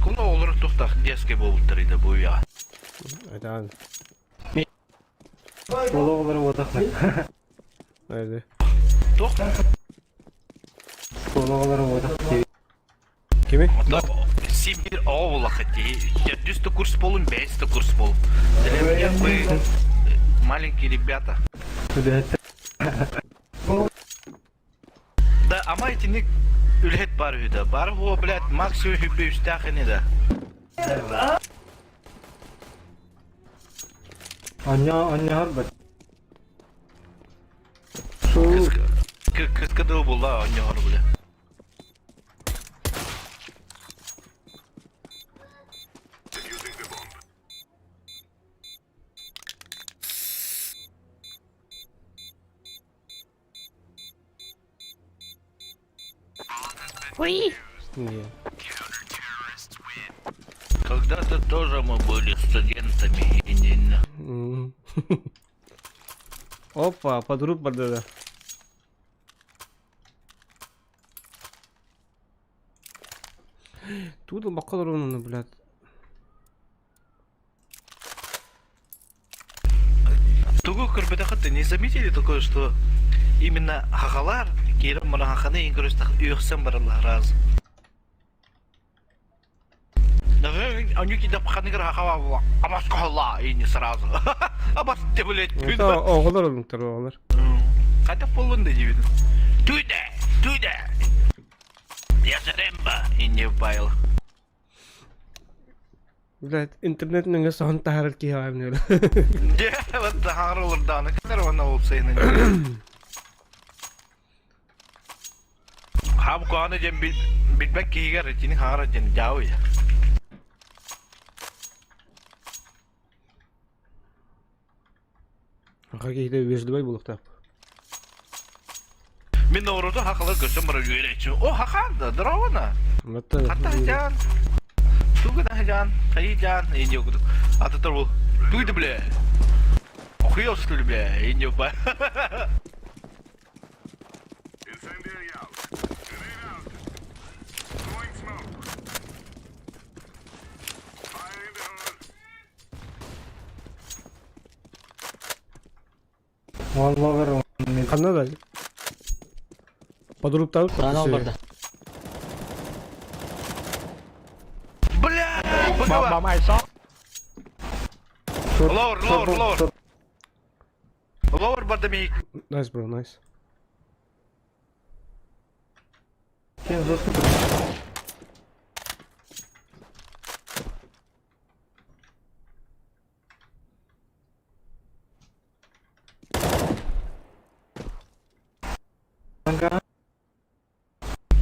S6: Скоро olur туқтақ детский болып тұрыды бұл я.
S1: Это...
S2: Головları odaklı.
S1: Это...
S6: Тоқ?
S2: Головları odaklı.
S1: Кими?
S6: Сибир Овлаха, я 200 курс полун, 500 курс полун. Для меня вы маленькие ребята. Да, ama etini ülhet var hüda. Var o blad maksimum hübbe üstahını da.
S2: Anne harbat.
S6: Kıskadığı bulla anne var bile.
S1: Не.
S6: Когда-то тоже мы были студентами и не...
S1: М. Опа, подруг подада. Тут бакалар ровно, блядь.
S6: Тугу кырбыдаха не заметили такое, что именно хахалар кирим мараханы ингрустах юхсен баралар раз. Наверное, они кидап ханигра хахава амаскалла и не сразу. Абас ты, блядь,
S1: Это оğullar olmuşlar oğullar.
S6: Хотя полвында дивиден. Туда! Я заремба и не байл.
S1: Блядь, интернет неңе сон тахарыр ки хавым öyle.
S6: Я вот харулардан кадер вона олсайны. Хаб куаны жем битбек кигер тини хара жен жауй.
S1: Hakiki de Vezdibay bulukta.
S6: Мен оруда хакалар көсөм бар үйрөчү. О хаканда дрована.
S1: Hatta
S6: Хата жан. Тугана жан, тай жан, эне окуду. Ататар бул. Туйду бле. Охуел что ли, бля, и не ба.
S2: One lower, one mid.
S1: Kanına da. Подруг там.
S8: Канал барда.
S6: Бля, богова.
S2: Short,
S6: Lower.
S2: short.
S6: Lower бардамик.
S1: Nice bro, nice.
S2: Сен жестко. Ага.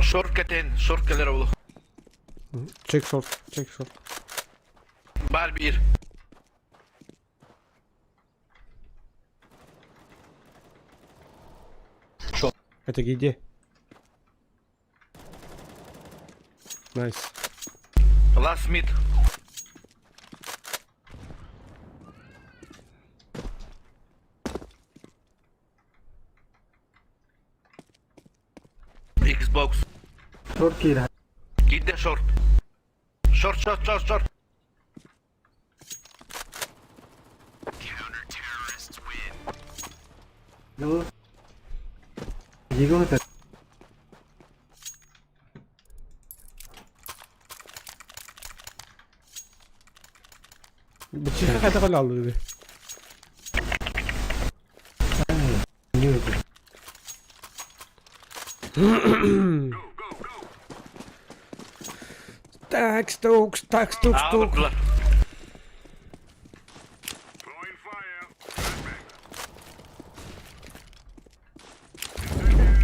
S6: Short keler oldu.
S1: Check short, check short.
S6: Bar bir.
S1: Это где? Nice.
S6: Last mid. Xbox.
S2: Short kira.
S6: Git de short. Short.
S2: Yo. Digo que
S1: Bıçak kata kala aldı dedi. Tak Stokes.
S6: Vurdular.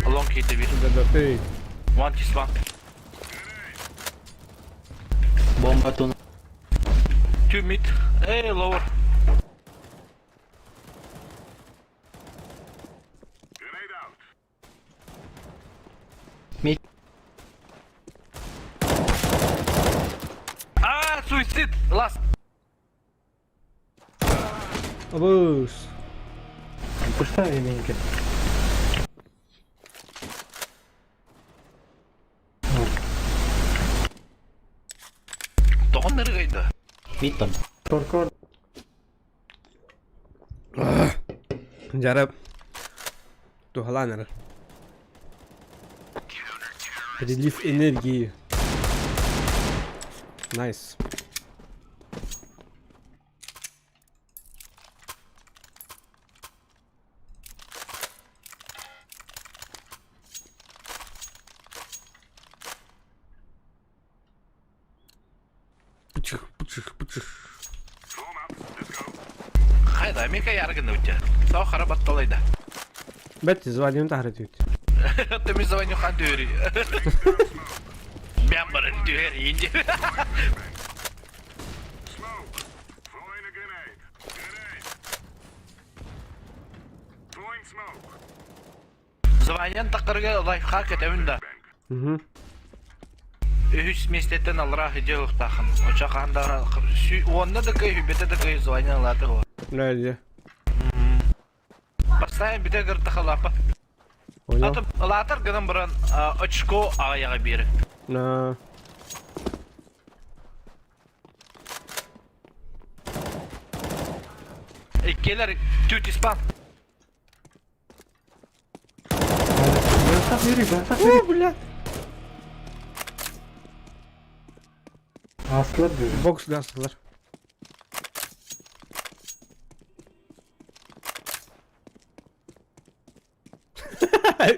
S6: Long hit'te bir.
S1: Hey.
S6: One kiss one.
S8: Bomba tunu.
S6: Two mid. Hey lower.
S8: Mid.
S6: Ah, suicide. Last.
S1: Abuz.
S2: пустая именька.
S6: Тоғын nereye
S8: Mid бар.
S2: Short.
S1: Jarab. Тухаланер. Релив энергии. Nice. Пучих.
S6: Hayda, Amerika yargın ötü. Sağ harabat dolaydı.
S1: Бетти, звоним тахратит.
S6: Ты мне звоню хан дюри. Ben bana dюри инди. Звонyan takırga lifehack et evinde.
S1: Hı.
S6: Üç mesletten alıraq hediye uqtaqın. Oçaqanda onda da köy hübete de köy звонялады o.
S1: Nerede?
S6: Постоянно биде гырты халапа.
S1: Oyna.
S6: Атып латыр гынан буран очко аяга бери.
S1: Na.
S6: Иккелер тють испан.
S2: Ben tak yürü, ben tak yürü.
S1: О, бля.
S2: Aslar diyor.
S1: Boks astılar.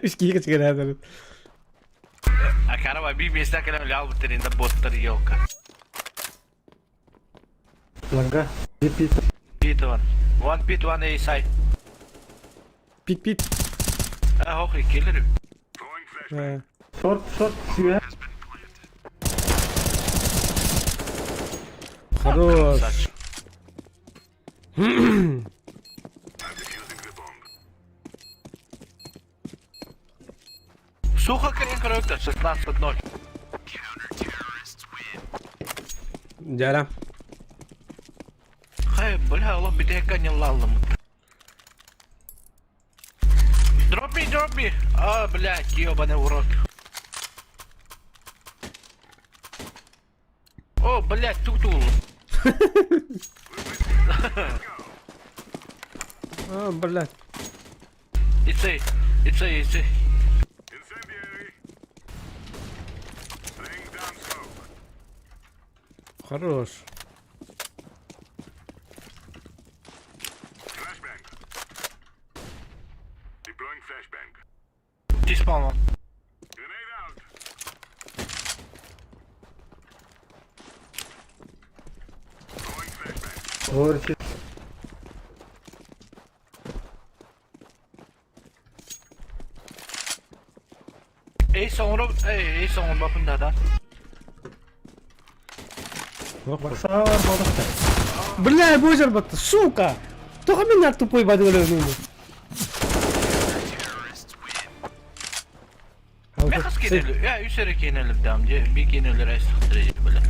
S1: Üç kişi çıkar herhalde.
S6: Акарава би места келем лял бутеринде боттар yok.
S2: Langa. Pit.
S6: Pit one. One pit one A side.
S1: Pit pit.
S6: Hoog иккелер.
S1: He.
S2: Short. Süve.
S1: Хорош.
S6: Saç. Сухо крен крокта 16-0.
S1: Jaram.
S6: Хай, бля, ола bir dakika yıllalım. Drop me. А, блядь, ёбаный урод. О, блядь, тутул.
S1: Aa, блядь.
S6: Ицы.
S1: Хорош.
S6: Диспал он.
S2: Doğru.
S6: Ey sonra bakın da.
S2: Bak sağa var balık da.
S1: Бля, бузер бата, сука! Только меня тупой подгорел.
S6: Ne kız geneli? Ya üsere genelim devam diye. Bir geneleri esnafdırıcı böyle.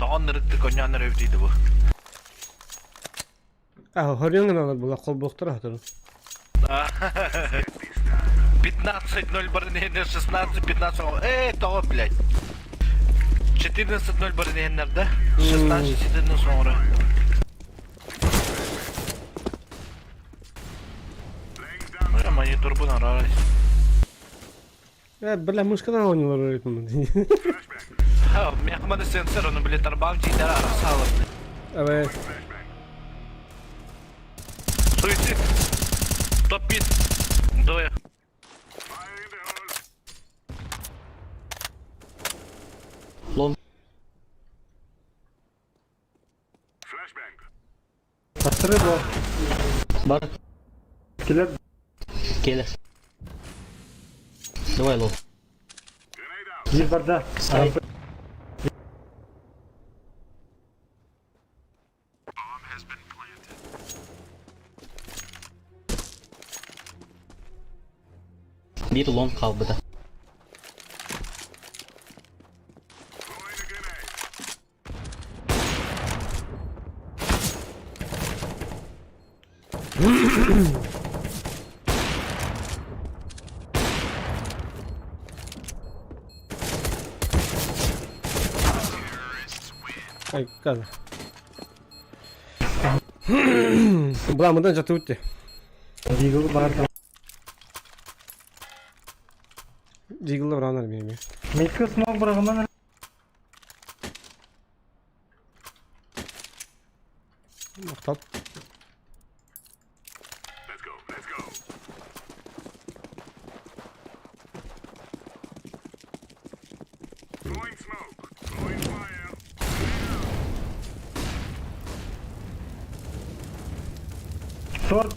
S6: Dağın nırıktı konyanlar evdeydi bu.
S1: А, хорёнган алар була колбоктор атыр.
S6: 15-0 барыненер, 16-15. Того, блядь. 14-0 барыненерде. 16-7'den sonra. Böyle monitör bunu ararız.
S1: Бля, мышкадан ойнолор öğretmen.
S6: Ha, mehmanı sensör onu bile tarbağım ciğdere arası alırdı.
S1: Evet.
S6: Suicid. Top 1. Doya.
S8: Long.
S2: Asırı bu.
S8: Бар.
S2: Kiler.
S8: Келер. Давай лов.
S2: Bir barda.
S8: Side. Bir long kaldı.
S1: Ay, kaza. Bulanmadan çatı bitti.
S2: Eagle barda.
S1: Deagle'la vuranlar benim ya.
S2: Mikro smoke bırakımdan.
S1: Aptal.
S2: Short.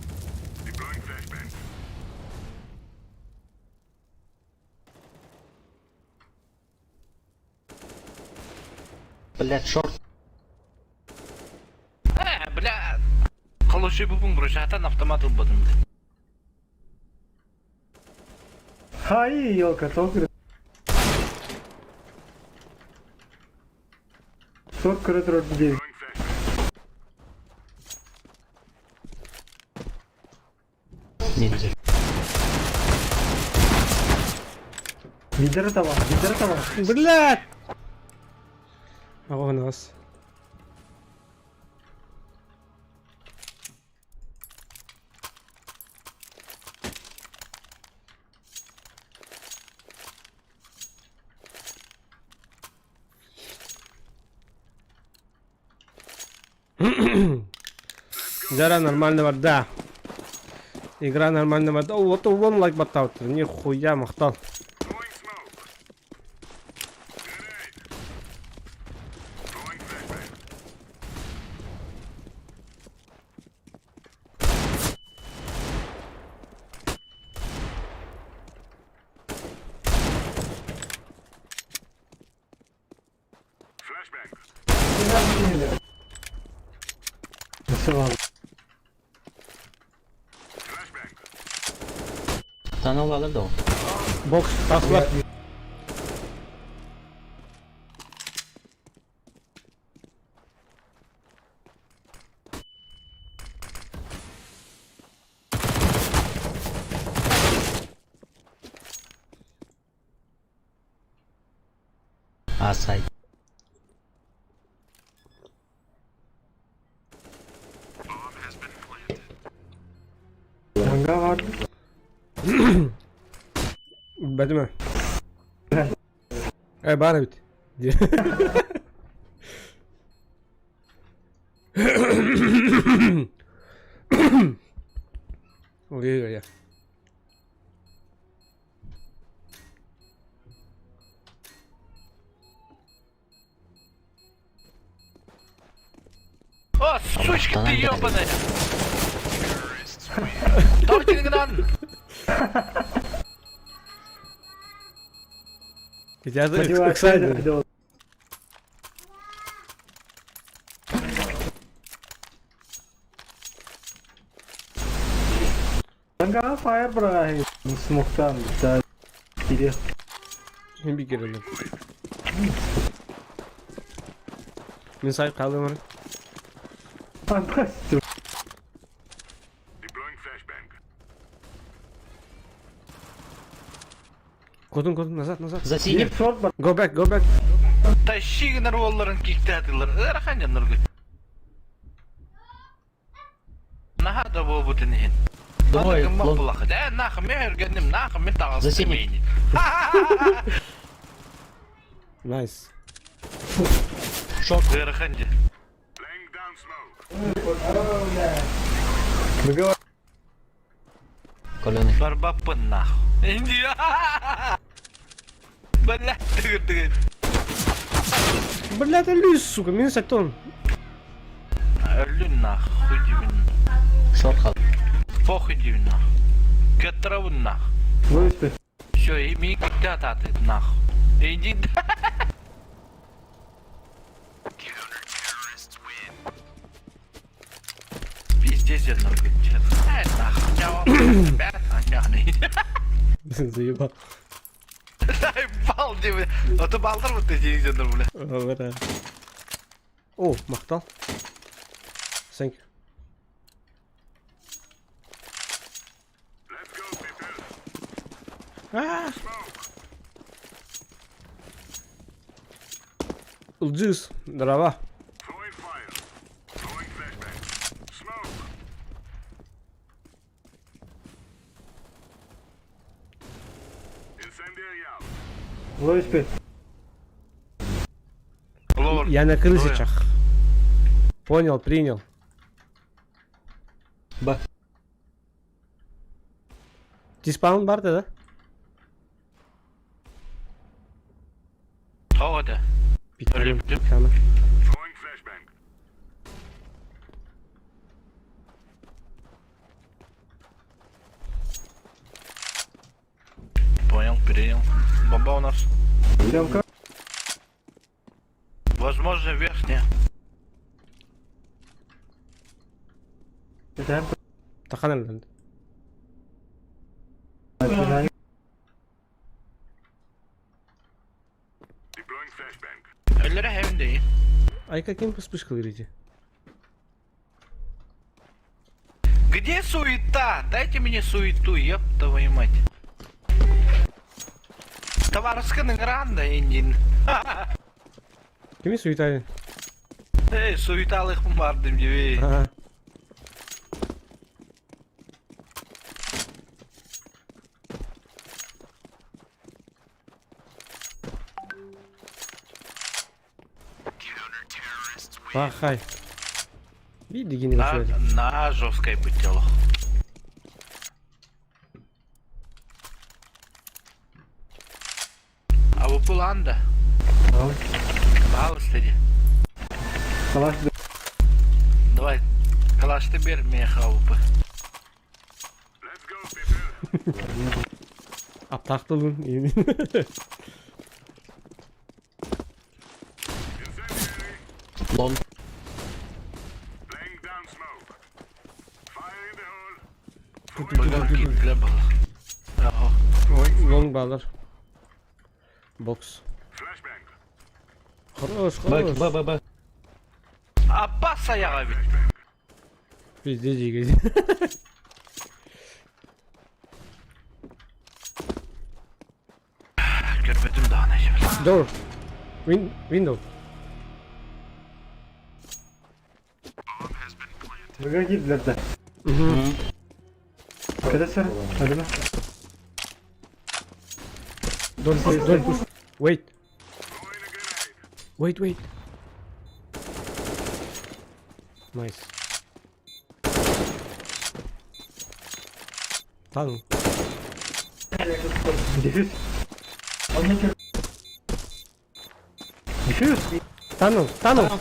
S8: Блять, шорт.
S6: Бля. Хороший бубун, бро, zaten автомат ылбадым.
S2: Ай, елка, толк. Сот кірі тұрады деймін.
S8: Ninja.
S2: Лидері табам, лидері табам.
S1: Блядь! Ого, нас. Жара нормально бар, да. Игра нормально бар. О, вот вон лайк батал. Нихуя махтал.
S2: Nasıl var?
S8: Tunnel alırdı o.
S1: Box, taslar.
S8: Asay.
S2: Manga var.
S1: Bitmedi mi? Bana bit. Oluyor ya.
S6: О, сучка ты ёбаная! Торчингдан!
S1: Хотя это
S2: Мотивация,
S1: эксайдер.
S2: да. Manga fire bırak. Smoke'tan daha gidiyor.
S1: Bir kere de. Misal kaldım oraya.
S2: Fantastic.
S1: Kodun назад.
S8: За синим.
S2: Bir short var.
S1: Go back.
S6: Тащи нарваларын киктәдиләр. Раханяннар гы. Наха да бу бутынын.
S8: Думаю,
S6: Нахым
S8: лон.
S6: булах. Да нахым мергәнем, нахым мен тагыз.
S8: Засеми.
S1: Nice.
S8: Шорт.
S6: Раханҗы.
S2: Manga var.
S8: Колоны.
S6: Барбапын нах. Инди. Бля, тыгы.
S1: Блядь, лys, сука, минус тон.
S6: Ölün nah. Hücümün.
S8: Шорт кал.
S6: Похуй дивна. Кетравын нах.
S2: Выспи.
S6: Всё, и ми киктататы нах. Иди. Пиздец, я нахуй. Ай, нахуй. Ребята, они.
S1: Заебал.
S6: Бал диби. Ото балдар мı тезиңдер бля?
S1: Ora. О, мақтал. Thank you. Ulcuz, дрова.
S2: Выспи.
S6: Лор.
S1: Я на крысичах. Понял, принял.
S8: Бak.
S1: Диспаун бар да?
S6: Havada.
S1: Pikledim.
S6: Öyle mi?
S1: Tamam.
S6: Принял. Бомба у нас.
S2: Демка.
S6: Возможно, верхняя.
S2: Demka.
S1: Takan elden.
S6: Өлләре хәвендәй.
S1: Айка кем пыспыш кылырыcı?
S6: Где суета? Дайте мне суету, ёб твою мать. Товарсканың ранда индин.
S1: Kimi suitayın?
S6: Эй, суеталык бардым дебей.
S1: Ha. Бахай. Види гини
S6: На, на жесткой путело. А вы пуланда? Бал, кстати.
S2: Kalaş
S6: Давай, калаш ты бер мне хаупы.
S1: Aptaklılığın iyi.
S8: Long.
S6: Быгал китле был. Ага.
S1: Long bağlar. Box. Хорош,
S8: Б,
S1: хорош.
S8: Б.
S6: Abbas ayağa bit.
S1: Bizdeci gezi.
S6: Görmedim daha ne şey.
S1: Door. Window.
S2: Buraya girdiler de. Arkadaşlar hadi lan.
S1: Don't push. Wait. Wait. Nice. Tamam.
S2: Difüz. Difüz.
S1: Tamam.
S8: Tamam.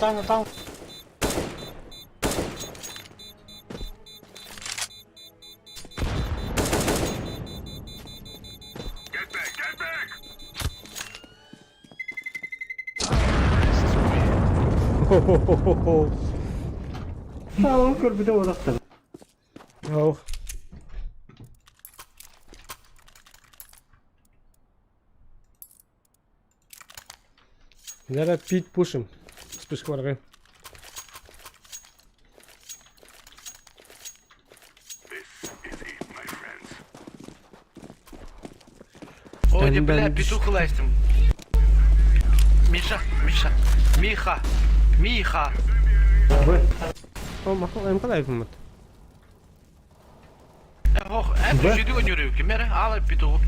S2: Tamam kur bir de odakta.
S1: Oh. Нера пить пушим. Вспышка врага.
S6: Ой,
S1: Ben-
S6: бля,
S1: ben-
S6: петух ластим. Миша. Миха.
S1: O mahkum hem kadar yapılmadı.
S6: Ох, это жиды онюрю. Кемера, ала петух.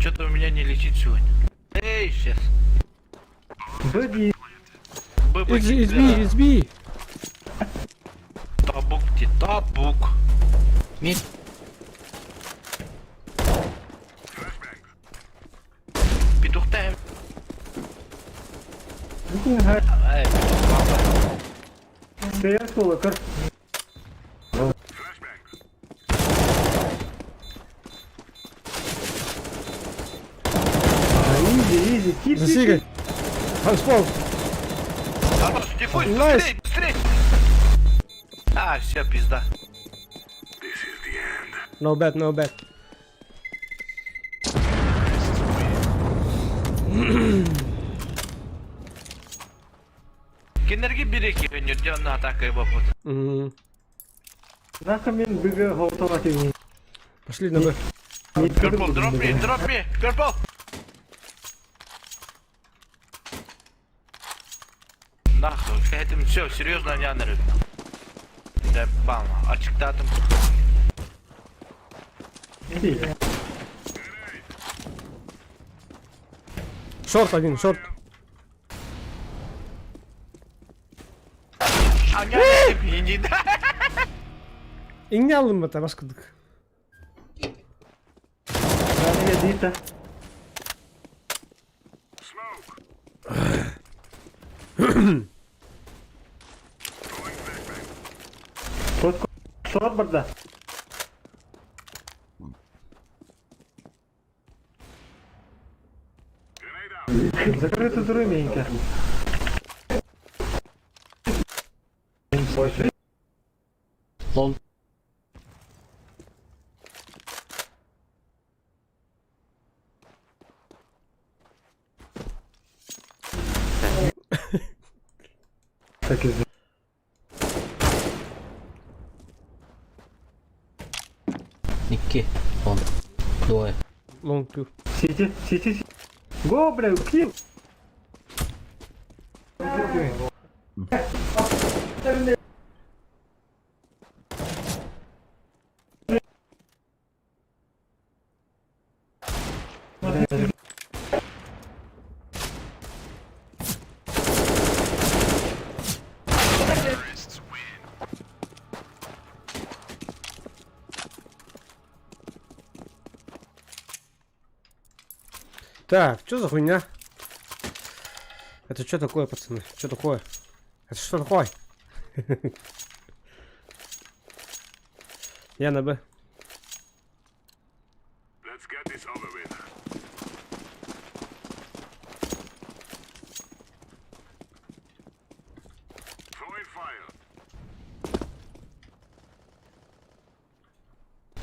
S6: Что-то у меня не лечит сегодня. Эй, сейчас.
S2: Бэби.
S1: It's B.
S6: Табук.
S8: Мид.
S6: Петух-то...
S2: Bugün her
S6: Эй,
S2: beyaz kola kır. Easy. Keep.
S1: Засигай. Танцпол.
S6: хорош, дефуй,
S1: Nice.
S6: быстрей. А, все, пизда.
S1: No bad.
S6: Кенерги береги, нердённая атака его вот.
S2: Нахуй мен бігі хаута атайын.
S1: Пошли на Б.
S6: Карпол, дроп me, Карпол. Нахуй, этим все, серьезно не анырып. Да, бам, açıkta atım.
S1: Шорт один, шорт.
S6: Anya ne да.
S1: İğne aldım mı ta başkadık.
S2: Yani değil de. Short burada. Закрыто дурыменько.
S8: Long.
S2: Так и знаю.
S8: Никки. Лонг. Двое.
S1: Long two.
S2: Сити, сити, сити. Го, бля, килл.
S1: Так, что за хуйня? Это что такое, пацаны? Что такое? Это что такое? Я на Б.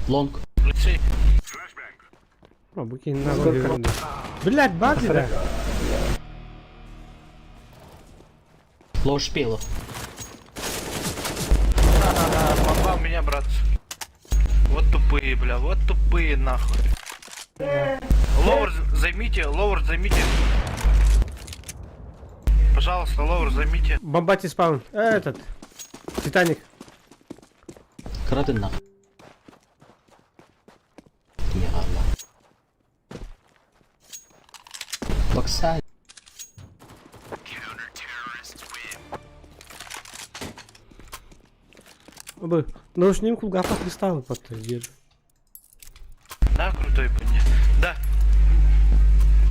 S8: Лонг.
S6: Лицей.
S1: О, буки на блять, бази, да?
S8: Лоу шпилу.
S6: Попал меня, братцы. Вот тупые, бля, вот тупые нахуй. Ловер займите. Пожалуйста, ловер займите.
S1: Бомбати спаун. Этот. Титаник.
S8: Кради нахуй. Я Allah. Боксай.
S1: Обы. Наушник гафа кристаллы подтвердили.
S6: Да, крутой bunny. Да.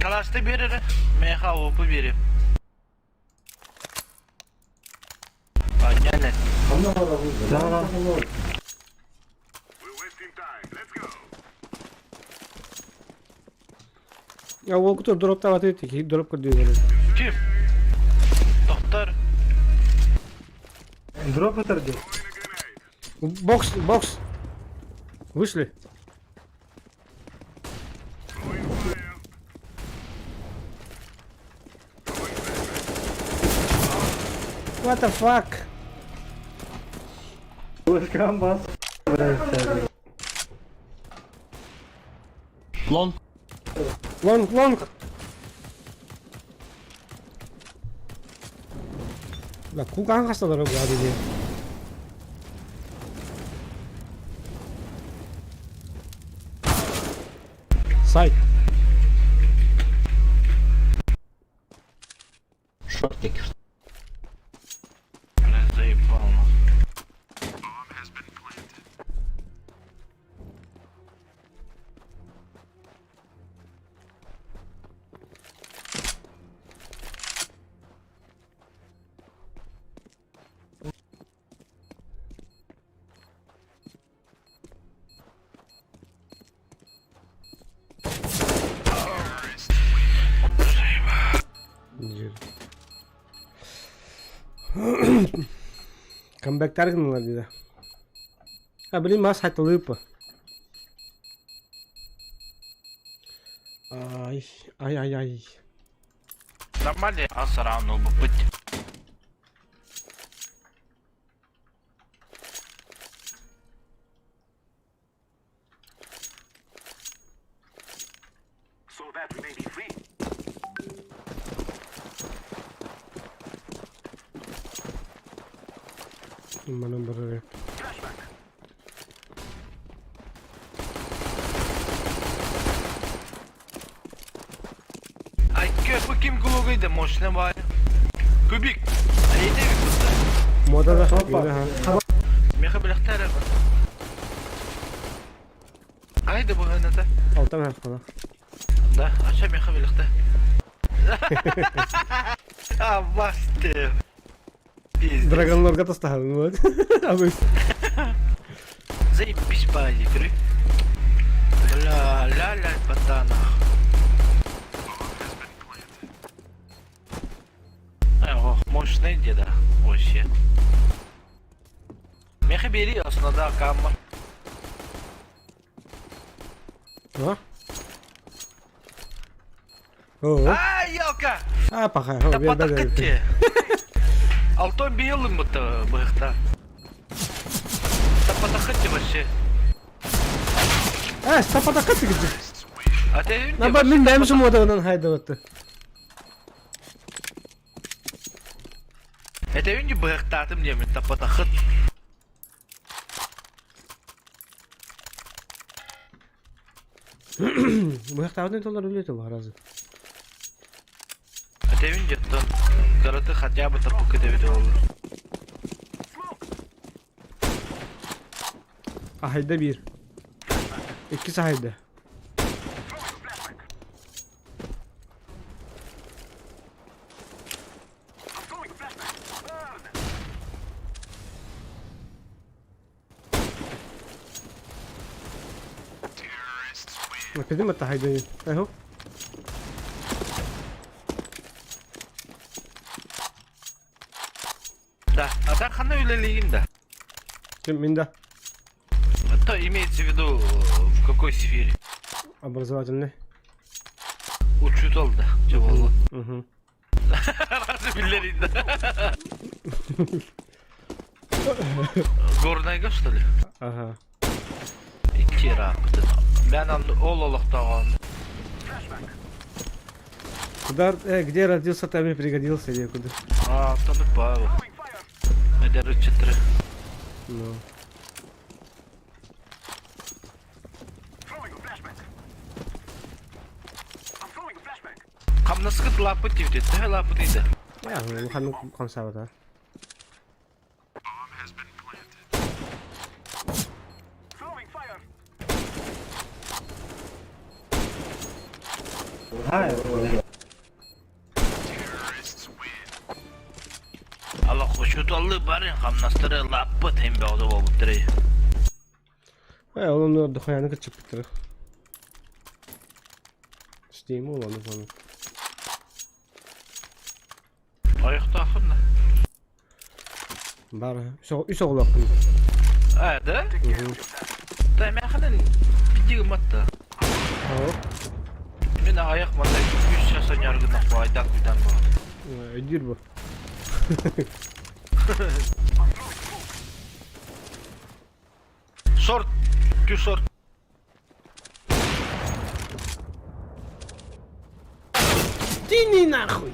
S6: Калашты бери, мехаву побери. Подняли.
S2: Да.
S1: Ya o kutu drop'ta var dedik ki drop kur diyor.
S6: Kim? Doktor.
S2: Дроп это где?
S1: Бокс. Вышли. What the fuck?
S2: Welcome, boss.
S8: Лонг.
S1: Long. 나 구강 갔어더라고 아들이. Сайт.
S8: Шортик.
S6: Бля, заебал нас.
S1: Comeback'ler kınırlar dedi. Ha bileyim mas hatırlayıp. Ay.
S6: Нормально, а срану бы быть.
S5: So that we may be free.
S1: Bana böyle.
S6: Ай, köpü kim kulağıydı moşne var. Kübik. Neydi bir kızdı?
S1: Moda da yürü ha.
S6: Meha bilektere var. Haydi bu önede.
S1: Altan her falan.
S6: Да, aşağı meha bilekte. А, бastı. Пиздец.
S1: Dragon Lord'a da stahalım var. Abi.
S6: Заебись по игры. Бля, ля-ля, пацана. Ох, мощный деда. Вообще. Меха бери, основа камма.
S1: Ha? Oo.
S6: Ай, елка!
S1: Ha bak ha.
S6: Да
S1: Bir ben de.
S6: потакайте. Алтон биелым будто быхта. Тапатахати вообще.
S1: Стапада катı gidiyor.
S6: Атевин
S1: Lan ben bilmemişim o da onun haydavatı.
S6: Атевин de bıhtатым демен тапатахат.
S1: Bu yakta ne dolar öyle de var azı.
S6: Атевин de тон. Garantı хотя бы тапук эдевиде olur.
S1: Ahayda bir. İki sahilde. Dedim hatta haydayı. Eho.
S6: Да, а так она өлелейін да.
S1: Kim minda?
S6: Это имеется в виду в какой сфере?
S1: Образовательный.
S6: Учут ол да, жабалы.
S1: Угу.
S6: Разы билерин да. Горнайга что ли?
S1: Ага.
S6: İki rakıdı. Ben ol olaqtağın.
S1: Куда, где родился, там и пригодился или куда?
S6: Aa, tanık bağı bu. Mederi çıtırı.
S1: Ну.
S6: Kam nasıl kıt lapı tivdi? Tühe lapı değil de.
S1: Ya, ну, ханук консерватор.
S6: Allah hoşut oldu bari. Kam nasıl lapı tembe oldu bu butları.
S1: Onun orada koyanı kaçıp bitirir. İsteyim olanı falan.
S6: Ayakta akın da.
S1: Var. Üç oğul hakkında.
S6: Hadi. Tamam yakının bir matta.
S1: Hop.
S6: Ben ayak manda 100 yaşan yargıdan bu aydan güden bu.
S1: Ödür bu.
S6: Sort. Tu sort.
S1: Dini nахуй.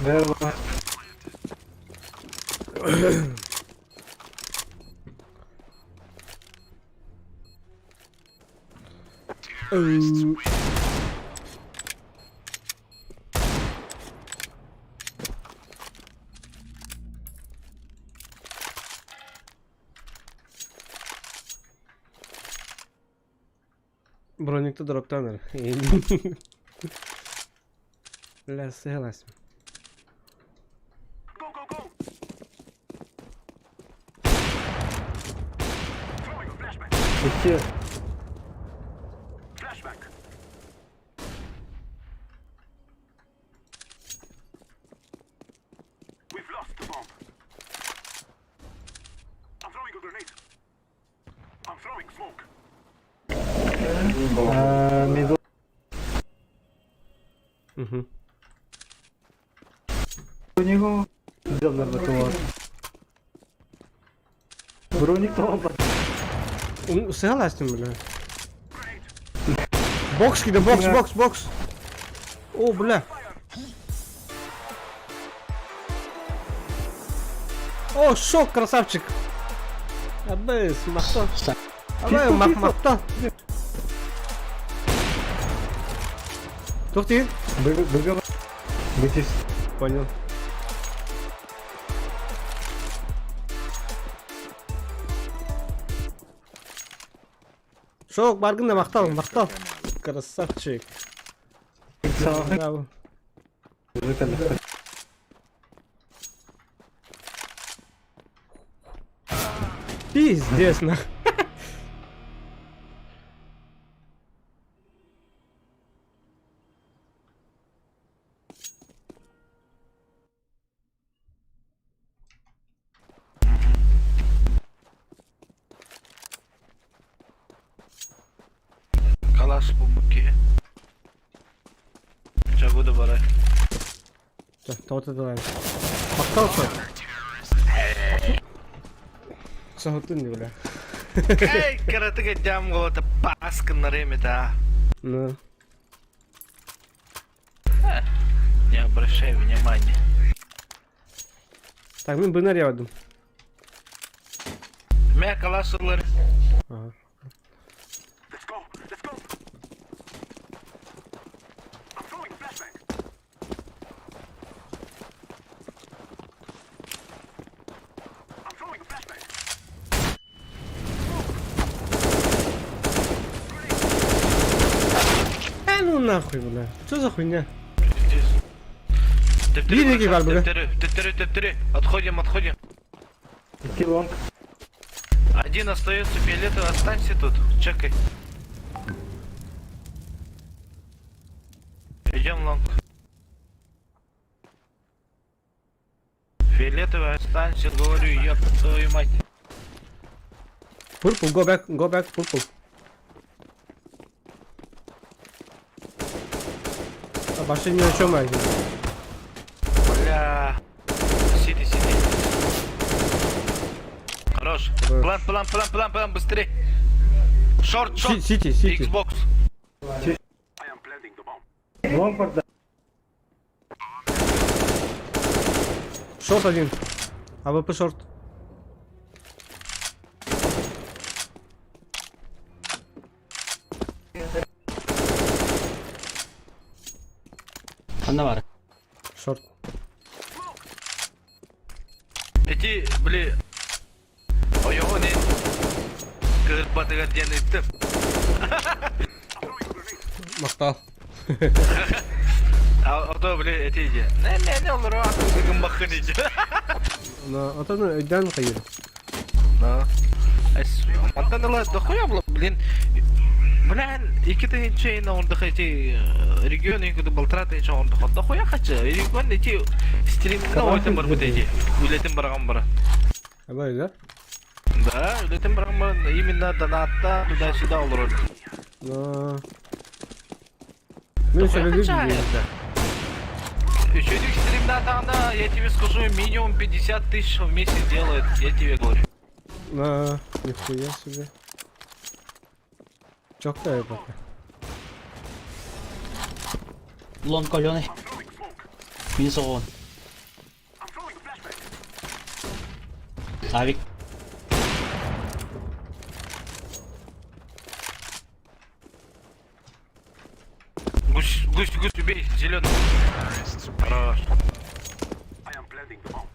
S2: Merhaba.
S1: Броник-то дроп-танер. Бля, согласен.
S2: İki. Middle.
S1: Угу.
S2: У него сделано было. Броник того.
S1: Согласен, бля. Бокс кида, бокс. О, бля. О, шок, красавчик. Абы, смахтал. Абы, махмахтал. Тухти.
S2: Быгал. Бытись.
S1: Понял. Шок, баргында мақтал. Красавчик. Браво. Пиздец, нахуй. Вот это лайк. Пактался. Сагутын не бля.
S6: Эй, каратыга дям голота паска на ремета.
S1: Ну.
S6: Не обращай внимания.
S1: Так, мен бинар явадым.
S6: Меня калашылар.
S1: Ага.
S5: Let's go. Let's go. I'm throwing flashbang. I'm throwing a flashbang.
S1: Ну нахуй, бля. Что за хуйня?
S6: Тептери,
S1: Видите, как бы, да?
S6: тептери. Отходим.
S2: Идти лонг.
S6: Один остается фиолетовый, останься тут. Чекай. Идем лонг. Фиолетовый, останься, говорю, ёб твою мать.
S1: Purple, go back, purple. А больше ни о чем один.
S6: Бля. Сиди. Хорош. План, быстрее. Шорт.
S1: Сити.
S6: Xbox.
S5: I am planting the bomb.
S2: Лонг под.
S1: Шорт один. АВП шорт.
S8: Одна вара.
S1: Шорт.
S6: Эти, бля. Ой, его не. Кырпатыга денег.
S1: Мақтал.
S6: А то, бля, эти иди. Не, олар атыгын бақын иди.
S1: Атаны өйден қайыр.
S6: Да. Антаналар дохуя было, блин. Блин, икиты ничейна ордық эти регион икиты болтраты ничей ордық. Дохуя қачы. Регион эти стриминга ойлетен бар бұд эти. Үйлетен барған бара.
S1: Абай, да?
S6: Да, үйлетен барған бара. Именно донатта туда-сюда олар.
S1: Но... Мен сөйледік дейін.
S6: Еще этих стримдатана, я тебе скажу, минимум 50 тысяч в месяц делает, я тебе говорю.
S1: На, нихуя себе. Чокта я пока.
S8: Лонг каленый. Минус он.
S5: I'm throwing a flashbang.
S8: Авик.
S6: Гусь, убей, зеленый. Хорош.
S5: I am planting the bomb.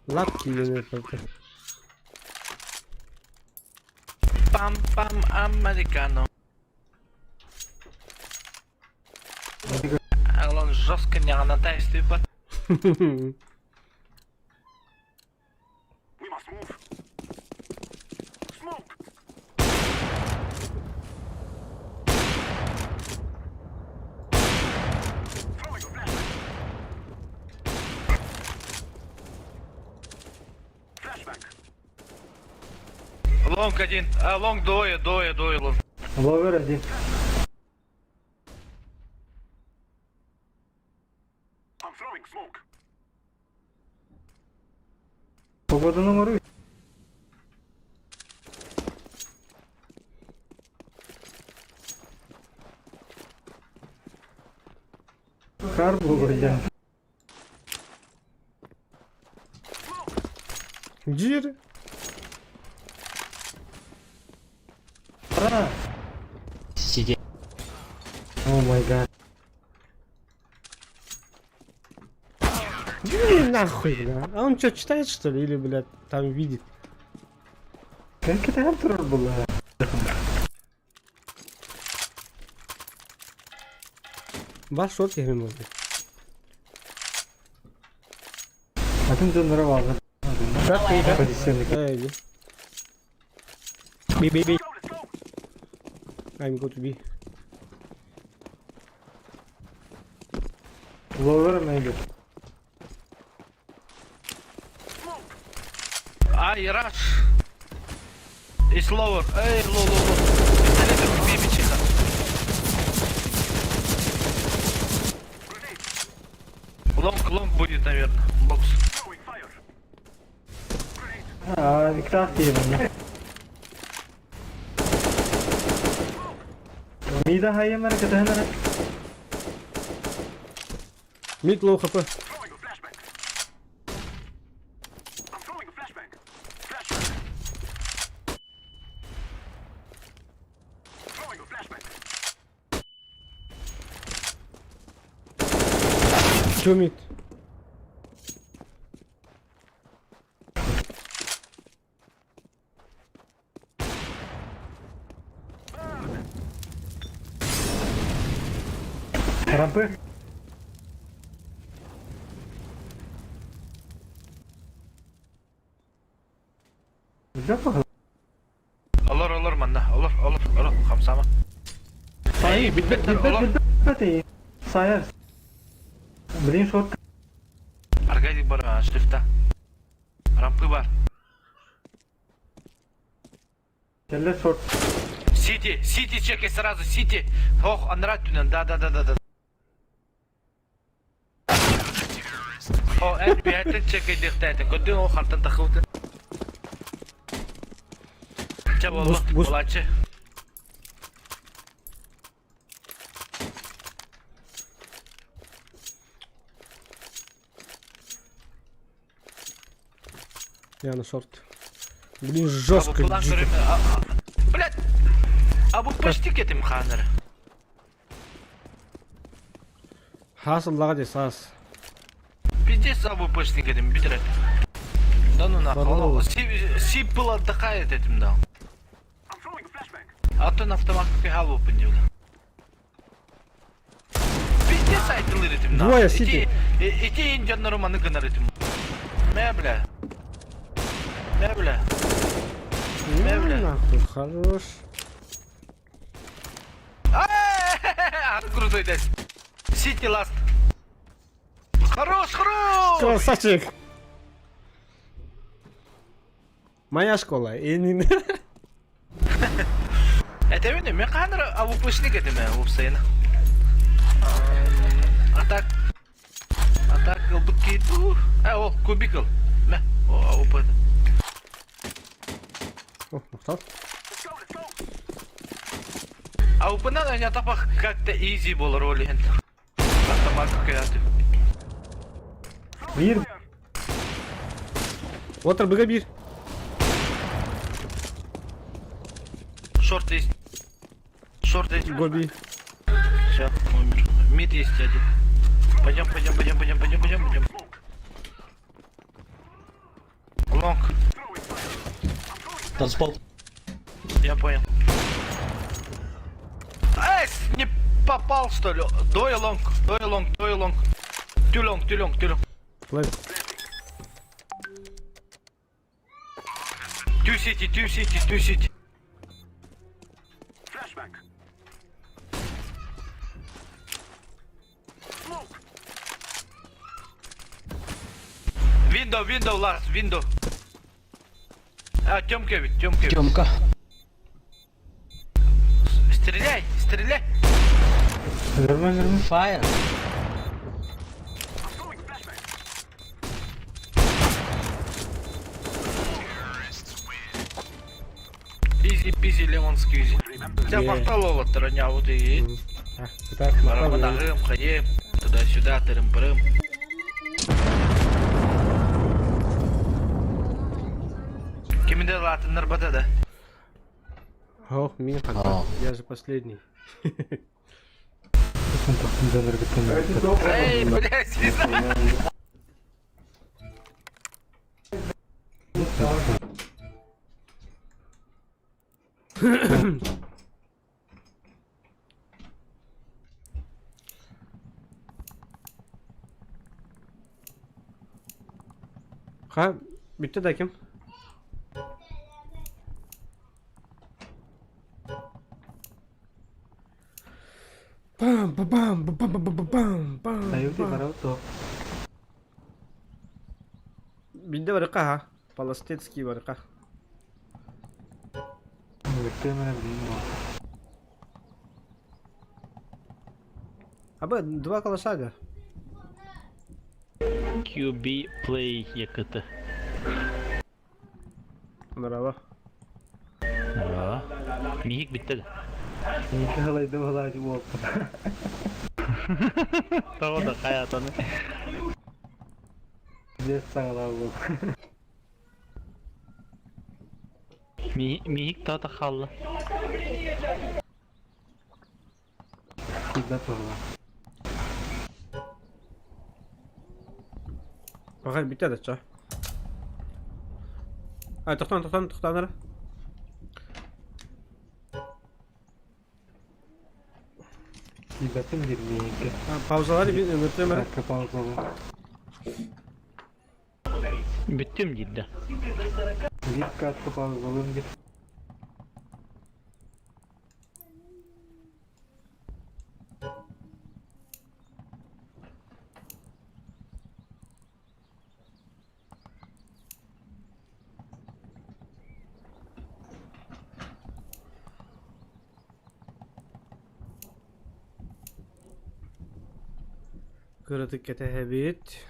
S1: Лапки не только.
S6: Пам-пам, американо. А он жестко не натай, стыпа.
S5: We must move. Smoke. Throwing a flashbang. Flashbang.
S6: Лонг один, а лонг двое, лонг.
S2: Ловер один.
S5: I'm throwing smoke.
S2: Погода номер 3. Карбу вроде.
S1: Джир.
S2: А,
S8: Сиди.
S2: о май гад.
S1: Блин, нахуй, бля. А он что, читает, что ли? Или, блядь, там видит?
S2: Как это автор была?
S1: Бар шорт я может.
S2: Атын жондарап алган. Позиционный.
S1: Эй,
S2: Би.
S1: I'm go to B.
S2: Ловер найдет.
S6: Ай, раш. И словер. Эй, ло. Пистолетом убей бичиха. Лонг будет, наверное. Бокс.
S2: İki değil bende. Mida hayır mı hareket eder?
S1: Mid low kapı. Two mid.
S2: Rampı. Güzel bakalım.
S6: Olur manda. Olur. Kamsama.
S2: Sayı bitmedi iyi. Sayar. Bilin short.
S6: Аркадий бар, шрифта. Рампы бар.
S2: Kelle short.
S6: Сити, чекай сразу, Сити. Ох, Андрат тунен, да. О, FBI-тен чекай дехтайты. Көтен о хартан тахылды. Ча болу, болачы.
S1: Я на шорт. Блин, жестко.
S6: Блядь! А bu почти кетим ханыр.
S1: Hasıllağa de sas.
S6: Пиздец, абу почти кетим, битірет. Да ну нахуй. Сипыл отдыхает этим, да. А то на автоматке халву пындевда. Пиздец айтылыр этим, да.
S1: Двое Сити.
S6: Ити индиан романы гынар этим. Мэ, бля.
S1: Нахуй, хорош.
S6: Крутой десь. Сити ласт. Хорош!
S1: Красавчик. Моя школа.
S6: Это видно, мне канер авупышник это меня вупсайна. Атак кылбык кейту. О, кубикл. Мэ, о, авупы.
S1: О, мақтал.
S6: Авупынан они атапах как-то изи был роли. Автоматик каятı.
S2: Bir.
S1: Отыр быга бир.
S6: Шорт есть.
S1: Гоби.
S6: Все, умер. Мид есть один. Пойдем. Лонг.
S8: Танцпол.
S6: Я понял. Эй, не попал что ли? Двое лонг. Тю лонг.
S1: Плей.
S6: Тю сити. Window last, window. А, Тёмка ведь.
S8: Тёмка.
S6: Стреляй.
S2: Görme.
S8: Фаер.
S6: Изи пизи лемонский изи. Тебя портал стороня вот и
S1: Так,
S6: Рамадагым, ходим туда-сюда, тырым-пырым. Кемінде латындар бата да?
S1: О, меня фантазия. Я же последний.
S6: Эй, блядь, связал!
S1: Ha, bitti de kim? Bam.
S2: Sayı değil bana o.
S1: Binde varıka ha. Palestinski varıka.
S2: Beklemene bileyim o.
S1: Abi, два калаша.
S8: QB Play yakıtı.
S1: Merhaba.
S8: Merhaba. Mihik bitti de.
S2: İki halaydı halaydı bu oldu.
S8: Tamam da hayatını.
S2: Yes sana bu.
S8: Mihik daha da kallı.
S2: Şiddet var.
S1: Bakayım bitti de çay. Ay toxtan.
S2: Şiddetin 22.
S1: Pauzaları bir ıngırtıyorum ben.
S2: Dakika pauzalı.
S8: Bitti mi cidden?
S2: Bir katkı pauzalım git.
S1: Kritik ketehebit.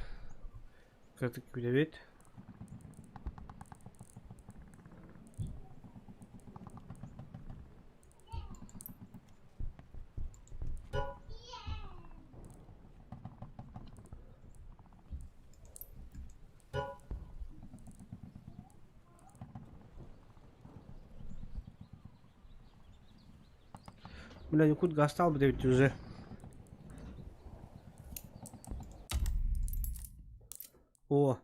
S1: Kritik güdebit. Bля, Якут гастал бы ведь уже. О,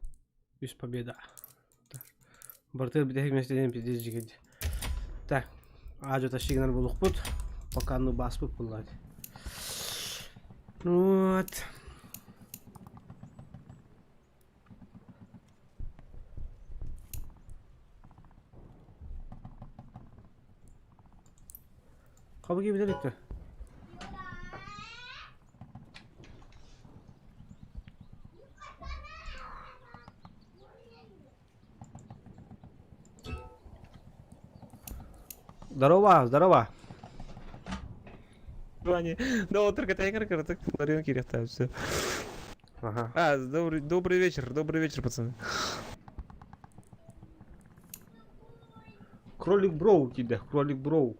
S1: без победа. Бартер битек местеден пиздец жигеди. Так, ажо ташигнар булукпут. Пока ну баспут буллады. Вот. Kapı gibi delikti. Здорово.
S9: Ваня, да вот только тайгер, так на рынке рехтаю, все.
S1: Ага.
S9: Добрый вечер, пацаны.
S1: Кролик Броу тебе, Кролик Броу.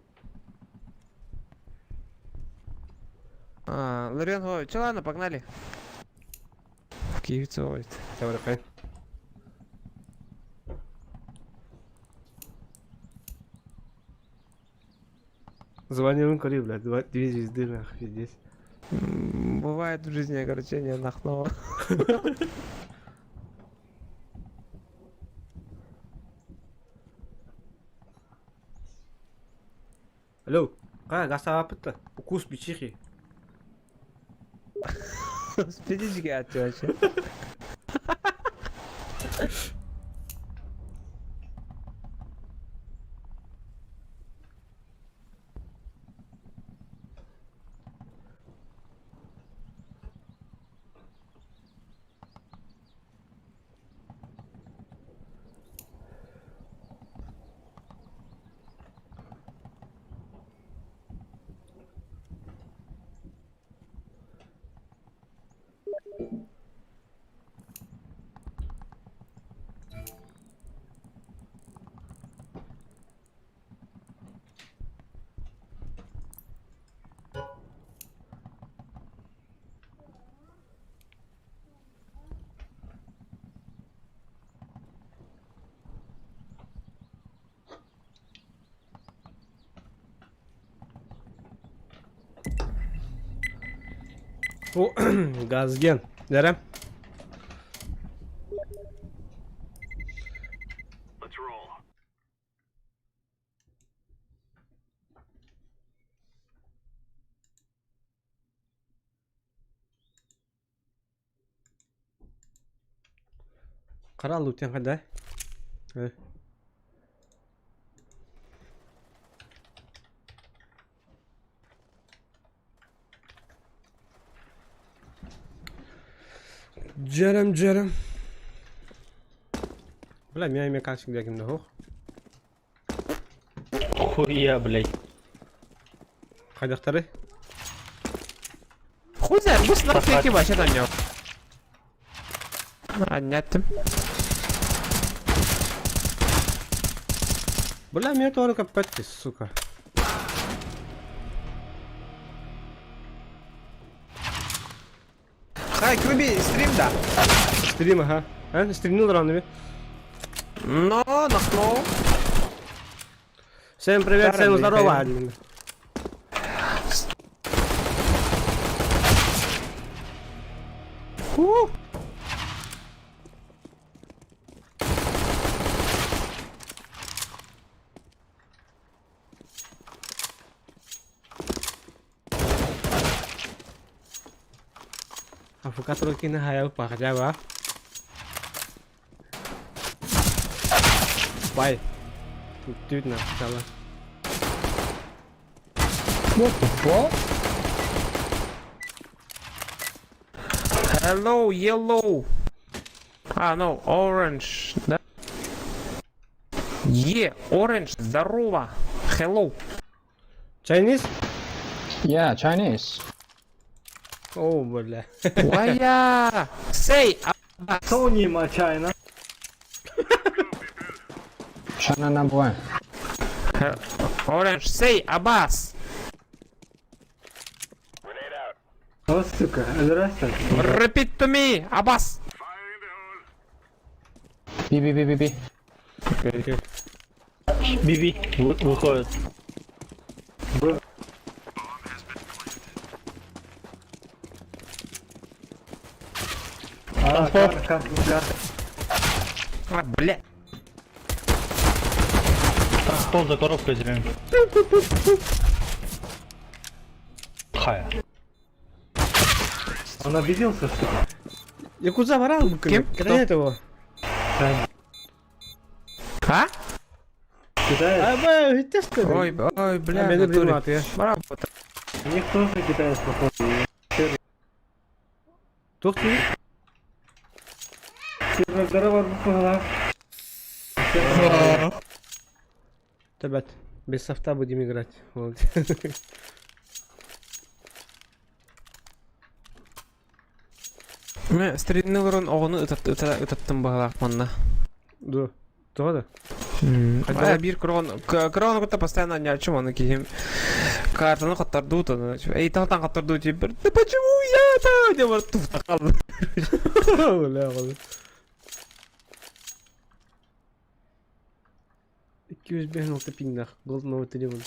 S9: Ларенго, че, ладно, погнали. Киевцовый.
S1: Давай. Звонил Кори, блядь, 2 звезды, нахуй, здесь.
S9: Бывает в жизни огорчение, нахно.
S1: Алло, газ апытты? Укус бичихи.
S9: Спидички от вообще.
S1: O gazgen. Nerem?
S5: Let's roll.
S1: Karal lütfen hadi. Evet. Cerem. Bilmem ya yemek kaçık diye kimde hoş.
S8: Хуя, блядь.
S1: Kaydaktarı.
S9: Хуй знает, пусть нахуй вообще там не. Аннятым.
S1: Бля, меня тоже капать, сука.
S9: Хай, Круби, стрим, да.
S1: Стрим, ага. А, стримнул рано.
S9: Но, нахло.
S1: Всем привет, всем
S9: Здорово,
S1: здорово.
S9: Михаил.
S1: Админ. Avokat lo kinahayag pa kaya ba? Bye. Dude na, salah.
S9: Hello, yellow. А, no, orange, да? Orange, здорово. Hello.
S1: Chinese?
S10: Yeah, Chinese.
S1: Oh, бля.
S9: Waya. Say,
S2: Sony ma China.
S10: China number one.
S9: orange, say, Abbas.
S2: О, сука, здрасте.
S9: Repeat to me, Abbas.
S10: B, B, B, B, B.
S1: Okay.
S8: Биби, выходит.
S2: А, кар.
S9: А, бля.
S8: Стол за коробкой зря. Хая.
S2: Он обиделся, что ли?
S1: Якудза ворал бы,
S9: Кем?
S1: гранит его.
S9: А?
S2: Китаец?
S1: А, бля, ты что?
S9: Ой, бля,
S1: Бля,
S9: натуре.
S1: блин, я.
S9: Работа.
S2: У них тоже китаец, походу.
S1: Тух ты?
S2: Здорово, была.
S1: Ребят, без софта будем играть. Вот.
S9: Мен стрелныларын оғыны ұтаттым бағалақ манна.
S1: Да. Тоже?
S9: А, бир крон күтті постоянно не очум, аны кейім картаны қаттарды ұтаны. Эй, талтан қаттарды ұтып бір, да почему я-то? Деп бар, туфта қалды.
S1: Бля, қалды. 205 нолта пингнах. Голдного телефон.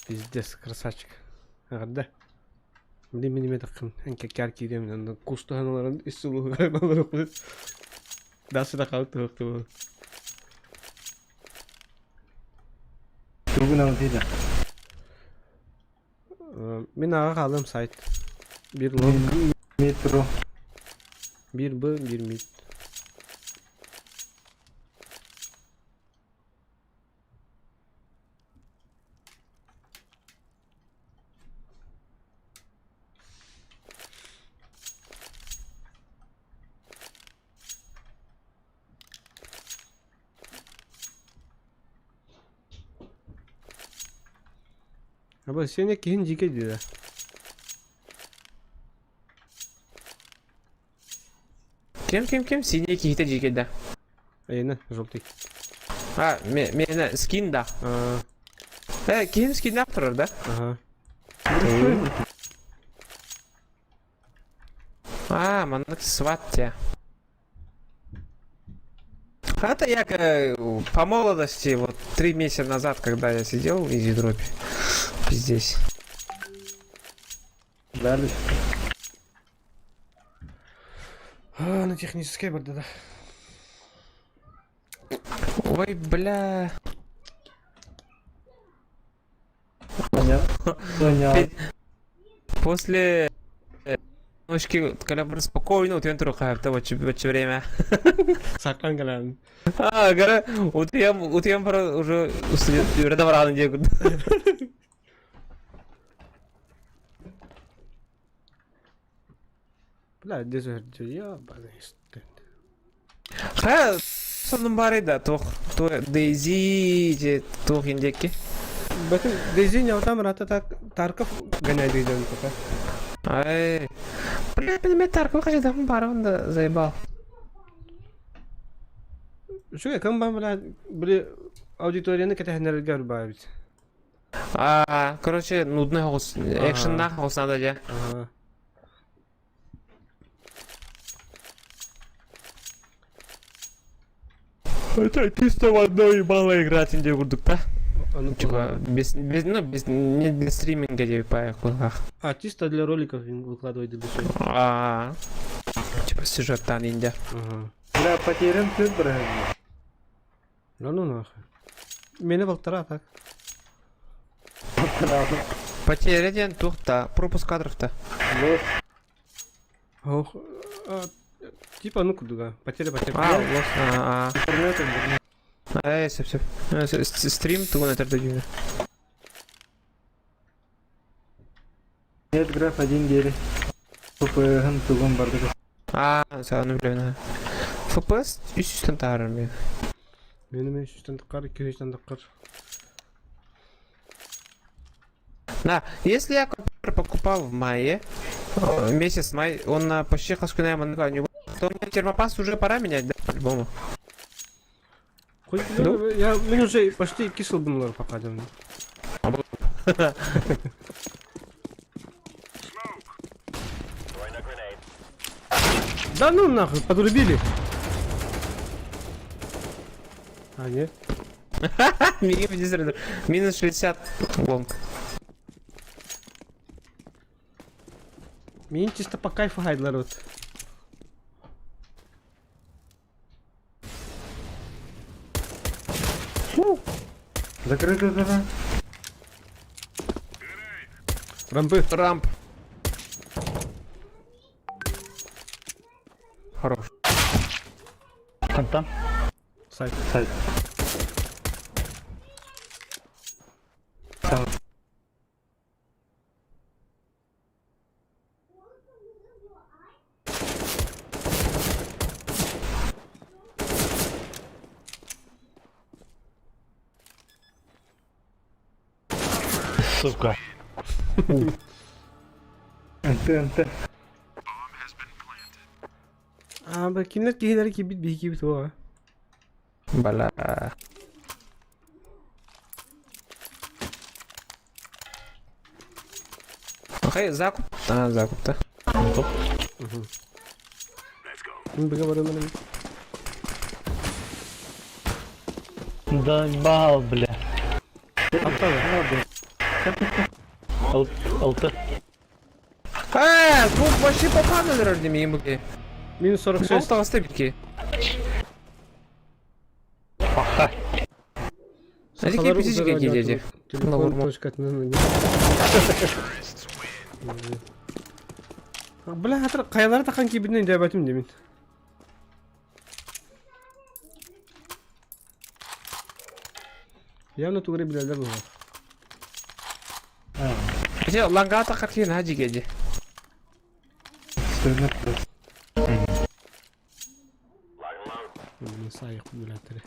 S1: Пиздец, красавчик. Ағарда. Блин, мен неме таққым. Әнке кәркі едем. Анда кустығаналарын иссулу ғайбалары қойып. Дасы да қалып тұқты бұл.
S2: Другу дейді.
S1: Мен аға қалдым сайт. Bir long.
S2: Метро.
S1: Bir B, bir mid. Abi seni kihin jike dedi.
S9: Кем? Синий кейті жекеді.
S1: Aynen, желтый.
S9: А, мені скин да. Кейім скин тұрыр да?
S1: Ага.
S9: А, манық сват те. Это я по молодости, вот 3 месяца назад, когда я сидел в Изидропе. Здесь.
S2: Дальше.
S1: На технической борде, да.
S9: Ой, бля.
S2: Понятно.
S9: После ночки, когда бы спокойно, вот я трухаю, то вот время.
S1: Сакан галан.
S9: А, гора, вот я уже рядом где.
S1: Бля, дезерт, я банист.
S9: Ха, сонун бар еді, тоқ Дейзи, тоқ ендекі.
S1: Бәтін, Дейзи не отам рата Тарков гоняй Дейзен пока.
S9: Ай, бля, мен Тарков қажадамын бар, онда заебал.
S1: Şu yakın ben böyle аудиторияны кетехнерге барбит.
S9: Короче, нудный голос. Экшеннах голос надо, да?
S1: Ага.
S9: Это чисто в одной ебало играть, где курдук, да?
S1: Типа,
S9: без стриминга, где по кулах.
S1: чисто для роликов выкладывать душой.
S9: Типа сюжеттан инде.
S1: Ага.
S2: Бля, потерян ты, бля.
S1: Ну нахуй. Меня полтора так.
S9: Потеря тухта, пропуск кадров-то.
S1: Ох, типа, ну куда? Потеря.
S9: Лос. Все. Стрим, ту на тердодюне.
S2: Нет, граф 1 гели. ППГ тугом барды.
S9: Ну блин. ФПС 300 тарами.
S1: Benim 300'ten tıkkar, 200'ten tıkkar.
S9: Да, если я компьютер покупал в мае, месяц май, он почти хаскуная мангалю, то мне термопас уже пора менять, да, по-любому.
S1: Хоть, я, мен уже почти 2 yıl bunları pakadым. Да ну нахуй, подрубили. Нет.
S9: Минус 60 лонг.
S1: Мен чисто по кайфу хайдлар вот.
S2: Закрыто зона.
S9: Рамп. Хорош.
S8: Фонтан.
S1: Сайт.
S8: Сука.
S2: НТ.
S1: Kimler kihileri kibit bir kibit o.
S9: Бала. Хай, закуп. Закуп-то.
S1: Bunu bir kabarım benim.
S8: Да бал, бля. Алты.
S9: Тут вообще попадали ради меня, буки.
S1: Minus 46.
S9: Осталось стабильки.
S8: Аха.
S9: А какие птички какие дети?
S1: Телефон точка. Бля, хатır kayalara takan kibinden diyabetim demin. Явно тугры bilenler var.
S9: Все, лангата какие на джигеди.
S1: Sayık biletleri.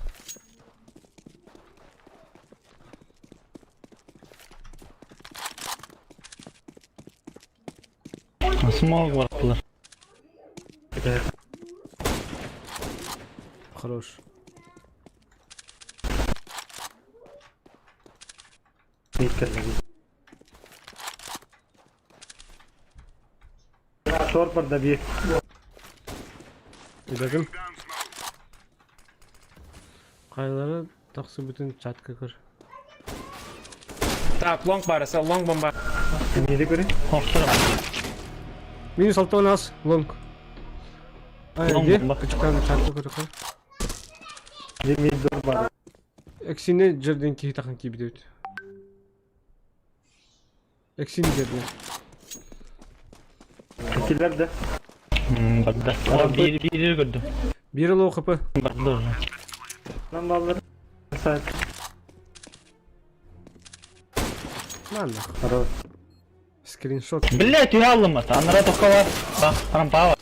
S8: Смог варплар.
S1: Хорош.
S2: Тор पर दबिए.
S1: Dedim. Kayalara taksı bütün çatkı kır.
S9: Так, лонг бараса, лонг бомба.
S2: Нейді көре?
S8: Хоқтырым.
S1: Minus 6 az. Long.
S8: Long
S1: Haydi.
S8: bomba.
S1: Küçükten çatkı kır kır.
S2: Мид дор бар.
S1: Eksini жерден ki takın gibi değil. Eksini жерден.
S2: Киллер да.
S8: Барды. Бири көрдім.
S1: Bir yıl o kapı.
S8: Барды уже.
S2: Lan баллар. Сайт.
S1: Lan da.
S2: Хорош.
S1: Screenshot.
S8: Блять, я алмата. Анара тохова. Рампава.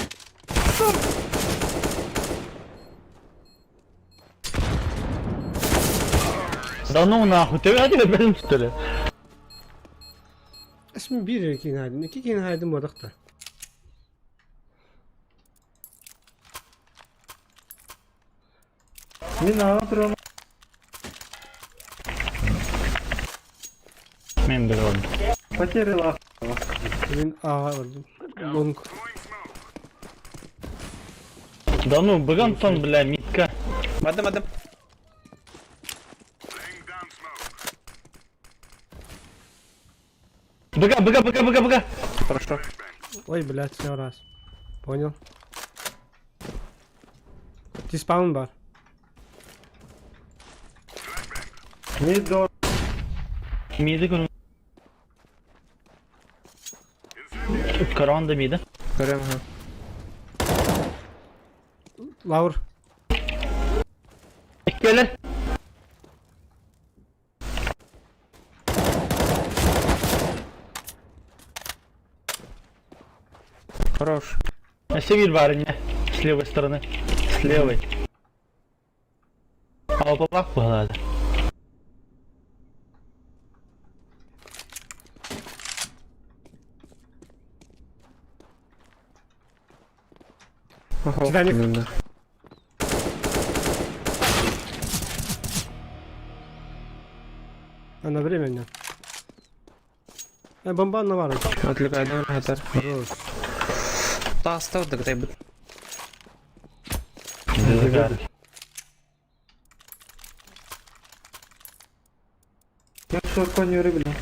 S8: Да ну нахуй, ты ради бедным что ли?
S1: İsmi bir iki haydin. İki haydin modak da.
S2: Мен аға тұрам.
S8: Men bir gördüm.
S2: Потеряла.
S1: Ben A'ya vurdum. Long.
S8: Да ну, быган сон, бля, митка.
S9: Бадым.
S8: Быга.
S9: Хорошо.
S1: Ой, блядь, все раз. Понял. Диспаун бар.
S2: Мид дор.
S8: Midi görün. Karan da midi.
S9: Görüyorum ha.
S1: Laur.
S8: Gele.
S9: Хорош.
S8: Север барыня. С левой стороны. С левой. А попак погнали.
S1: Титаник.
S9: Именно.
S1: Одновременно. Бомба на вару.
S9: Отвлекайдан хатар.
S1: Хорош.
S9: Таста дагтай бит.
S2: Я шорко не рыгну.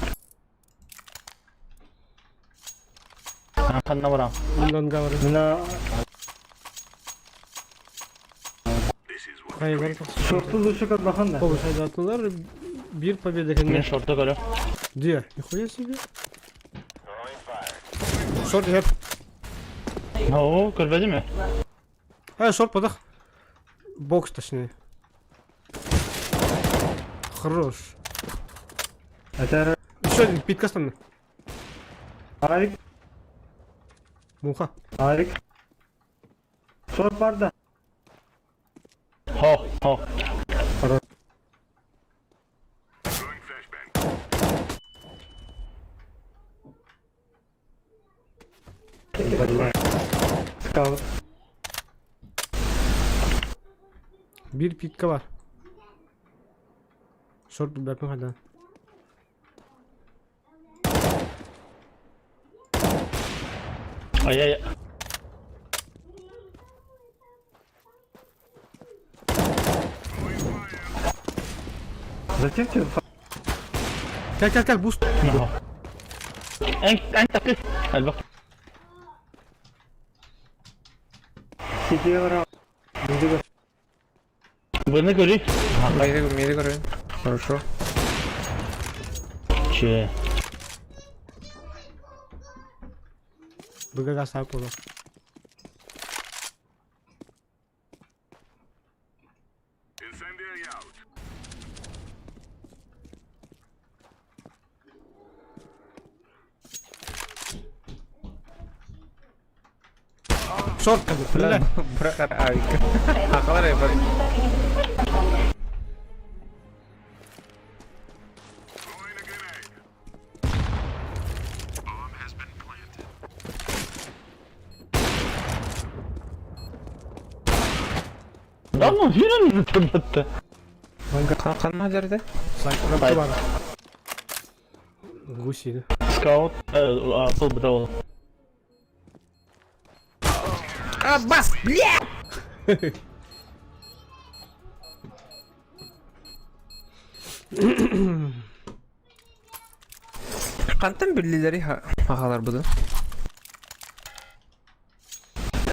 S8: Kanka vuram.
S1: Bundan da var.
S2: Мина
S1: Hayır,
S2: шорты лучше как баханда.
S1: повышать атылар. Bir победа,
S8: Men
S1: конечно.
S8: short'a görüyorum.
S1: Где? Нихуя себе. Шорт hep.
S8: Oo, körfezi mi?
S1: Шорт подах. Бокс точнее. Хорош.
S2: Это
S1: Еще один питка стороны.
S2: Арик.
S1: Муха.
S2: Арик. Шорт барда.
S8: Ho.
S2: Скаут.
S1: Bir pitka var. Short bakma hadi.
S8: Ay.
S2: Зачем тебе
S1: Gel boost.
S8: No. En takı. Hadi bak.
S2: сидел раунд?
S8: Bunu göreyim.
S9: Миди görüyorum. Хорошо.
S8: Че.
S1: Быгага сап olur. Short
S9: Бля, бırak abi. Hakalar yapar.
S8: Да ну, yine mi tırnattı?
S9: Kan nerede?
S1: Sniper var. Гусили.
S8: Scout. Full brawl.
S9: Бас, бля! Kantan birlileri hakalar bu da.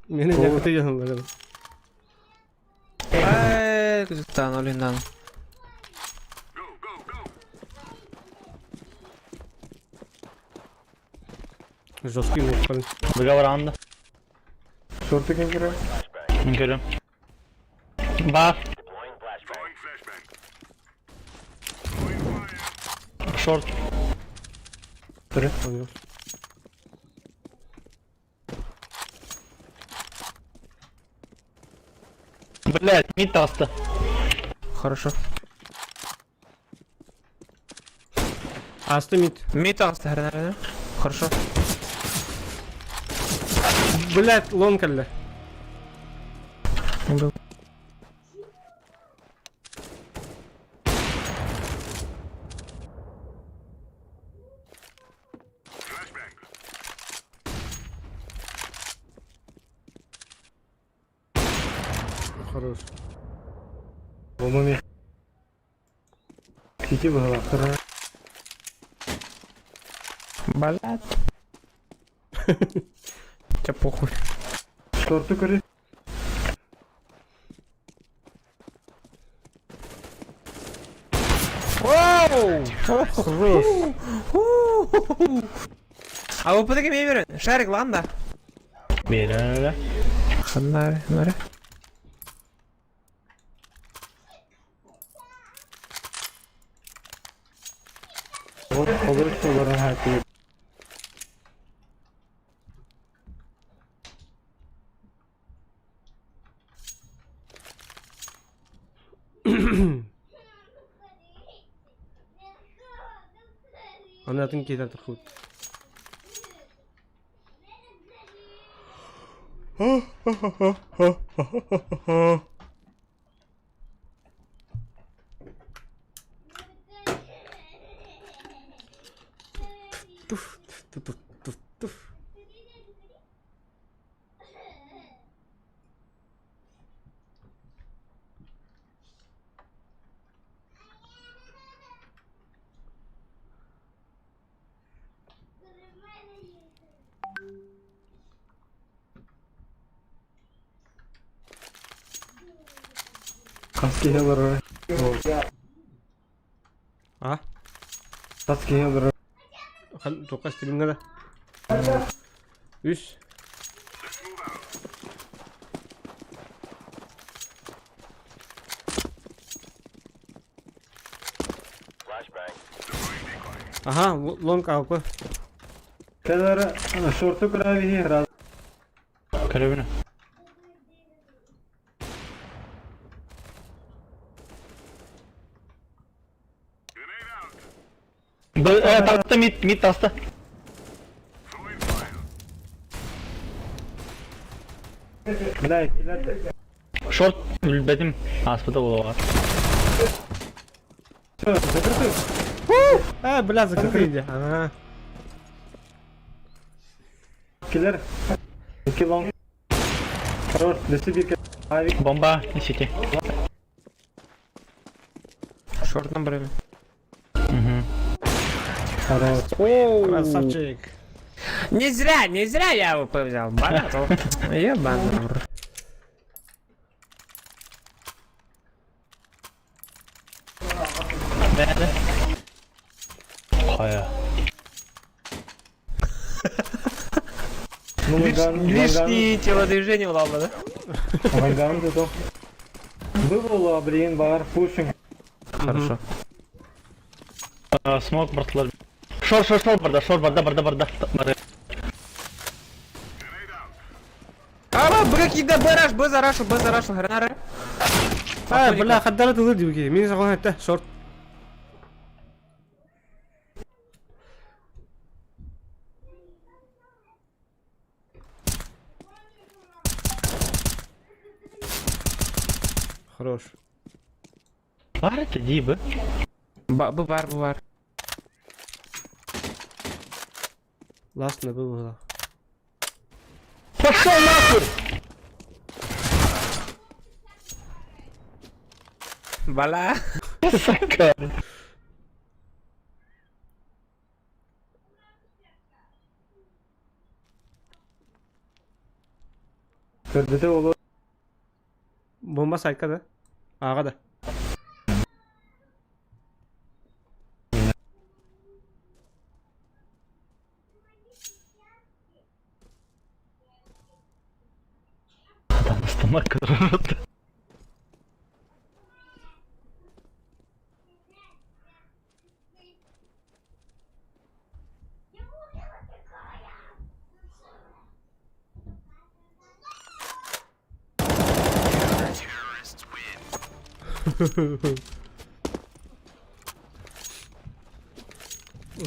S1: Beni yakıtı yanımda.
S9: Eee, küçükten oyundan.
S1: Жесткий мув, блин.
S8: Договоранда.
S2: Шорты кем кірі?
S8: Görüyorum. Bak. Short.
S1: Понял.
S8: Блять, мид таста.
S9: Хорошо.
S1: Асты мид.
S9: Мид алсты her nerede? Хорошо.
S1: Блять, лонг әлі. Хорош.
S2: Bunu ne? Kiki bağlattır.
S9: Блядь. Чё похуй.
S2: Шорты кори.
S1: Хорош.
S9: А вы подойди мне верен. Шарик ланда.
S8: Бері.
S9: Ханнаре.
S2: Olur soruların hayatı.
S1: Anlatın ki artık kut. Tuf tuf tuf tuf tuf.
S2: Kaski healer.
S1: Ah,
S2: Kaski healer.
S1: kan çok az dilimde de. Üst. Aha, long kapı.
S2: Kadar şortu kurabi herhalde.
S8: Карабіна. Таста мид таста.
S2: Bilay, ileride.
S8: Шорт білбедім. Аспыда болу var.
S2: Все, закрытый.
S1: Бля, закрытый. Ага.
S2: Killer. 2 long. Хорош, дesi bir kere. Abi,
S8: Бомба і сіті.
S9: Шорт на бреве.
S2: хорош.
S1: Красавчик.
S9: Не зря я его взял. Банату. Ебаный.
S8: Nerede? Kaya.
S2: Ну,
S9: Лишние телодвижения улавлено, да?
S2: Ванган зато. Вывело, блин, бар, пушинг.
S9: Хорошо.
S8: Смок братлар. Шор барда.
S9: Ама, какие-то Б зарашу, гранары.
S1: Бля, хаддара тылыр диби ки. Мен сагон айтты, шорт. Хорош.
S8: Бар это дибы.
S9: Бар.
S1: Ласт не было.
S8: Пошел нахуй!
S9: Бала.
S8: Сука.
S2: Körde de olur.
S1: Bomba sayka da. Ağa da.
S8: Adam ıslamak kadar.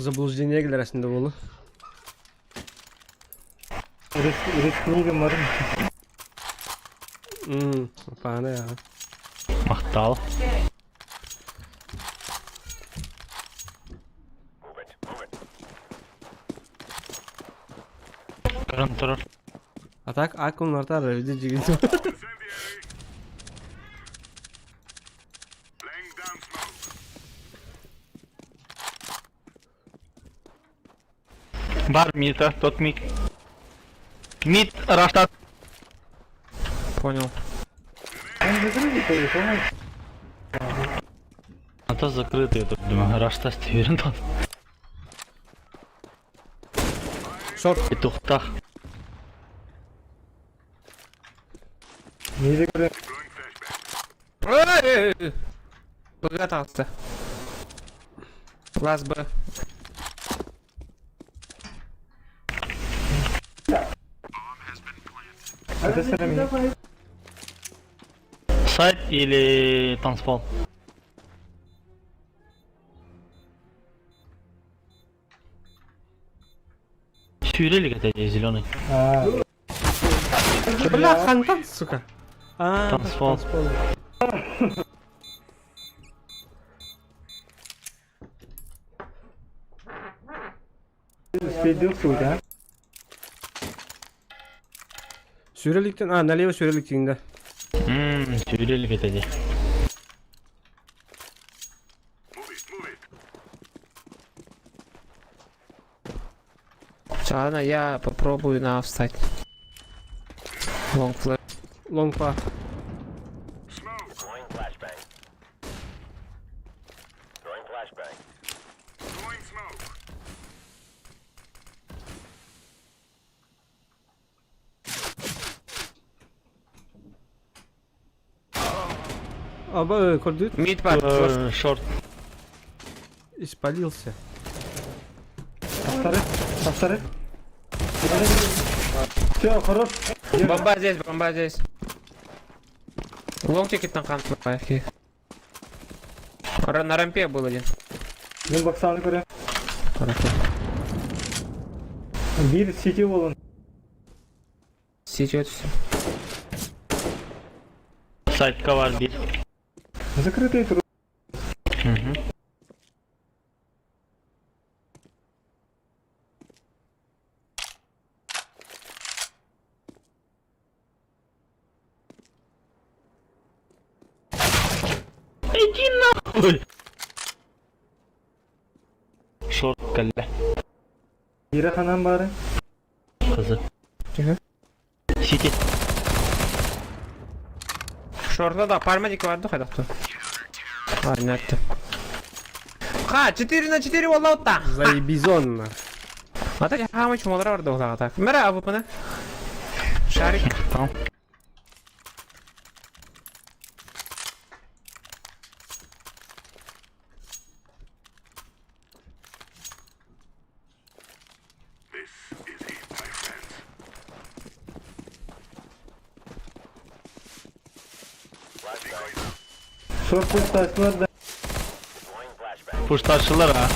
S1: Заблуждение гілер әсінде болу.
S2: Üretmeydim varım.
S1: Пана ya.
S8: Мақтал. Тұрын тұрыр.
S1: А так, аккумулятор öldü cigildi.
S8: Бар мита, тот мид. Мид, раштат.
S9: Понял.
S2: Он закрытый, то есть, он...
S8: А то закрытый, я тут думаю, раштат вернул.
S1: Шорт.
S8: Петухта.
S2: Не закрыт.
S9: Подготовился. Класс Б.
S2: Это сами.
S8: Сайт или танцпол? Сюрели какая-то зеленый.
S1: Бля, хантан, сука.
S8: Танцпол.
S2: Спидил суть, а?
S1: Sürelilikten, налево süreliktinde.
S8: Сюрели какая-то.
S9: Ладно, я попробую на встать. Лонг флэш.
S1: Long path.
S5: Throwing flashbang. Throwing flashbang. Throwing smoke.
S1: Оба, кордит.
S9: Мид пар.
S8: Шорт.
S1: Испалился.
S2: Повторы. Все, хорош.
S9: Бомба здесь, бомба здесь. Лонг тикет на кант лайфки. На рампе был один.
S2: Мен боксаны көрем.
S9: Хорошо.
S2: Бир сети болын.
S9: Сетет все.
S8: Сайт ковар бит.
S2: Закрытый труд.
S8: Иди нахуй! Шорт калля.
S2: Бире ханан бары.
S8: Кызы. Сити.
S9: Шорта да, пармадик vardı kadar. Ладно, это. Ха, 4 на 4 воллаута.
S1: Заебизонно.
S9: А так хамы чумалар vardı o так. Мера авыпını. Шарик.
S8: Tamam.
S2: Шорт пустасылар да.
S5: Throwing flashbang.
S8: Puştaşçılar ha.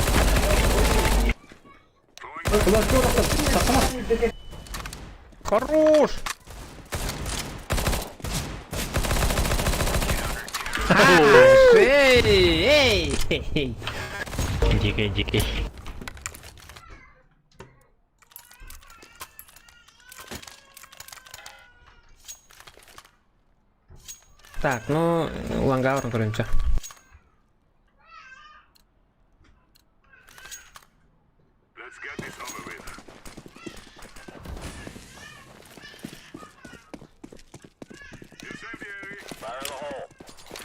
S9: Хорош. Эй, эй.
S8: Дикий, дикий.
S9: Так, ну, лангаур көрөмчө.
S5: Let's get this over with. Incendiary. Fire in the hole.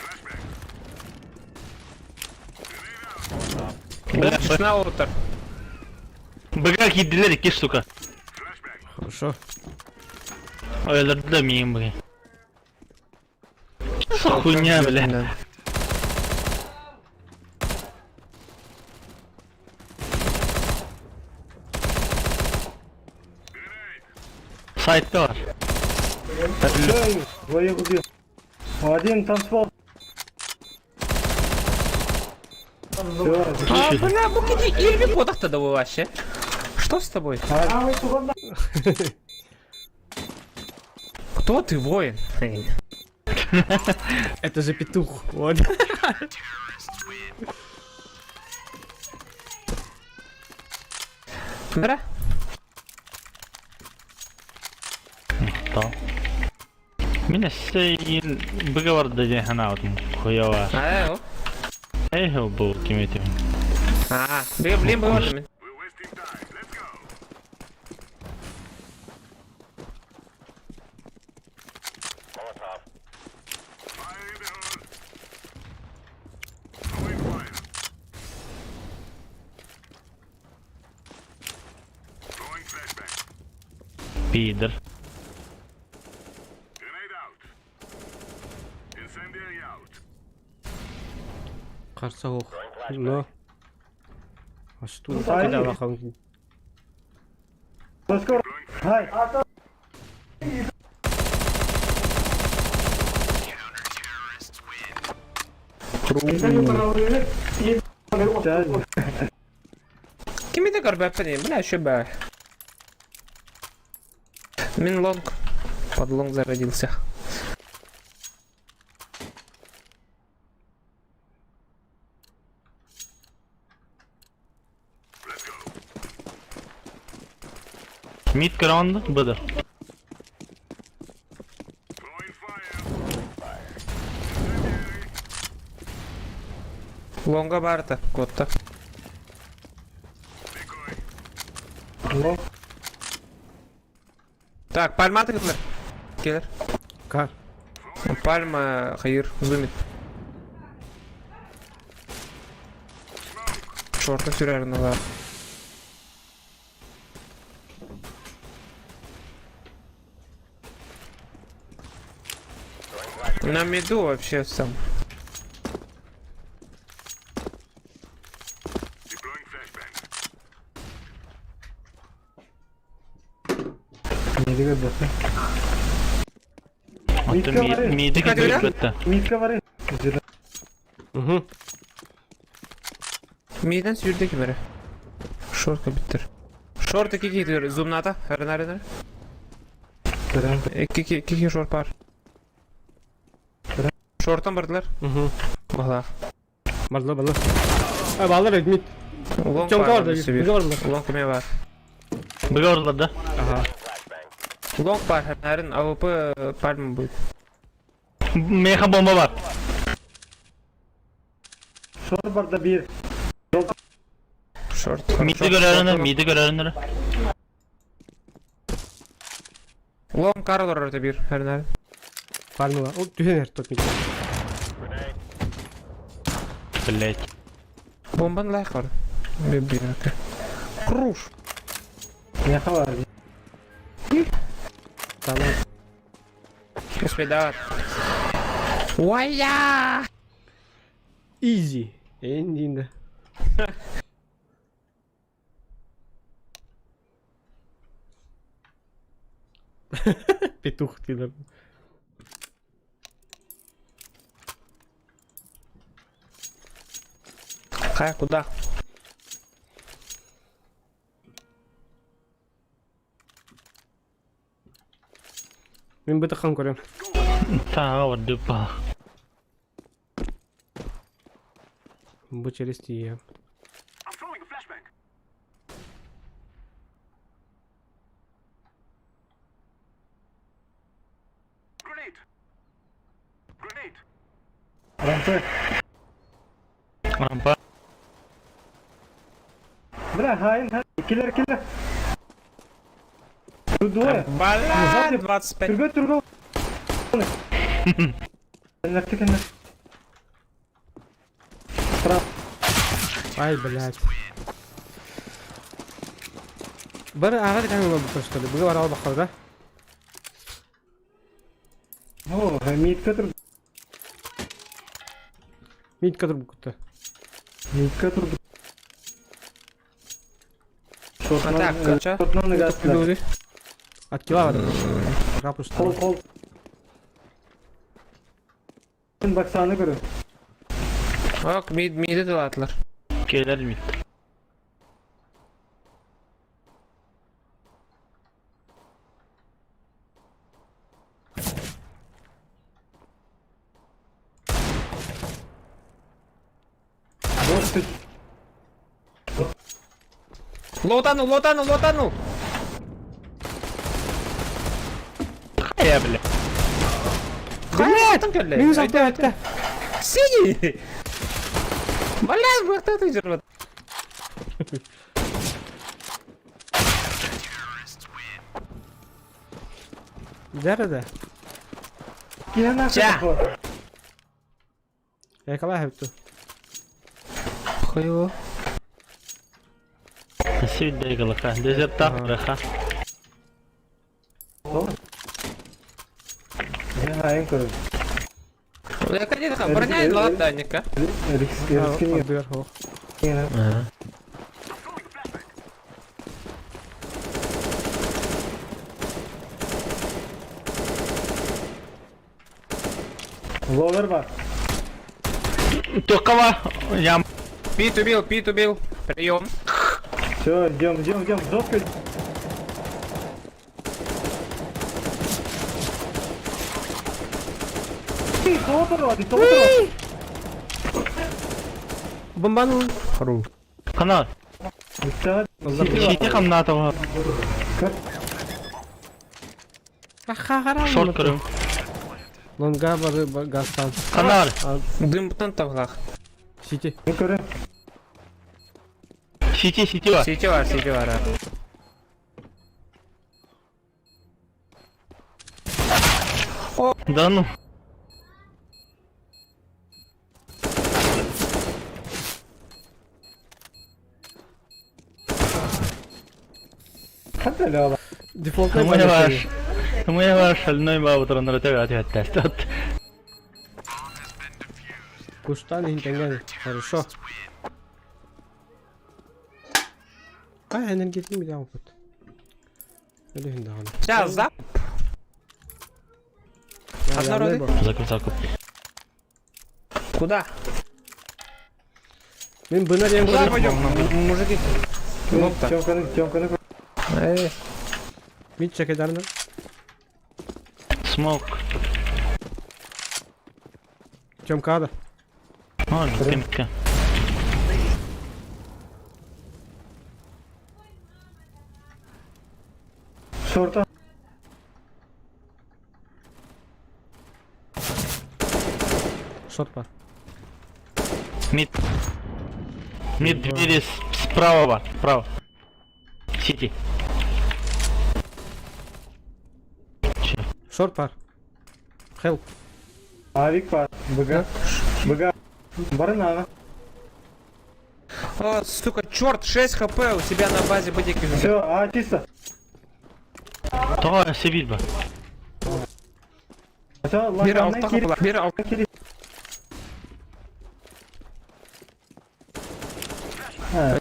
S5: Flashbang. Grenade out.
S9: Шна отыр.
S8: Быгак yediler 2 штука.
S5: Flashbang.
S1: Хорошо.
S8: Öldürdüler miyim bugün? Хуйня, бля. Сайтта var.
S2: Эй, двоих убил. Один танцпол. Все,
S9: А, бля, Букиди, Ильви подахта да вы вообще. Что с тобой? Кто ты, воин?
S1: Это же петух. Вот.
S9: Мера?
S8: Tamam. Mine seyin bıga var da hana otum koya var.
S9: А,
S8: Ey ho bu kim etiyor?
S9: А, блин, блин, боже мой.
S5: We're wasting time. Let's go.
S8: Підер.
S1: Қарсы оқ. Но. Ашту.
S2: Ай.
S1: Кида бақам.
S2: Let's go. Hi.
S9: Кем это горбапани? Бля, еще бля. Мин лонг. Под лонг зародился.
S8: Мид краунд буде.
S9: Лонга барта. Котта.
S2: Long.
S9: Так, пальма атакалар. Келер.
S1: Кар.
S9: Пальма хайыр. Зумит. Шорта сюрерна бар. На миду вообще сам.
S2: Ne diyor dostum?
S8: Миди
S9: Dikkat edin.
S8: бітті.
S2: Mitka var ya.
S1: Угу.
S9: Миден сюрде кемере. Шортка биттер. Шорт iki gidiyor. Zoom'nata. Herine. İki short var. Short'tan bardılar.
S1: Угу.
S9: Valla.
S1: Барлы, барлы. Баллар әдмит.
S9: Long
S1: Чонка
S9: var.
S1: var da. Бігі бар мı?
S9: Long kime var.
S8: Бігі орлады.
S1: Ага.
S9: Long var. Herinin AWP palm bu.
S8: Меха бомба бар.
S2: Şor barda bir.
S9: Short.
S8: Миді көрерінер, миді көрерінер.
S9: Long коридор orada bir. Herinin.
S1: Пальмы var. O düşen her top.
S8: Блять.
S9: Bombanın layık var. Bir. Kruş.
S2: Ne var?
S1: Tamam.
S9: Спидават. Вая!
S1: Easy. Endinde. Петух ты.
S9: Хай, куда?
S1: Мен бытахан көрем.
S8: Тағы бар дүпа.
S1: Bu через тие.
S2: Rampa.
S8: Рампа.
S2: Бля, hain. Killer. Тут двое.
S9: Балан! 25.
S2: Turgo. Нафиг.
S1: Ай, блядь. Бір ағады кәмі болды көстілі. Бұғы бар алы бақыр да.
S2: О, митка тұр.
S1: Митка тұр бұл күтті.
S2: Митка тұр.
S9: Так, кача.
S2: Шотнан нагас.
S1: Білуді. Аткила var. Рапусты.
S2: Kol. Bak sağını görün.
S9: Bak mide de atlar.
S8: Келер мид.
S2: Dostum.
S9: Лотанул!
S8: Я, бля.
S9: Блядь, там келли.
S1: Минус алты.
S9: Синий! Блядь, бахта ты жрет.
S1: Дәрі да.
S2: Gene
S9: Çağ.
S1: Yakala hepti.
S8: Хуево. Сидей галаха. Дезертак раха.
S2: Gene hayın koyun.
S9: Я, конечно, обороняет латанника.
S2: Riskini
S1: Отбер, ох.
S2: gene. Lower var.
S8: Токова. Ям.
S9: Пит убил. Прием.
S2: Все, идем. Жестко.
S1: Бомбанул.
S8: Канал. Сити хамнатова. Шорт көрüm.
S1: Лонга бары гастан.
S8: Канал.
S9: Дым бутан тавлах.
S1: Сити.
S2: Ne körü?
S8: Сити var.
S9: Сити var.
S8: Да ну.
S2: Hadi öyle oğlum.
S1: Дефолт
S8: Мы ваш шальной баутро на ротове тестят.
S1: Кустан интенген. Хорошо. Ай, энергетик mi devam et? Öyle hindi hani.
S9: Сейчас, да? Одна роды.
S8: Закуп.
S9: Куда?
S1: Ben buna diyen
S9: Куда
S1: koydum.
S9: пойдем? Мужики. Лопта.
S2: Тёмканы.
S9: Эй.
S1: Mid check ederler.
S8: Смок.
S1: Çömkağda.
S8: Кемка.
S2: Şorta.
S1: Shot var.
S8: Мид. Мид двери справа. Сити.
S1: Short var. Help.
S2: Avik var. Быга. Барана.
S9: О, сука, черт, 6 хп у тебя на базе бодики.
S2: Все, чисто.
S8: Давай, Севильба.
S2: Все,
S9: Бері
S2: лаканнан
S9: алтı
S2: kiri.
S9: kapılar. Biri alt.
S2: Kiri.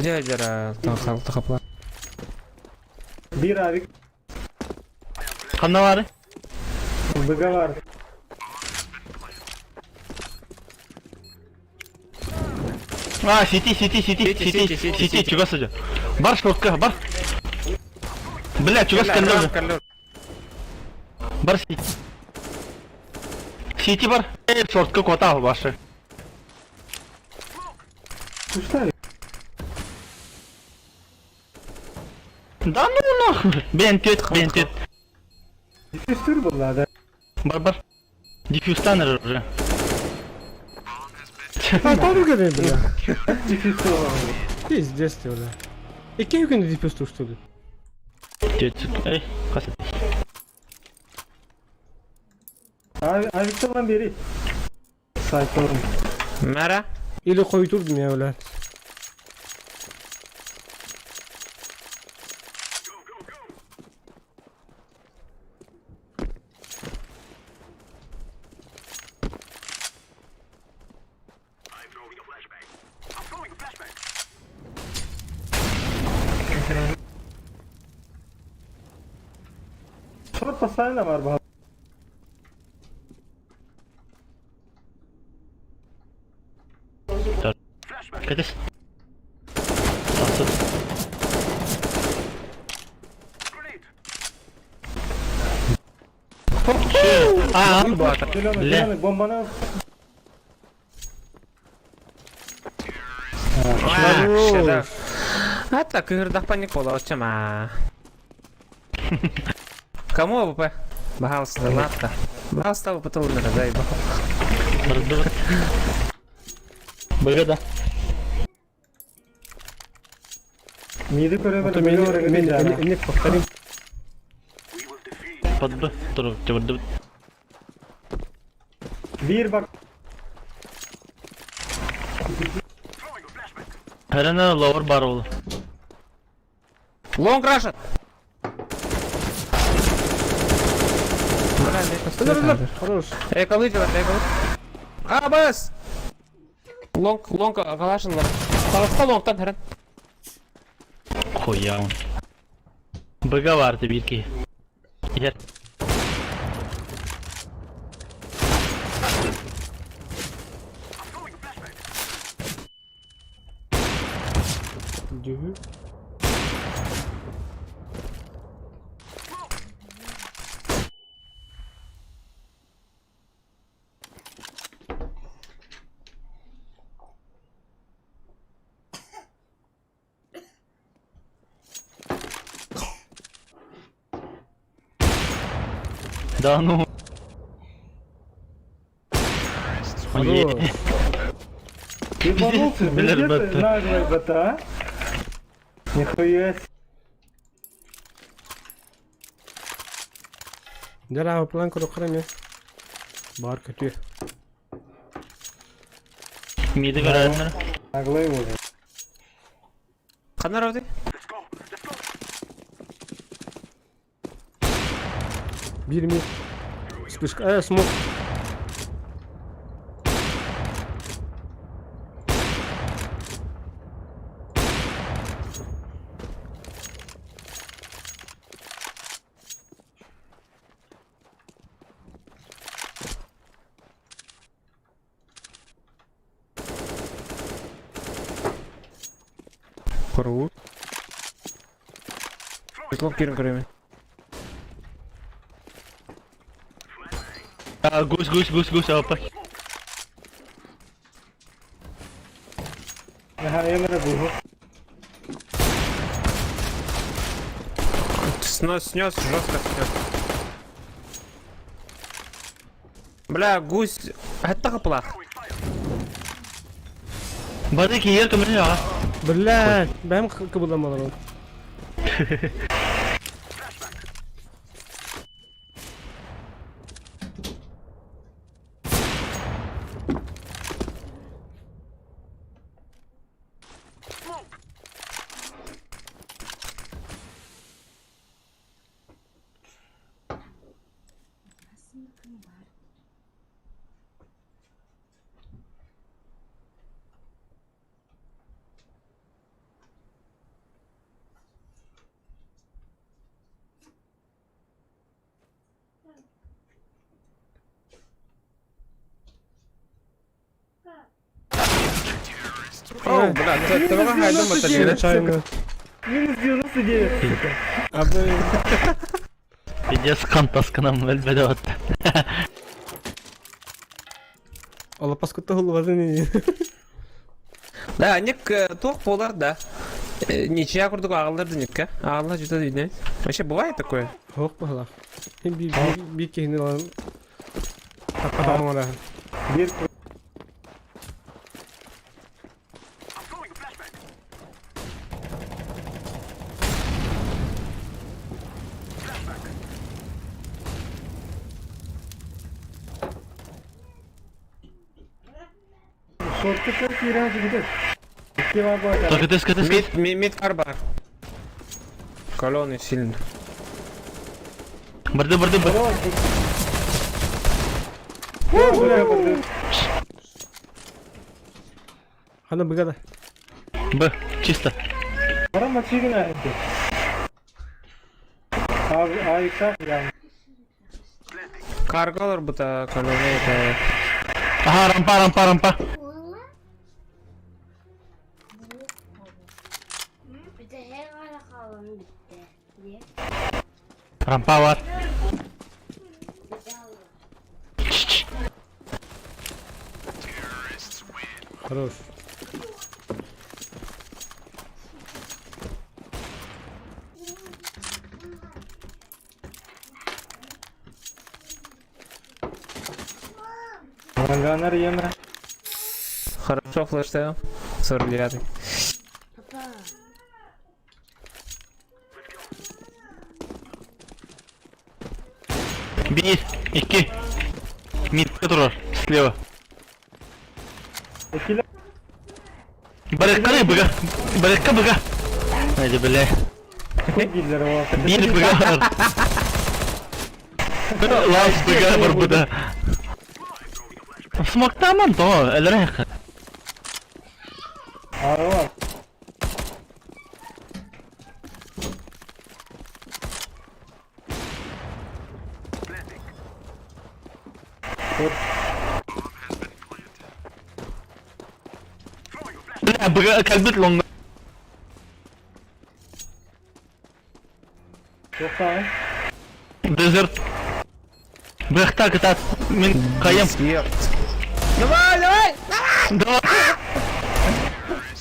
S9: Дядя, алтı kapılar.
S2: Bir avik.
S8: Kanna var.
S2: Bıga var.
S8: Сити, чего садя? Бар шорка, бар. Бля, чего скандал? Бар сити. Сити бар. Шортка кота ваша.
S2: Kuşlar.
S8: Да ну нахуй. Бентет.
S2: Difüstür bunlar.
S8: Бар. Диффьюстанер уже.
S1: Ha doğru göreyim ya.
S2: Difüstür olan.
S1: Pizdes diyorlar. 2 günde dipüs tuşturdu.
S8: Ey, kaset.
S2: Avik'te olan biri. Sayfalarım.
S9: Mera.
S1: İli koydurdum ya öyle.
S2: Şort pasayla da var bu.
S8: Катись.
S2: Gel bombanı al.
S9: А так, игрдах паникола, вот чема. Кому АВП? Пожалуйста, ладно. Пожалуйста, АВП турнира, дай бог.
S8: Выгода.
S2: Midi körü
S1: Ото
S2: böyle oraya gideceğim.
S1: не повторим.
S8: Под Б. Второй. Тебя
S2: Bir bak.
S8: Herene lower bar oldu.
S9: Long Russian. Бля,
S1: Хорош.
S9: Эколыдилар, эколыд. Бас! Long калашынлар. Таласта long'tan herен.
S8: Koyağım. Bıga vardı bir ki. Yer.
S1: Dühü.
S8: Да ну.
S1: Хорош.
S2: Ебанулся,
S8: Блин,
S2: где
S8: бата.
S2: ты наглый бата, а? Нихуя себе.
S1: Gel abi plan kur okuram ya. Bağır kötü.
S8: Midi görenler.
S2: Наглый уже.
S9: Қанар өте?
S1: Bir mi? Вспышка. Смог.
S9: Құру. Long керін көремен.
S8: Гусь, опа.
S2: Ага, я на бугу.
S9: Снес, жестко снес. Бля, гусь. Хәтта қапылақ.
S8: Бады ki yer kömürü ya.
S1: Bля, benim kıbıldamalar oldu.
S9: О, бля, ты вагай дома тобі.
S1: Нечаянно.
S2: Минус 99.
S1: Abi
S8: Пиздец кантасканам ölmedi hatta.
S1: Allah paskutta hulu vazini.
S9: Да, нек тоқ болар, да. Ничья құрдық ағылырды некке. Ағылар жүті дейді. Вообще бывает такое?
S1: Hoq bahlaq. Hem bir kehini lan. Tappadağım ala.
S2: Bir Şortta çok iğrenç gider. İki var bu arada.
S8: Катыс.
S9: Мид карбар. Колонны сильно.
S8: Барды.
S2: Buraya bakın.
S1: Hadi bu kadar.
S8: Б, чисто.
S2: Para maçı günahıydı. Abi ayıkta yani.
S9: Каргалар бұта колонны это...
S8: Aha rampa.
S7: Bir de her ara kalan bitti. Niye?
S8: Rampa var.
S1: Хорош.
S2: Ганар Емра.
S9: Хорошо флешта. 49.
S7: Papa.
S8: Bir, iki. Mid durur. слева.
S2: Экиле.
S8: Барыкка, быга. Барыкка, быга. Haydi bile.
S2: Гитлер var.
S8: Bir bıga var. Laz bıga var burada. Smoke'ta aman da, elere yakın.
S2: Ara var.
S8: Bıga kalbit long.
S2: To'xtang.
S8: Desert. Bırakta kıtat. Min kayım.
S9: Давай, давай!
S8: Давай.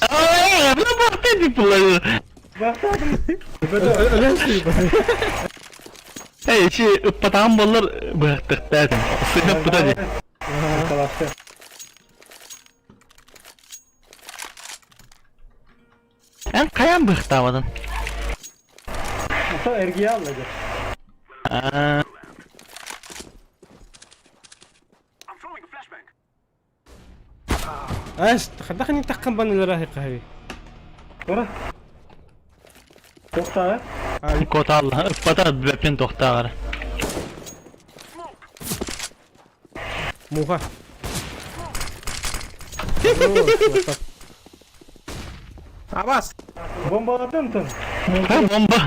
S8: Ай, ну бахты people. Hey, patağım bollar bıraktık derdim. Sınıf bu da değil.
S2: Kalaştı.
S8: En kayan bıraktı havadan.
S2: Ota ergiye alacak.
S8: Aa.
S1: خدخني تقم بان الراهقة هذه.
S2: Ora. To'xta.
S8: Kota Allah. Pata bepin tohtar.
S1: موفا.
S9: Abbas!
S2: Bomba atın.
S8: Ha bomba.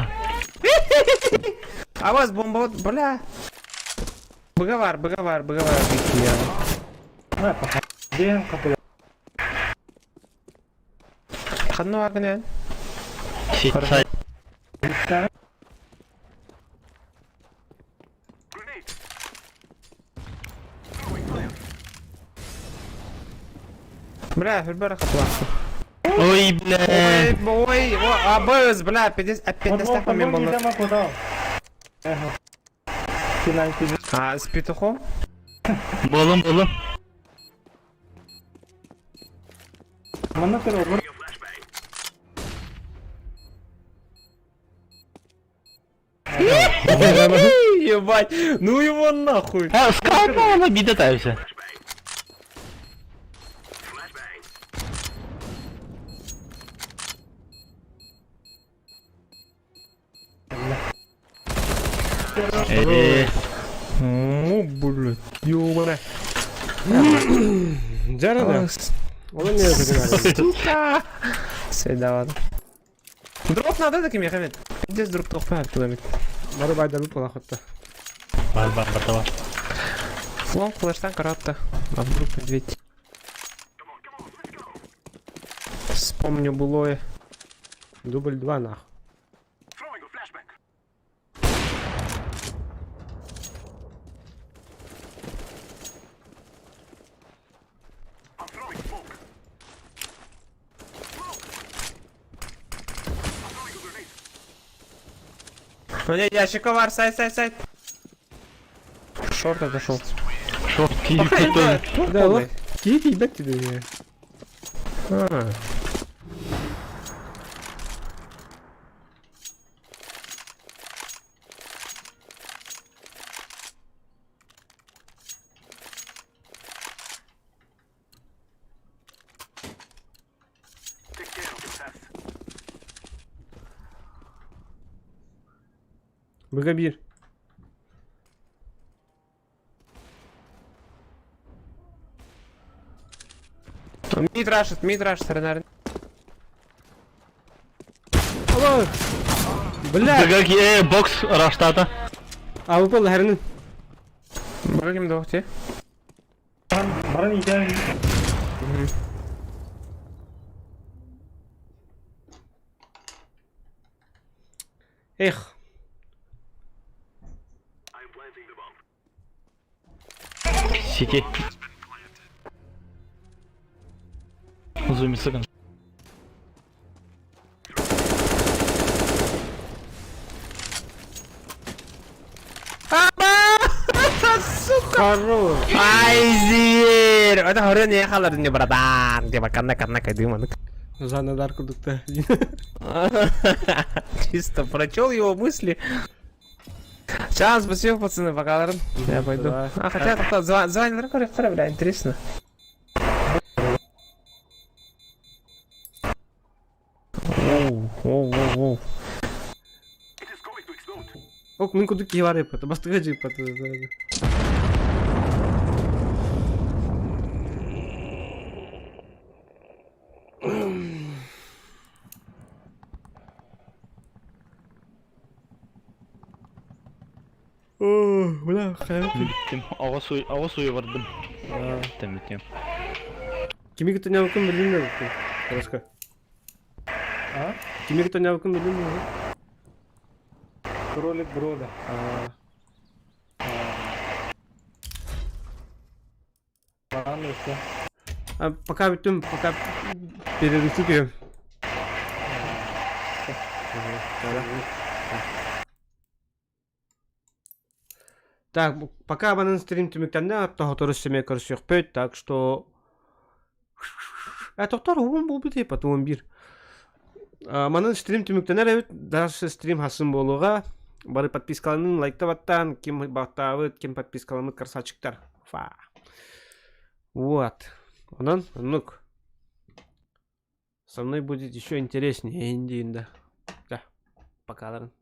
S9: Abbas bomba, bля. Bıga var. Peki ya.
S2: Ha, diyen kapı.
S9: Kanı var ne?
S8: Shit side.
S2: Bir
S9: Бля, Фербера хатуақты.
S8: Ой, бля.
S9: Ой, Abbas, bля, опять доставка мне было.
S2: Ama koda. Sinançı.
S9: А, с петухом?
S8: Bolum.
S2: Mana kır olur.
S9: Ебать, ну его нахуй.
S8: Ha Skype ama bir de tabii.
S9: Ну, блядь, ёбаный.
S1: جرى والله не знаю.
S9: Сука! Сейдаван. Дроп надо таким я хамит. Здесь дроп тохпа туда.
S1: مرة بعد الوقت اخذته.
S8: Var batava.
S9: Флонг флештан каратта. А вдруг медведь. Вспомню былое.
S1: Дубль 2 нах.
S9: Нет, ящика var, сайт. Шорт отошел.
S8: Şort giyip tuttu.
S1: Да, вот. Киев ебать тебе. Быга bir.
S9: Мид рашит, Ренар.
S1: Allah. Бля.
S8: Bıga box araçtada.
S1: Abi bu herinin.
S9: Bakayım da okti.
S2: Bana iyi.
S1: Эх.
S8: City. Uzun sıkın.
S1: Хорош.
S9: Ай, зверь! Это говорю, не ехала, не братан. Типа, канна, кайдым.
S1: Жанна кудукта.
S9: Чисто прочел его мысли. Чао, спасибо, пацаны, пока, ладно. Я пойду.
S1: Давай.
S9: А, хотя, звонили, бля, интересно. Оу.
S1: Ок, мен кудук кие бар епаты, бастыга жепаты. Бля, хайрат.
S8: Bitim. Ava suyu vardım. Bitim.
S1: Кимиги тоня билин да бу. Краска.
S2: А?
S1: Кимиги тоня билин да.
S2: Кролик Брода. Ладно, все.
S1: Пока битим, пока перерывчик ем. Так, пока банан стрим тимиктенде тоходорус семей көрсөкпөйт, так что тоқтар уун бул бит епат 11. Манын стрим тимиктенер дальше стрим хасын болуга бары подпискаларын лайктабаттан, ким бактабыт, ким подпискаламы красавчиктар. Вот. Онан, нук. Со мной будет еще интереснее, да. Покаларын.